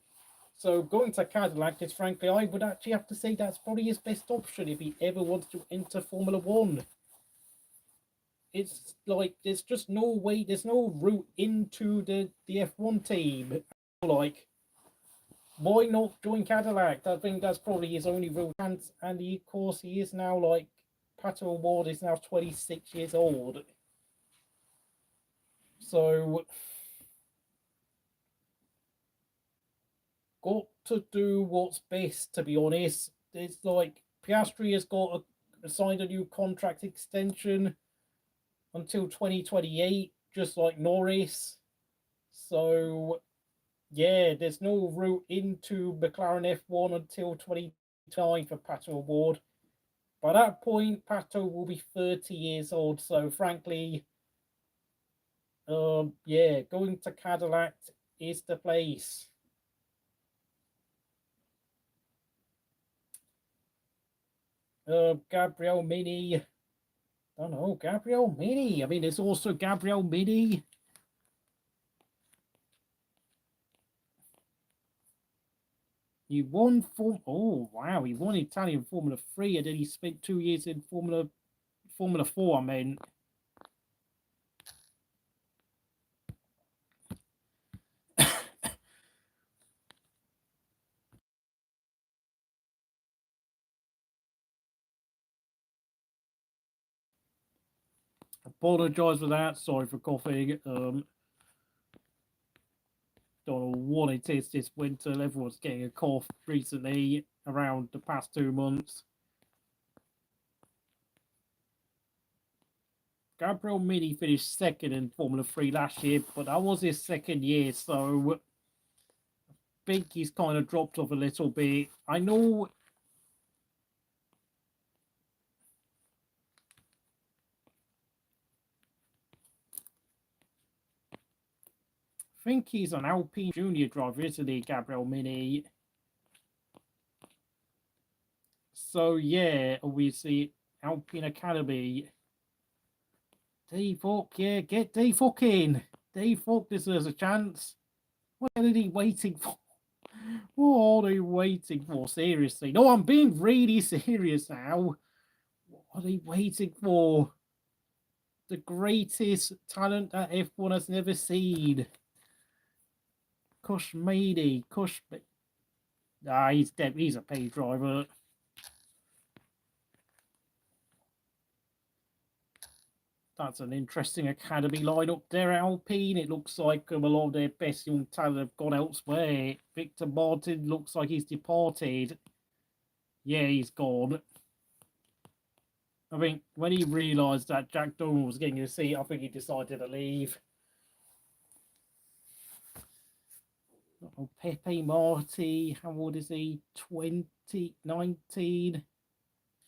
So going to Cadillac is, frankly, I would actually have to say that's probably his best option if he ever wants to enter Formula 1. It's like, there's just no way, there's no route into the F1 team. Like, why not join Cadillac? I think that's probably his only real chance. And of course, he is now, like, Pato Award is now 26 years old. So, got to do what's best, to be honest. It's like Piastri has got signed a new contract extension until 2028, just like Norris. So, yeah, there's no route into McLaren F1 until 2029 for Pato Award. By that point, Pato will be 30 years old. So, frankly, yeah, going to Cadillac is the place. Gabriel Mini. I don't know, Gabriel Mini. I mean, there's also Gabriel Mini. He won oh wow, he won Italian Formula 3 and then he spent 2 years in Formula 4, I mean. Apologise for that. Sorry for coughing. Don't know what it is this winter. Everyone's getting a cough recently around the past 2 months. Gabriel Mini finished second in Formula 3 last year, but that was his second year, so I think he's kind of dropped off a little bit. I know. I think he's an Alpine junior driver, isn't he, Gabriel Mini? So, yeah, obviously, Alpine Academy. Dave Hook, yeah, get Dave Hook in. Dave Hook deserves a chance. What are they waiting for? What are they waiting for? Seriously. No, I'm being really serious now. What are they waiting for? The greatest talent that F1 has never seen. Kush Mady. He's dead. He's a paid driver. That's an interesting academy lineup there, Alpine. It looks like a lot of their best young talent have gone elsewhere. Victor Martin looks like he's departed. Yeah, he's gone. I think when he realised that Jack Dolan was getting a seat, I think he decided to leave. Oh, Pepe Marti, how old is he? 19.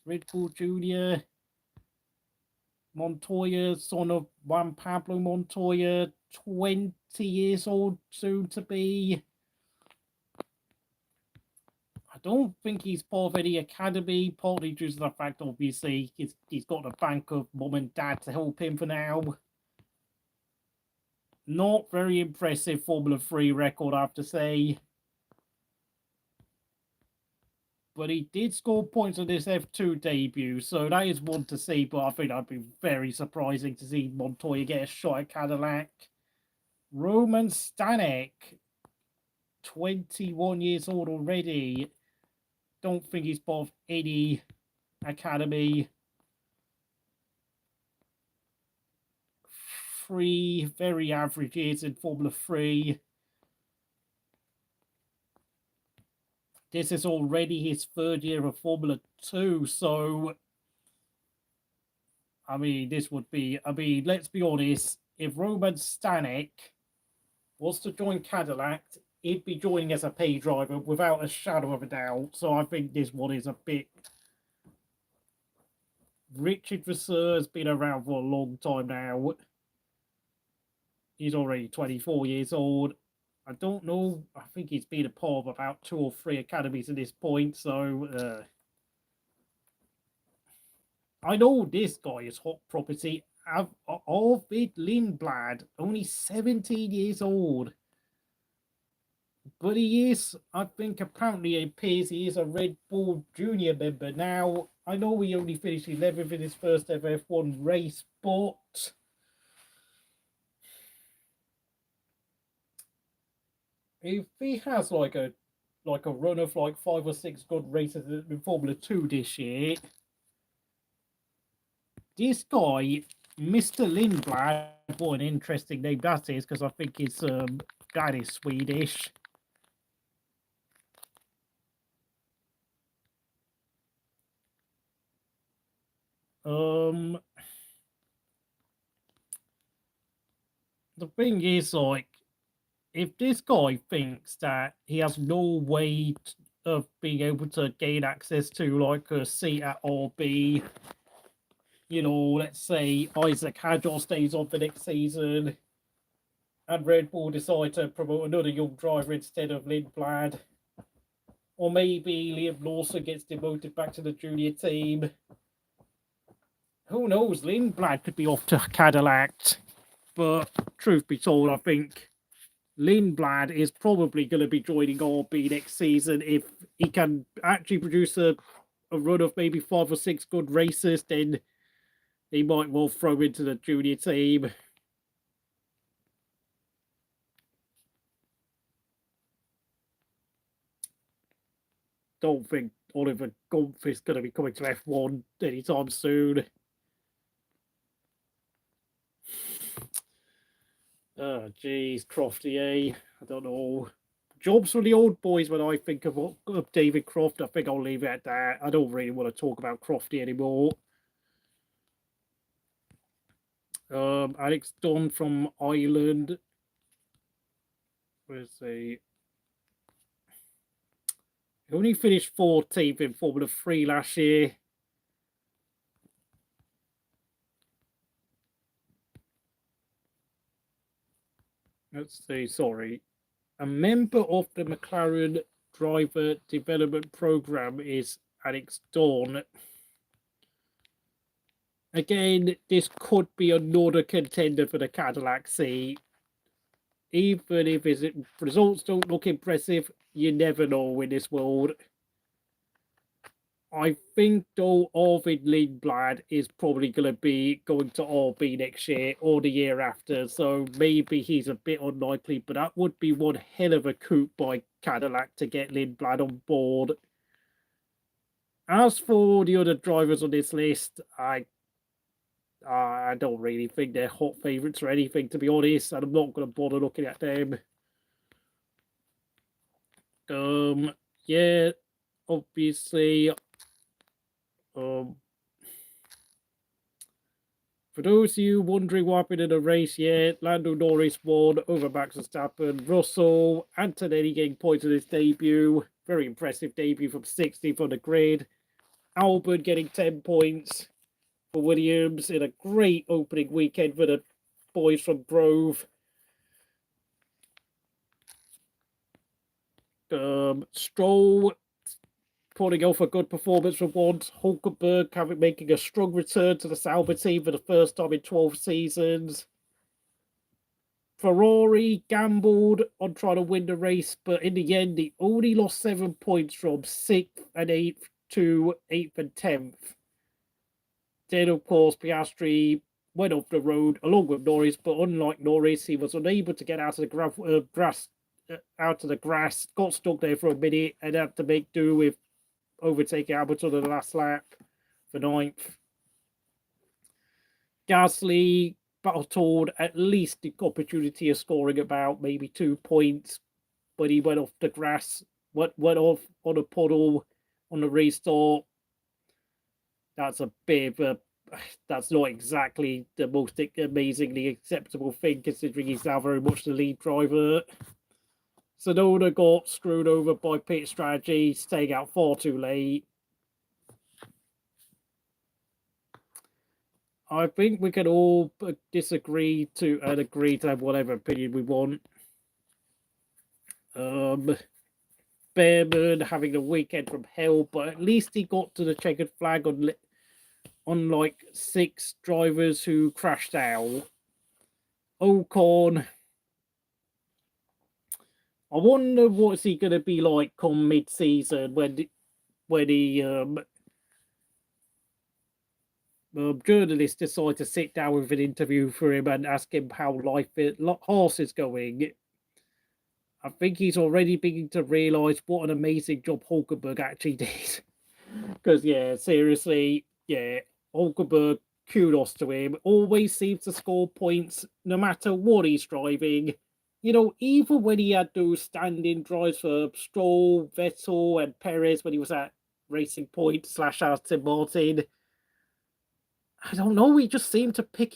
Red Bull Junior. Montoya, son of Juan Pablo Montoya, 20 years old, soon to be. I don't think he's part of any academy, partly due to the fact, obviously, he's got a bank of mum and dad to help him for now. Not very impressive Formula 3 record, I have to say. But he did score points on his F2 debut, so that is one to see. But I think that'd be very surprising to see Montoya get a shot at Cadillac. Roman Stanek, 21 years old already. Don't think he's part of any academy. 3 very average years in Formula 3. This is already his 3rd year of Formula 2, so I mean, this would be, let's be honest, if Roman Stanek was to join Cadillac, he'd be joining as a pay driver without a shadow of a doubt. So I think this one is a bit... Richard Vasseur has been around for a long time now. He's already 24 years old. I don't know. I think he's been a part of about 2 or 3 academies at this point. So I know this guy is hot property. Arvid Lindblad, only 17 years old. But he is, I think, apparently it appears he is a Red Bull Junior member now. I know he only finished 11th in his first ever F1 race, but if he has like a run of like 5 or 6 good races in Formula 2 this year, this guy, Mr. Lindblad, what an interesting name that is, because I think his dad is Swedish. The thing is, like, if this guy thinks that he has no way of being able to gain access to like a seat at RB, you know, let's say Isaac Hadjar stays on for next season and Red Bull decide to promote another young driver instead of Lindblad, or maybe Liam Lawson gets demoted back to the junior team. Who knows? Lindblad could be off to Cadillac. But truth be told, I think Lindblad is probably going to be joining RB next season. If he can actually produce a run of maybe 5 or 6 good races, then he might well throw into the junior team. Don't think Oliver Gumpf is going to be coming to F1 anytime soon. Oh, geez, Crofty, I don't know. Jobs for the old boys when I think of David Croft. I think I'll leave it at that. I don't really want to talk about Crofty anymore. Alex Dunn from Ireland. Where's he? He only finished 14th in Formula 3 last year. Let's see, sorry. A member of the McLaren driver development program is Alex Dawn. Again, this could be another contender for the Cadillac seat. Even if his results don't look impressive, you never know in this world. I think, though, Arvid Lindblad is probably going to be going to RB next year or the year after, so maybe he's a bit unlikely, but that would be one hell of a coup by Cadillac to get Lindblad on board. As for the other drivers on this list, I don't really think they're hot favourites or anything, to be honest, and I'm not going to bother looking at them. Yeah, obviously... for those of you wondering what happened in the race, Lando Norris won over Max Verstappen. Russell, Antonelli getting points in his debut. Very impressive debut from 16th on the grid. Albon getting 10 points for Williams in a great opening weekend for the boys from Grove. Stroll putting off a good performance for once. Hulkenberg making a strong return to the Sauber team for the first time in 12 seasons. Ferrari gambled on trying to win the race, but in the end, they only lost 7 points from 6th and 8th to 8th and 10th. Then, of course, Piastri went off the road along with Norris, but unlike Norris, he was unable to get out of the grass, got stuck there for a minute, and had to make do with overtaking Albon on the last lap for 9th. Gasly battled at least the opportunity of scoring about maybe 2 points, but he went off the grass, went off on a puddle on the restart. That's a bit of that's not exactly the most amazingly acceptable thing, considering he's now very much the lead driver. Tsunoda got screwed over by pit strategy, staying out far too late. I think we can all disagree to and agree to have whatever opinion we want. Bearman having the weekend from hell, but at least he got to the checkered flag on like 6 drivers who crashed out. Ocon, I wonder what's he going to be like come mid-season when he journalists decide to sit down with an interview for him and ask him how Haas is going. I think he's already beginning to realise what an amazing job Hulkenberg actually did. Because, yeah, seriously, yeah, Hulkenberg, kudos to him. Always seems to score points no matter what he's driving. You know, even when he had those stand-in drives for Stroll, Vettel, and Perez when he was at Racing Point / Aston Martin, I don't know, he just seemed to pick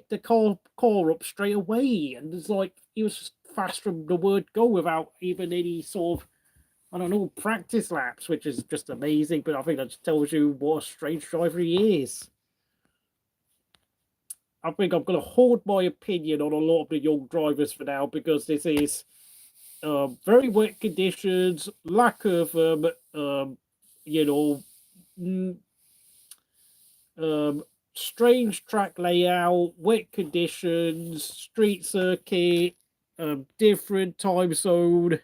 the car up straight away. And it's like he was just fast from the word go without even any sort of, I don't know, practice laps, which is just amazing. But I think that just tells you what a strange driver he is. I think I'm going to hold my opinion on a lot of the young drivers for now, because this is very wet conditions, lack of, strange track layout, wet conditions, street circuit, different time zone.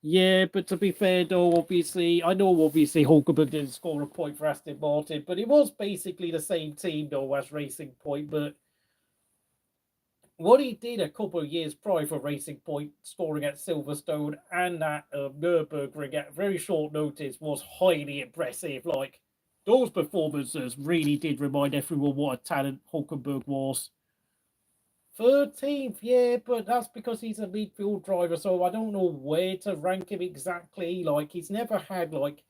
Yeah, but to be fair though, obviously Hulkenberg didn't score a point for Aston Martin, but it was basically the same team though as Racing Point. But what he did a couple of years prior for Racing Point, scoring at Silverstone and at Nürburgring at very short notice, was highly impressive. Like, those performances really did remind everyone what a talent Hulkenberg was. 13th, yeah, but that's because he's a midfield driver, so I don't know where to rank him exactly. Like, he's never had, like,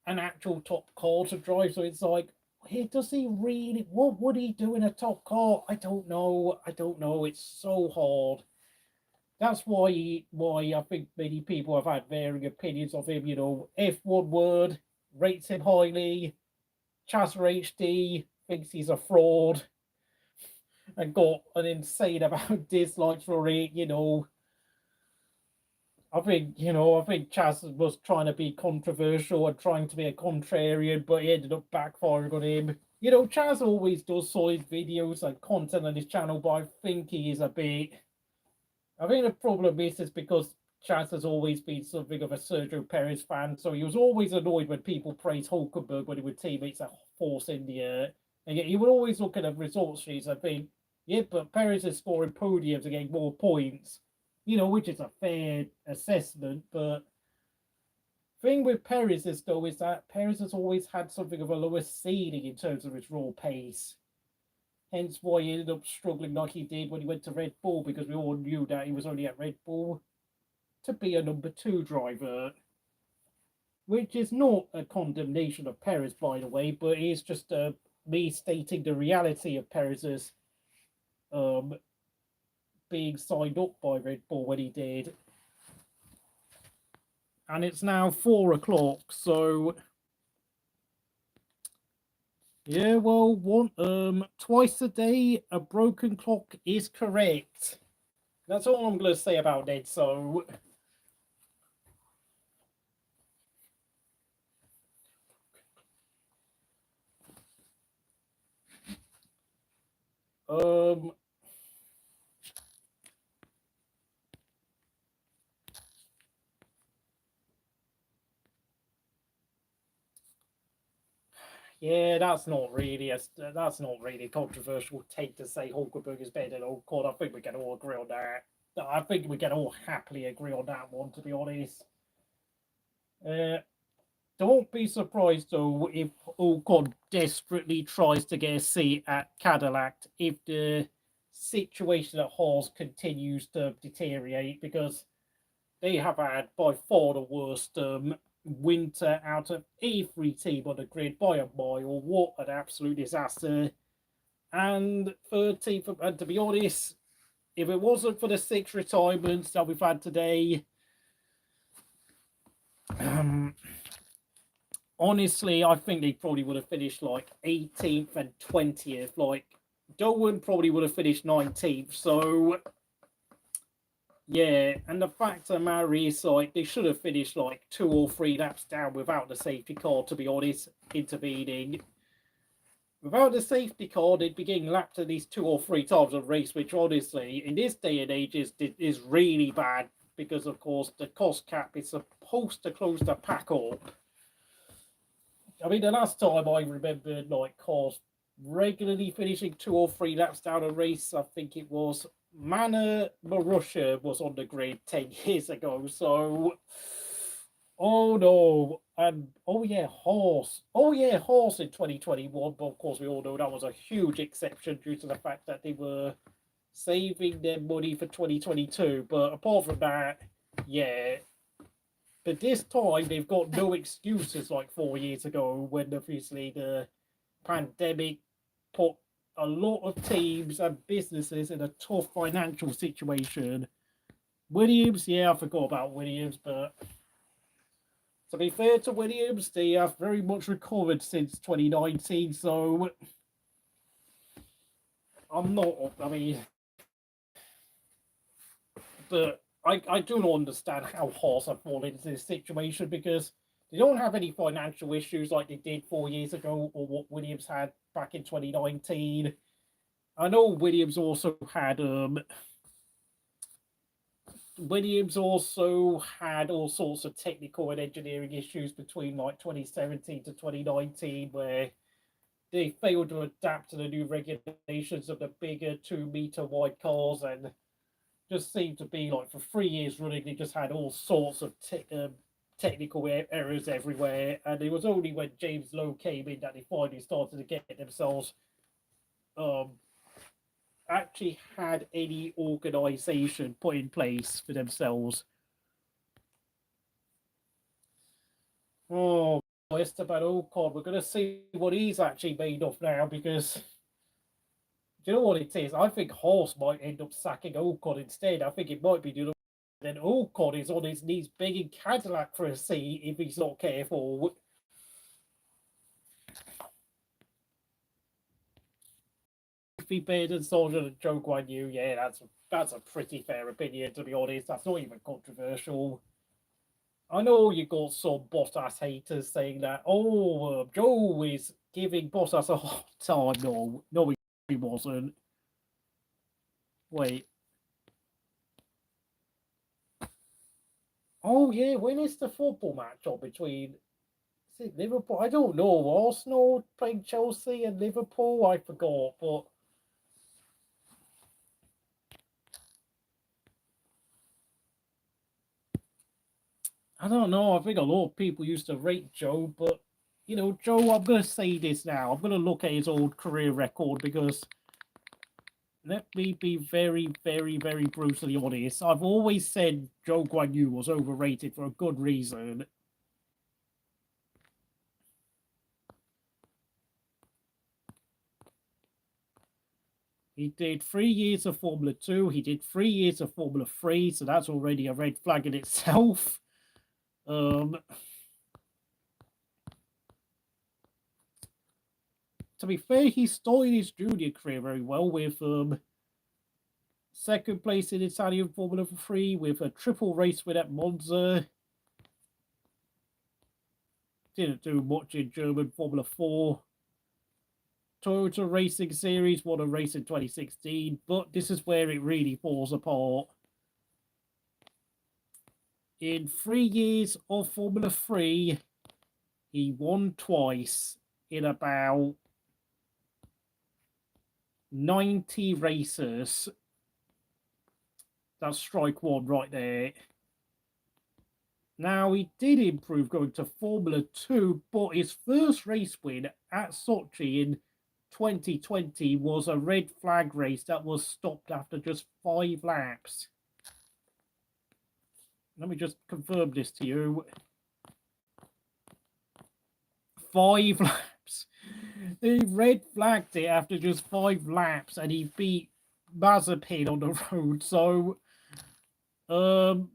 an actual top car to drive, so it's like, does he really, what would he do in a top car? I don't know, it's so hard. That's why I think many people have had varying opinions of him. You know, F1 Word rates him highly, Chazza HD thinks he's a fraud, and got an insane amount of dislikes for it. You know, I think Chaz was trying to be controversial and trying to be a contrarian, but he ended up backfiring on him. You know, Chaz always does solid videos and content on his channel, but I think he is a bit. I think the problem is because Chaz has always been something of a Sergio Perez fan, so he was always annoyed when people praise Hulkenberg when he would teammates at Force India. And yet he would always look at the results sheets and think, yeah, but Perez is scoring podiums and getting more points, you know, which is a fair assessment. But thing with Perez is, though, is that Perez has always had something of a lower ceiling in terms of his raw pace. Hence why he ended up struggling like he did when he went to Red Bull, because we all knew that he was only at Red Bull to be a number 2 driver. Which is not a condemnation of Perez, by the way, but it's just me stating the reality of Perez's being signed up by Red Bull when he did. And it's now 4 o'clock, so yeah, well, twice a day a broken clock is correct. That's all I'm going to say about it. So Yeah, that's not really a controversial take to say Hulkenberg is better than Ocon. I think we can all agree on that. I think we can all happily agree on that one, to be honest. Don't be surprised though if Ocon desperately tries to get a seat at Cadillac if the situation at Haas continues to deteriorate, because they have had by far the worst winter out of every team on the grid by a mile. What an absolute disaster. And third team, and to be honest, if it wasn't for the 6 retirements that we've had today, honestly, I think they probably would have finished like 18th and 20th. Like, Doohan probably would have finished 19th. So, yeah, and the fact of the matter is, like, they should have finished like 2 or 3 laps down without the safety car, to be honest, intervening. Without the safety car, they'd be getting lapped at least 2 or 3 times a race, which honestly, in this day and age, is really bad because, of course, the cost cap is supposed to close the pack up. I mean, the last time I remember, like, cars regularly finishing 2 or 3 laps down a race, I think it was Mana Marussia was on the grid 10 years ago. So, oh no. And oh yeah, Haas. Oh yeah, Haas in 2021. But of course, we all know that was a huge exception due to the fact that they were saving their money for 2022. But apart from that, yeah. But this time, they've got no excuses like 4 years ago when obviously the pandemic put a lot of teams and businesses in a tough financial situation. Williams, yeah, I forgot about Williams, but to be fair to Williams, they have very much recovered since 2019, so I'm not, I mean, but I do not understand how Haas have fallen into this situation, because they don't have any financial issues like they did 4 years ago or what Williams had back in 2019. I know Williams also had all sorts of technical and engineering issues between like 2017 to 2019, where they failed to adapt to the new regulations of the bigger 2 meter wide cars, and just seemed to be like for 3 years running, they just had all sorts of technical errors everywhere. And it was only when James Lowe came in that they finally started to get themselves actually had any organization put in place for themselves. Oh, Esteban Ocon, we're going to see what he's actually made of now, because do you know what it is? I think Haas might end up sacking Ocon instead. I think it might be doing. Then Ocon is on his knees begging Cadillac for a seat if he's not careful. If he better than Soldier and Joe Guan Yu, yeah, that's a pretty fair opinion, to be honest. That's not even controversial. I know you got some Bottas haters saying that, Joe is giving Bottas a hard time. No, he wasn't. Wait. Oh, yeah, when is the football match on between Liverpool? I don't know. Arsenal playing Chelsea and Liverpool? I forgot, but I don't know. I think a lot of people used to rate Joe, but Joe, I'm going to say this now. I'm going to look at his old career record, because let me be very, very, very brutally honest. I've always said Joe Guan Yu was overrated for a good reason. He did 3 years of Formula 2. He did 3 years of Formula 3, so that's already a red flag in itself. To be fair, he started his junior career very well with second place in Italian Formula 3 with a triple race win at Monza. Didn't do much in German Formula 4. Toyota Racing Series won a race in 2016, but this is where it really falls apart. In 3 years of Formula 3, he won twice. in about 90 races. That's strike one right there. Now, he did improve going to Formula 2, but his first race win at Sochi in 2020 was a red flag race that was stopped after just 5 laps. Let me just confirm this to you. 5 laps. He red flagged it after just 5 laps, and he beat Mazepin on the road. So, and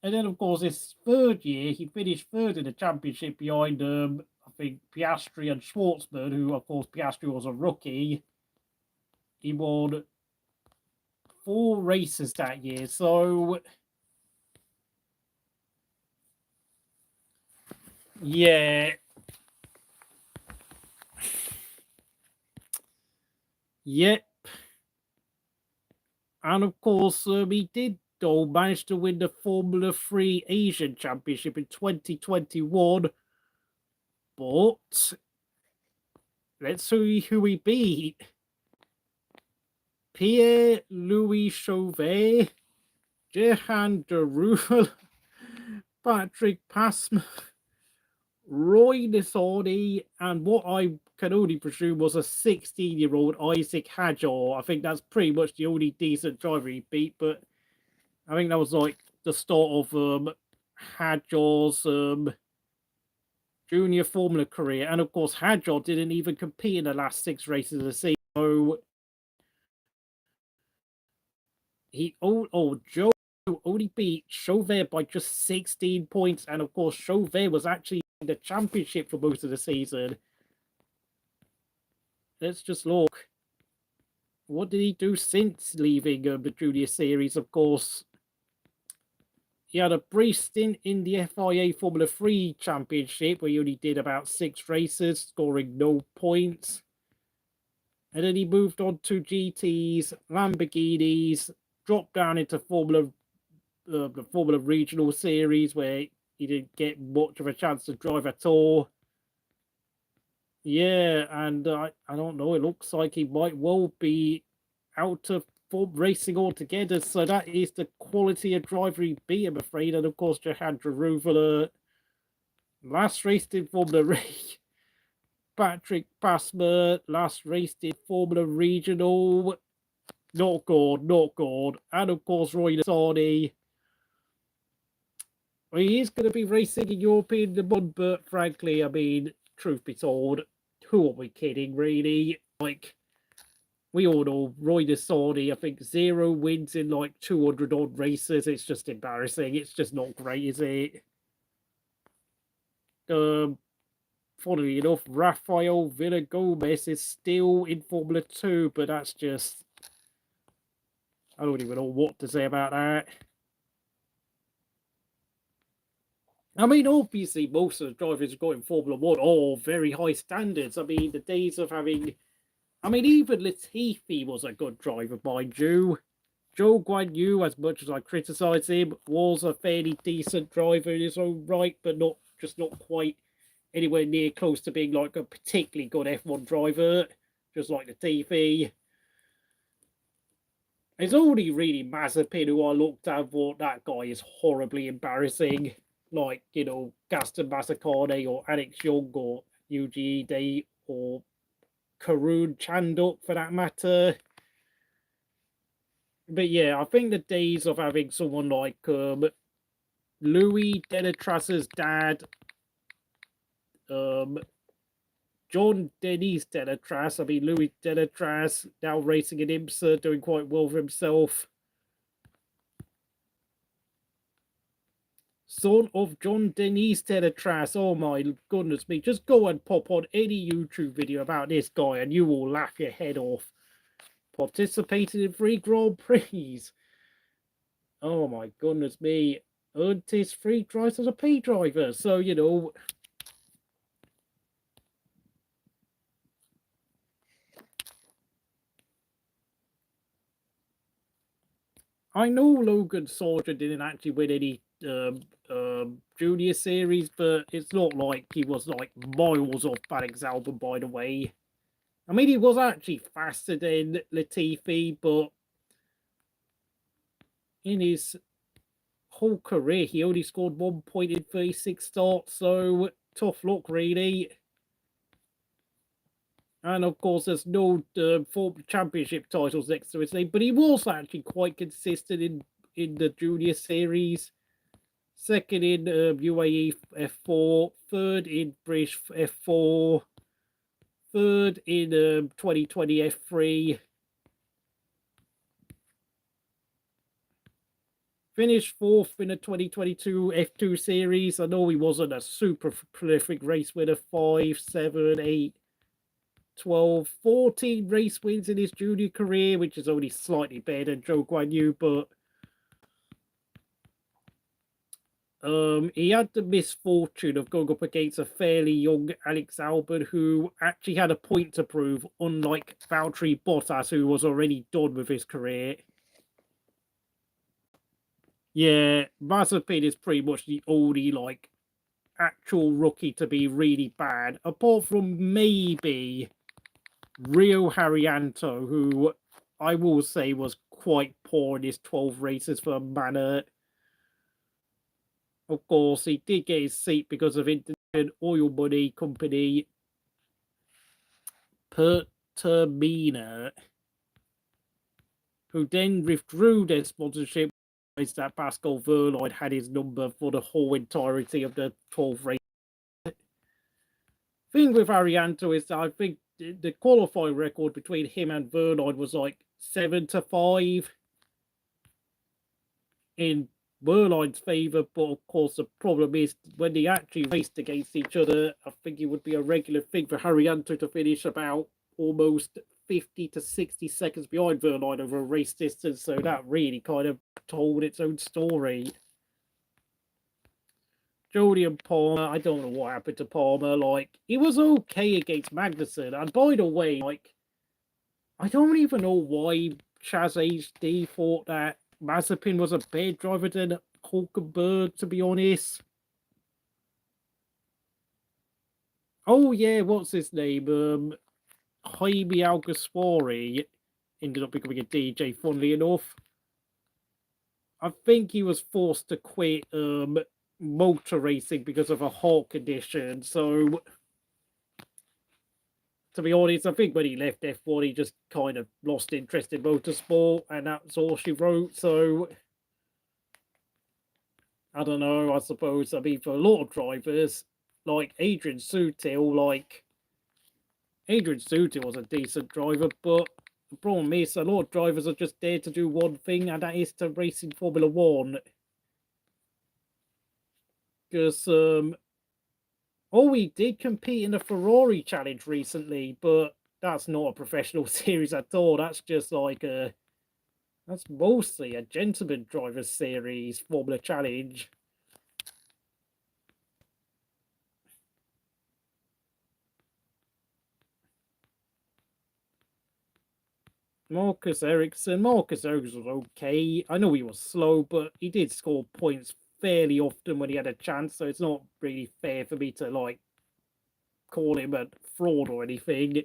then of course his third year, he finished third in the championship behind I think Piastri and Schwartzman, who of course Piastri was a rookie. He won 4 races that year. So yeah. Yep. And of course, he did though manage to win the Formula 3 Asian Championship in 2021. But let's see who he beat. Pierre-Louis Chauvet, Jehan Deruel, Patrick Passman, Roy Nisoni, and what I can only presume was a 16-year-old Isaac Hadjar. I think that's pretty much the only decent driver he beat, but I think that was like the start of Hadjar's junior Formula career. And of course, Hadjar didn't even compete in the last 6 races of the season. So Joe only beat Chauvet by just 16 points. And of course, Chauvet was actually in the championship for most of the season. Let's just look. What did he do since leaving the junior series? Of course, he had a brief stint in the FIA Formula 3 Championship where he only did about 6 races, scoring no points. And then he moved on to GTs, Lamborghinis, dropped down into the Formula Regional Series where he didn't get much of a chance to drive at all. Yeah, and I don't know, it looks like he might well be out of racing altogether. So that is the quality of driver he beat, I'm afraid. And of course, Jehan Deruel, last race in Formula Re. Patrick Passman, last race in Formula Regional. Not good. And of course, Roy Nisoni. Well, he is going to be racing in European Le Mans, but frankly, I mean, truth be told, who are we kidding, really? Like, we all know Roy Nisoni, I think 0 wins in like 200 odd races. It's just embarrassing. It's just not great, is it? Funnily enough, Rafael Villagomez is still in Formula 2, but that's just... I don't even know what to say about that. I mean, obviously, most of the drivers who got in Formula 1 are very high standards. I mean, the days of having... I mean, even Latifi was a good driver, mind you. Zhou Guanyu, as much as I criticise him, was a fairly decent driver in his own right, but not quite anywhere near close to being like a particularly good F1 driver, just like Latifi. It's only really Mazepin who I looked at, but that guy is horribly embarrassing. Like, you know, Gaston Mazzacane or Alex Young or Yuji Ide or Karun Chanduk for that matter. But yeah, I think the days of having someone like Louis Delatras's dad, John Denis Delatras, I mean Louis Delatras, now racing in IMSA, doing quite well for himself. Son of John Denis Delatras, oh my goodness me, just go and pop on any YouTube video about this guy and you will laugh your head off. Participated in 3 Grand Prix. Oh my goodness me. Earned his 3 drives as a P driver. So, you know. I know Logan Sargent didn't actually win any junior series, but it's not like he was like miles off Alex Albon, by the way. I mean, he was actually faster than Latifi, but in his whole career, he only scored 1 point in 36 starts, so tough luck, really. And of course, there's no championship titles next to his name, but he was actually quite consistent in the junior series. Second in UAE F4, third in British F4, third in 2020 F3. Finished fourth in the 2022 F2 series. I know he wasn't a super prolific race winner. 5, 7, 8, 12, 14 race wins in his junior career, which is only slightly better than Zhou Guanyu, but he had the misfortune of going up against a fairly young Alex Albon, who actually had a point to prove, unlike Valtteri Bottas, who was already done with his career. Yeah, Mazepin is pretty much the only, like, actual rookie to be really bad, apart from maybe Rio Haryanto, who I will say was quite poor in his 12 races for Manor. Of course, he did get his seat because of Indian oil money company Pertamina, who then withdrew their sponsorship. That Pascal Wehrlein had his number for the whole entirety of the 12 races. Thing with Arianto is that I think the qualifying record between him and Wehrlein was like 7-5 in Wehrlein's favour, but of course the problem is when they actually raced against each other, I think it would be a regular thing for Arianto to finish about almost 50 to 60 seconds behind Wehrlein over a race distance, so that really kind of told its own story. Jody and Palmer, I don't know what happened to Palmer. Like, he was okay against Magnussen. And by the way, like, I don't even know why Chaz HD thought that Mazepin was a better driver than Hulkenberg, to be honest. Oh, yeah, what's his name? Jaime Alguersuari ended up becoming a DJ, funnily enough. I think he was forced to quit motor racing because of a heart condition. So, to be honest, I think when he left F1, he just kind of lost interest in motorsport, and that's all she wrote. So, I don't know, I suppose, I mean, for a lot of drivers, like Adrian Sutil, was a decent driver, but the problem is a lot of drivers are just there to do one thing, and that is to race in Formula 1. Because, he did compete in the Ferrari Challenge recently, but that's not a professional series at all. That's just like that's mostly a gentleman driver's series, Formula Challenge. Marcus Ericsson was okay. I know he was slow, but he did score points fairly often when he had a chance, so it's not really fair for me to, like, call him a fraud or anything.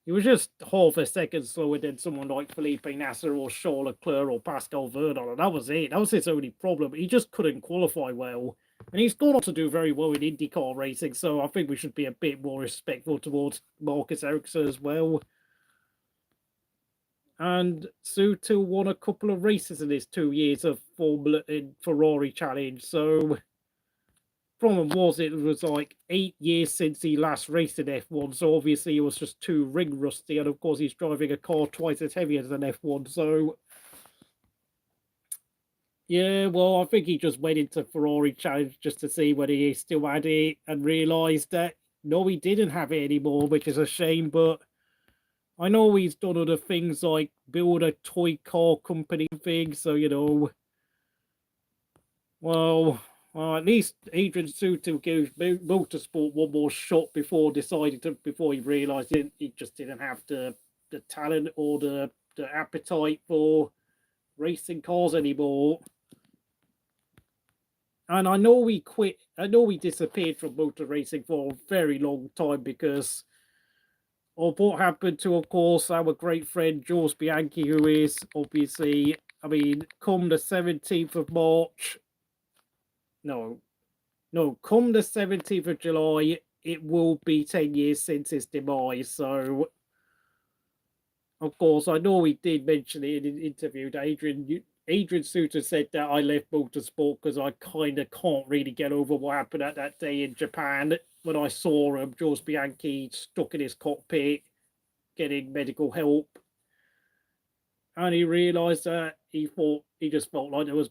He was just half a second slower than someone like Felipe Nasser or Charles Leclerc or Pascal Wehrlein, and that was it. That was his only problem. He just couldn't qualify well. And he's gone on to do very well in IndyCar racing, so I think we should be a bit more respectful towards Marcus Ericsson as well. And Sutil won a couple of races in his 2 years of Formula in Ferrari Challenge. So, problem was it was like 8 years since he last raced in F1. So obviously he was just too ring rusty, and of course he's driving a car twice as heavy as an F1. So, yeah, well, I think he just went into Ferrari Challenge just to see whether he still had it, and realised that no, he didn't have it anymore, which is a shame. But I know he's done other things like build a toy car company thing, so, you know, well, at least Adrian Sutil gave motorsport one more shot before he realised he just didn't have the talent or the appetite for racing cars anymore. And I know we quit. I know we disappeared from motor racing for a very long time because of what happened to, of course, our great friend Jules Bianchi, who is obviously, I mean, come the 17th of March. No, come the 17th of July, it will be 10 years since his demise. So, of course, I know we did mention it in an interview that Adrian Suter said that I left motorsport because I kind of can't really get over what happened at that day in Japan when I saw Jules Bianchi stuck in his cockpit getting medical help. And he realised that he just felt like there was,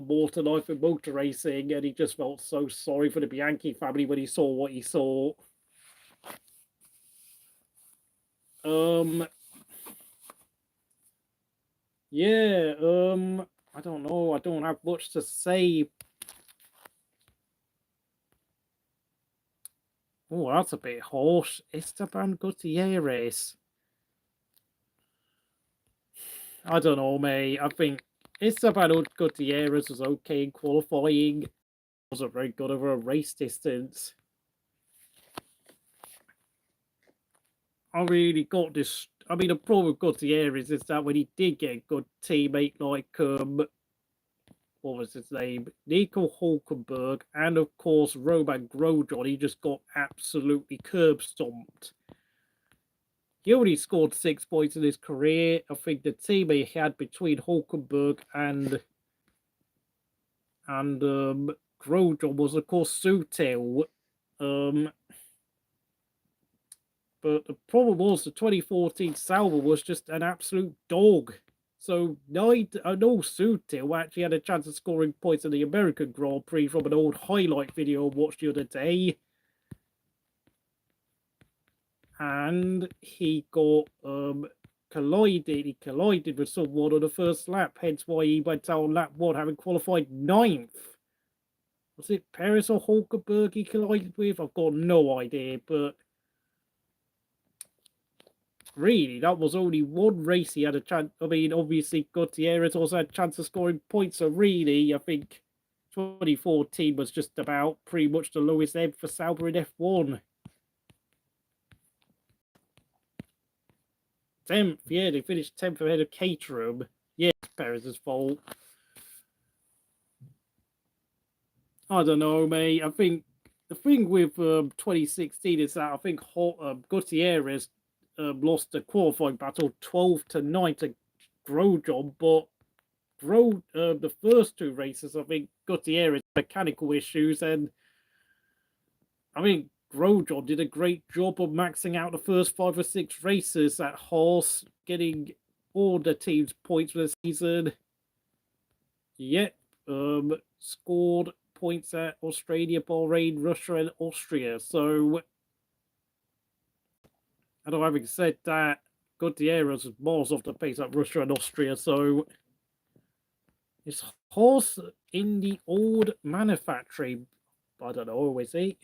more to life in motor racing, and he just felt so sorry for the Bianchi family when he saw what he saw. Yeah, I don't know. I don't have much to say. Oh, that's a bit harsh. Esteban Gutierrez. I don't know, mate. I think Esteban Gutierrez was okay in qualifying. Wasn't very good over a race distance. I really got this. I mean, the problem with Gutierrez is that when he did get a good teammate like what was his name? Nico Hulkenberg, and of course Roman Grosjean, he just got absolutely curb stomped. He only scored 6 points in his career. I think the team he had between Hulkenberg and Grosjean was, of course, Sutil. But the problem was the 2014 Sauber was just an absolute dog. So I know Sutil actually had a chance of scoring points in the American Grand Prix from an old highlight video I watched the other day. And he got collided. He collided with someone on the first lap, hence why he went out on lap 1, having qualified 9th. Was it Perez or Hulkenberg he collided with? I've got no idea, but really, that was only one race he had a chance. I mean, obviously, Gutierrez also had a chance of scoring points. So really, I think 2014 was just about pretty much the lowest ebb for Sauber in F1. 10th, yeah, they finished 10th ahead of Caterham. Yeah, it's Perez's fault. I don't know, mate. I think the thing with 2016 is that I think Gutierrez lost the qualifying battle 12-9 to Grosjean, but the first 2 races, I think Gutierrez mechanical issues, and I mean Grosjean did a great job of maxing out the first 5 or 6 races at Haas, getting all the team's points for the season. Yet, scored points at Australia, Bahrain, Russia, and Austria. So, and having said that, Gutierrez was miles off the pace at Russia and Austria. So, is Haas in the old manufacturing? I don't know, is he?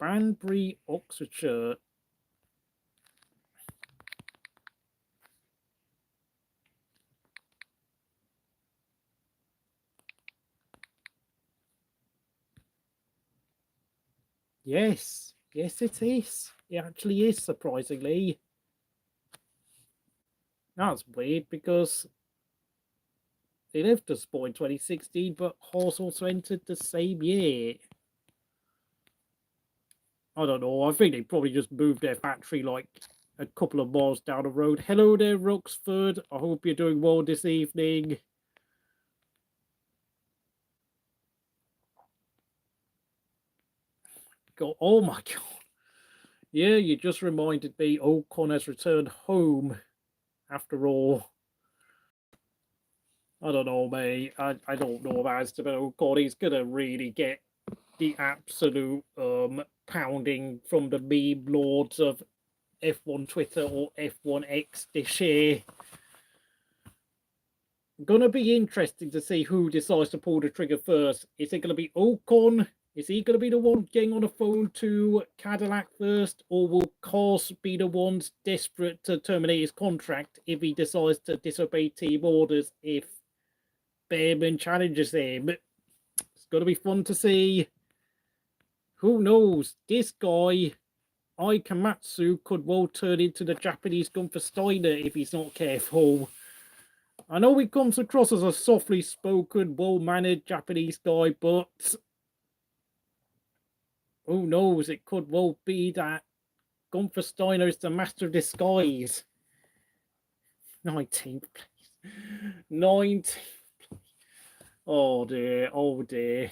Banbury, Oxfordshire. Yes, it is. It actually is, surprisingly. That's weird because they left the sport in 2016, but Haas also entered the same year. I don't know. I think they probably just moved their factory like a couple of miles down the road. Hello there, Roxford. I hope you're doing well this evening. Oh my God. Yeah, you just reminded me Ocon has returned home after all. I don't know, mate. I don't know about Esteban Ocon. He's going to really get the absolute pounding from the meme lords of F1 Twitter or F1 X this year. Gonna be interesting to see who decides to pull the trigger first. Is it gonna be Ocon Is he going to be the one getting on the phone to Cadillac first, or will Haas be the ones desperate to terminate his contract if he decides to disobey team orders if Bearman challenges him? It's going to be fun to see. Who knows? This guy, Ikamatsu, could well turn into the Japanese Gunther Steiner if he's not careful. I know he comes across as a softly spoken, well-mannered Japanese guy, but who knows? It could well be that Gunther Steiner is the master of disguise. 19th place. 19th place. Oh dear, oh dear.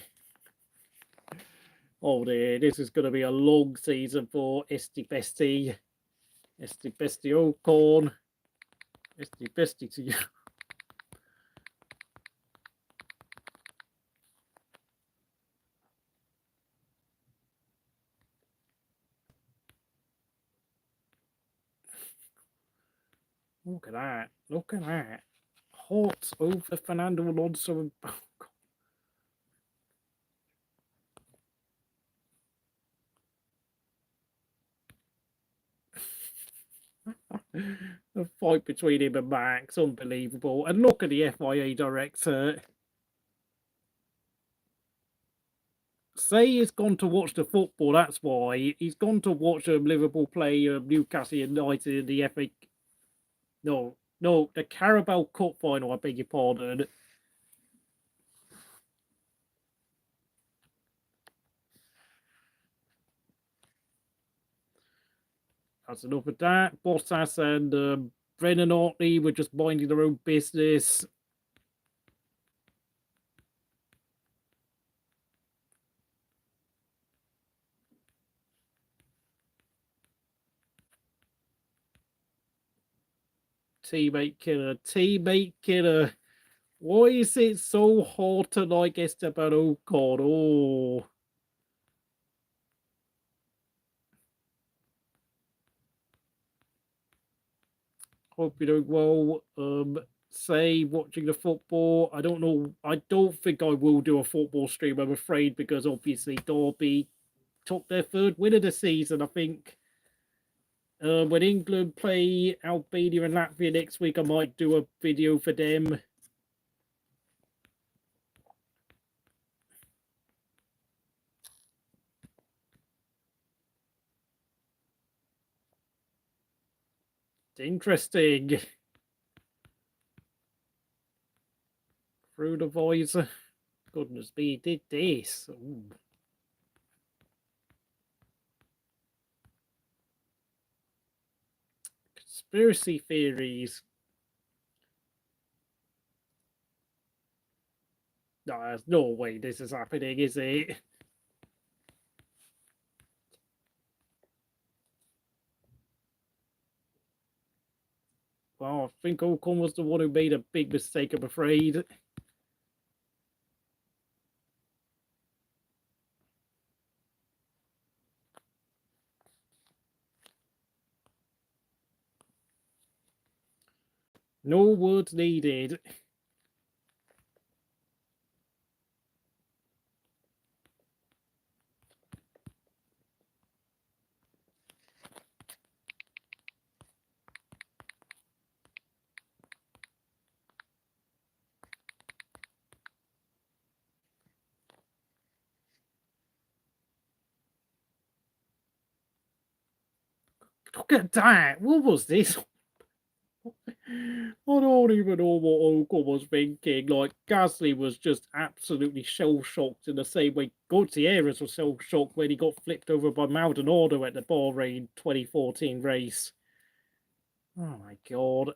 Oh dear, this is going to be a long season for Esti Besti. Esti Besti Ocon. Esti Besti to you. Look at that. Look at that. Hot over Fernando Alonso and the fight between him and Max, unbelievable. And look at the FIA director. Say he's gone to watch the football, that's why. He's gone to watch Liverpool play Newcastle United in the FA. No, the Carabao Cup final, I beg your pardon. That's enough of that. Bottas and Brennan Hartley were just minding their own business. Teammate killer. Why is it so hard to like Esteban Ocon? Oh. Hope you're doing well. Say watching the football. I don't know. I don't think I will do a football stream, I'm afraid, because obviously Derby took their third win of the season. I think when England play Albania and Latvia next week, I might do a video for them. It's interesting. Through the visor. Goodness me, he did this. Ooh. Conspiracy theories. No, there's no way this is happening, is it? Well, I think Ocon was the one who made a big mistake, I'm afraid. No words needed. Look at that. What was this? I don't even know what Ocon was thinking. Like, Gasly was just absolutely shell-shocked in the same way Gutierrez was shell-shocked when he got flipped over by Maldonado at the Bahrain 2014 race. Oh my god.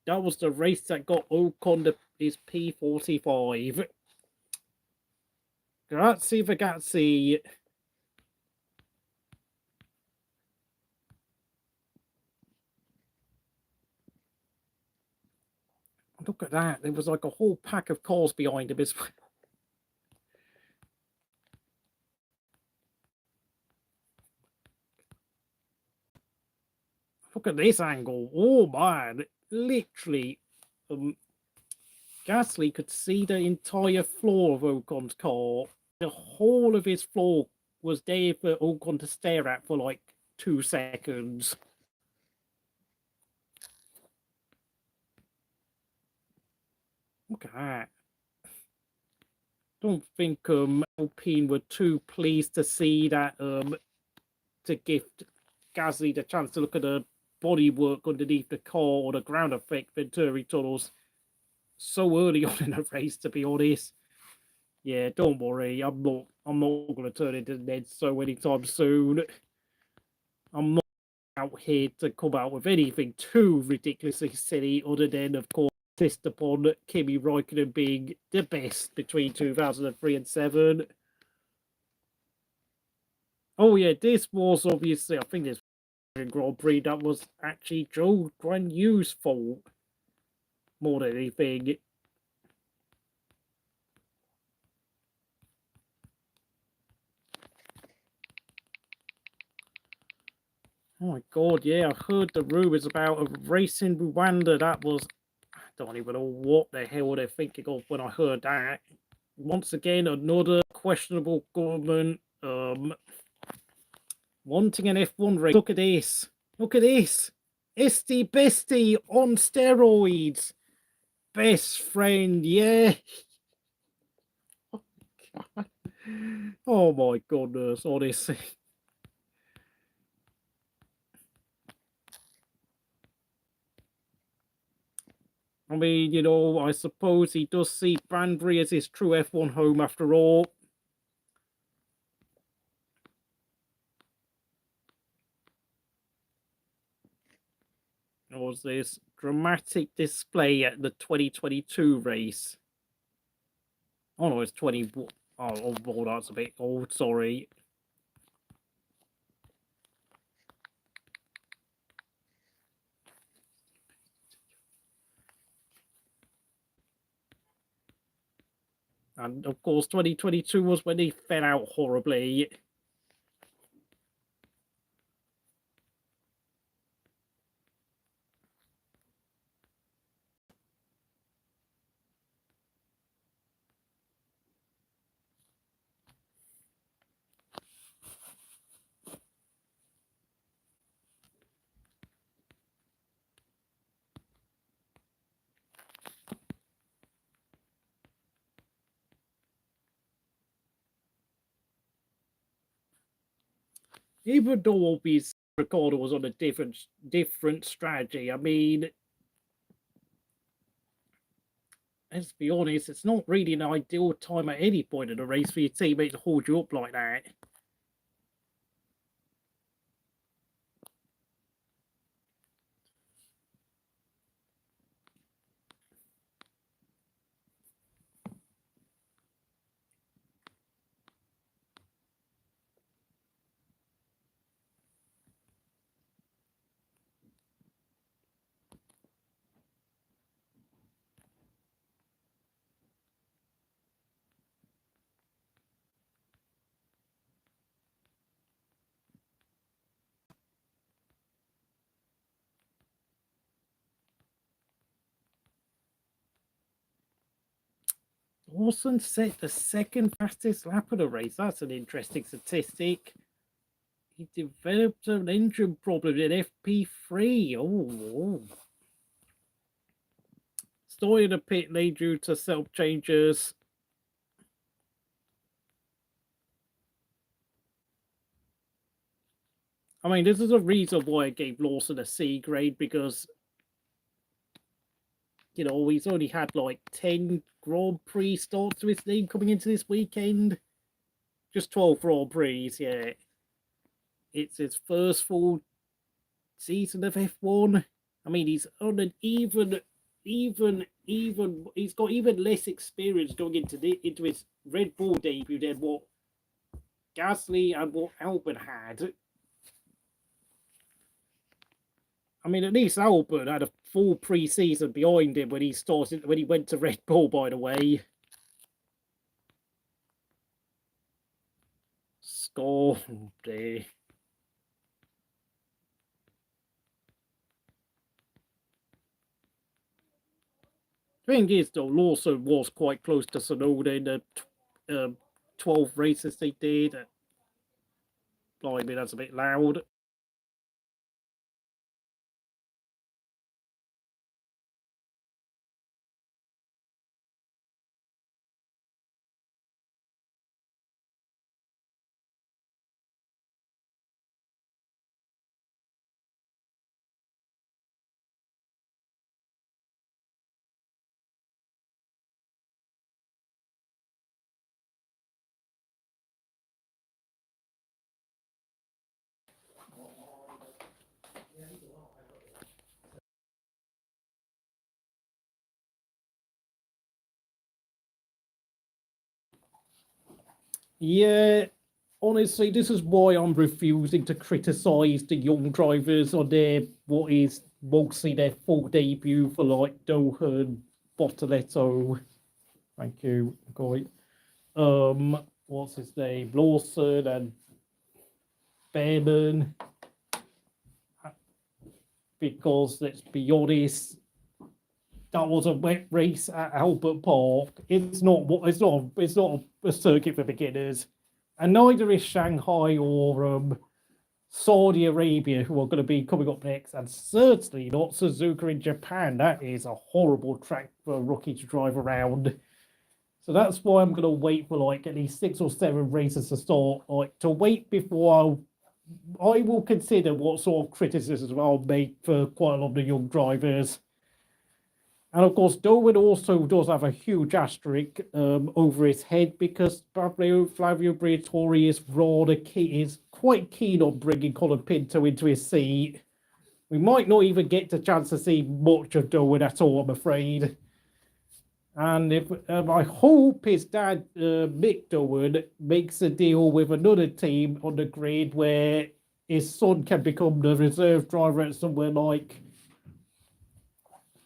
That was the race that got Ocon his P45. Grazie ragazzi. Look at that. There was like a whole pack of cars behind him as well. Look at this angle. Oh, man. Literally, Gasly could see the entire floor of Ocon's car. the whole of his floor was there for Ocon to stare at for like 2 seconds. Look at that. Don't think Alpine were too pleased to see that to gift Gasly the chance to look at the bodywork underneath the car or the ground effect Venturi tunnels so early on in the race, to be honest. Yeah, don't worry. I'm not gonna turn into Ned so anytime soon. I'm not out here to come out with anything too ridiculously silly, other than, of course, insist upon Kimi Räikkönen being the best between 2003 and 2007. Oh yeah, this was obviously, I think this Grand Prix, that was actually Zhou Guanyu's fault more than anything. Oh my god, yeah, I heard the rumours about a race in Rwanda. That was, I don't even know what the hell they're thinking of when I heard that. Once again, another questionable government wanting an F1 race. Look at this. Look at this. Esty Bestie on steroids. Best friend, yeah. Oh my goodness, honestly. I mean, you know, I suppose he does see Banbury as his true F1 home after all. There was this dramatic display at the 2022 race. Oh no, it's 20. Oh, that's a bit old, sorry. And of course, 2022 was when he fell out horribly. Even though obviously Ricardo was on a different strategy, I mean, let's be honest, it's not really an ideal time at any point in the race for your teammate to hold you up like that. Lawson set the second fastest lap of the race. That's an interesting statistic. He developed an engine problem in FP3. Oh. Story in the pit lane due to self changes. I mean, this is a reason why I gave Lawson a C grade, because, you know, he's only had like 10 Grand Prix starts to his name coming into this weekend. Just 12 Grand Prix, yeah. It's his first full season of F1. I mean, he's on an he's got even less experience going into his Red Bull debut than what Gasly and what Albon had. I mean, at least Albon had a full pre-season behind him when he went to Red Bull, by the way. Score. Oh dear. Thing is, though, Lawson was quite close to Tsunoda in the 12 races they did. Blimey, that's a bit loud. Yeah, honestly, this is why I'm refusing to criticize the young drivers on their what is mostly their full debut for like Doohan, Bortoleto. Thank you, Goy. What's his name? Lawson and Bearman. Because let's be honest, that was a wet race at Albert Park. It's not a circuit for beginners, and neither is Shanghai or Saudi Arabia, who are going to be coming up next, and certainly not Suzuka in Japan. That is a horrible track for a rookie to drive around. So that's why I'm going to wait for like at least 6 or 7 races to start, like to wait before I will consider what sort of criticism I'll make for quite a lot of the young drivers. And of course, Doohan also does have a huge asterisk over his head because Flavio Briatore is quite keen on bringing Colin Pinto into his seat. We might not even get the chance to see much of Doohan at all, I'm afraid. And if I hope his dad, Mick Doohan, makes a deal with another team on the grid where his son can become the reserve driver at somewhere like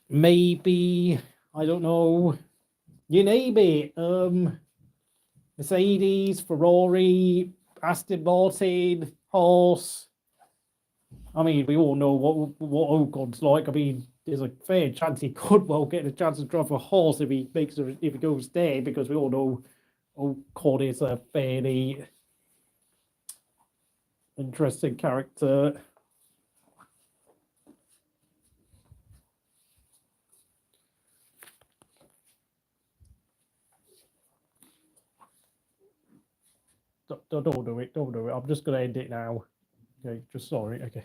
maybe, I don't know, you name it, Mercedes, Ferrari, Aston Martin, Haas. I mean, we all know what Ocon's like. I mean, there's a fair chance he could well get a chance to drive a Haas if he goes there, because we all know Ocon is a fairly interesting character. Don't do it. Don't do it. I'm just going to end it now. Okay, just sorry. Okay.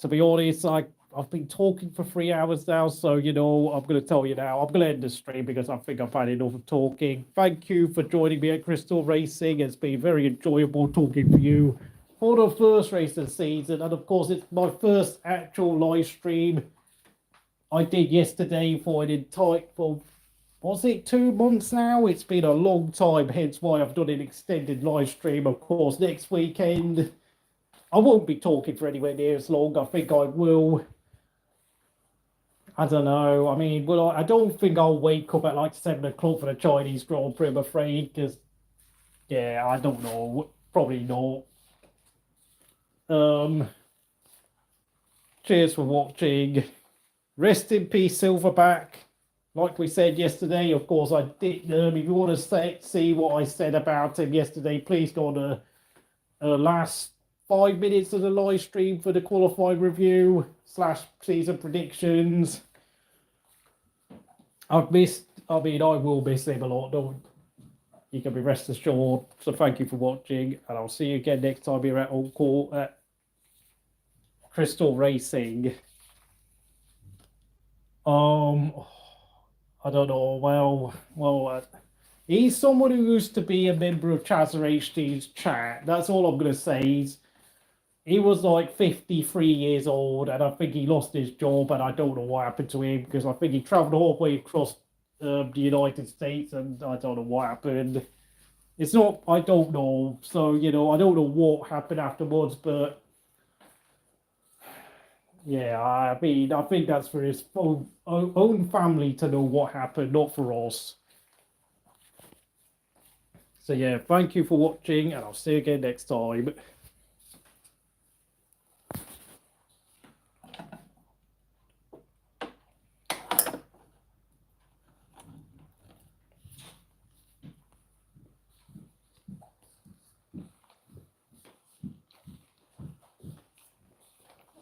To be honest, I've been talking for 3 hours now, so you know I'm going to tell you now. I'm going to end the stream because I think I've had enough of talking. Thank you for joining me at Crystal Racing. It's been very enjoyable talking to you for the first race of the season, and of course, it's my first actual live stream. I did yesterday for an entire was it 2 months now? It's been a long time, hence why I've done an extended live stream. Of course, next weekend, I won't be talking for anywhere near as long. I think I will. I don't know. I mean, well, I don't think I'll wake up at like 7 o'clock for the Chinese Grand Prix, I'm afraid, because, yeah, I don't know. Probably not. Cheers for watching. Rest in peace, Silverback. Like we said yesterday, of course, I did. If you want to see what I said about him yesterday, please go on the last 5 minutes of the live stream for the qualifying review / season predictions. I will miss him a lot. You can be rest assured. So thank you for watching, and I'll see you again next time here at Crystal Racing. I don't know. Well, he's someone who used to be a member of Chazza HD's chat. That's all I'm going to say. He was like 53 years old, and I think he lost his job, and I don't know what happened to him, because I think he travelled all the way across the United States, and I don't know what happened. It's not, I don't know. So, you know, I don't know what happened afterwards, but yeah, I mean, I think that's for his own family to know what happened, not for us. So yeah, thank you for watching, and I'll see you again next time.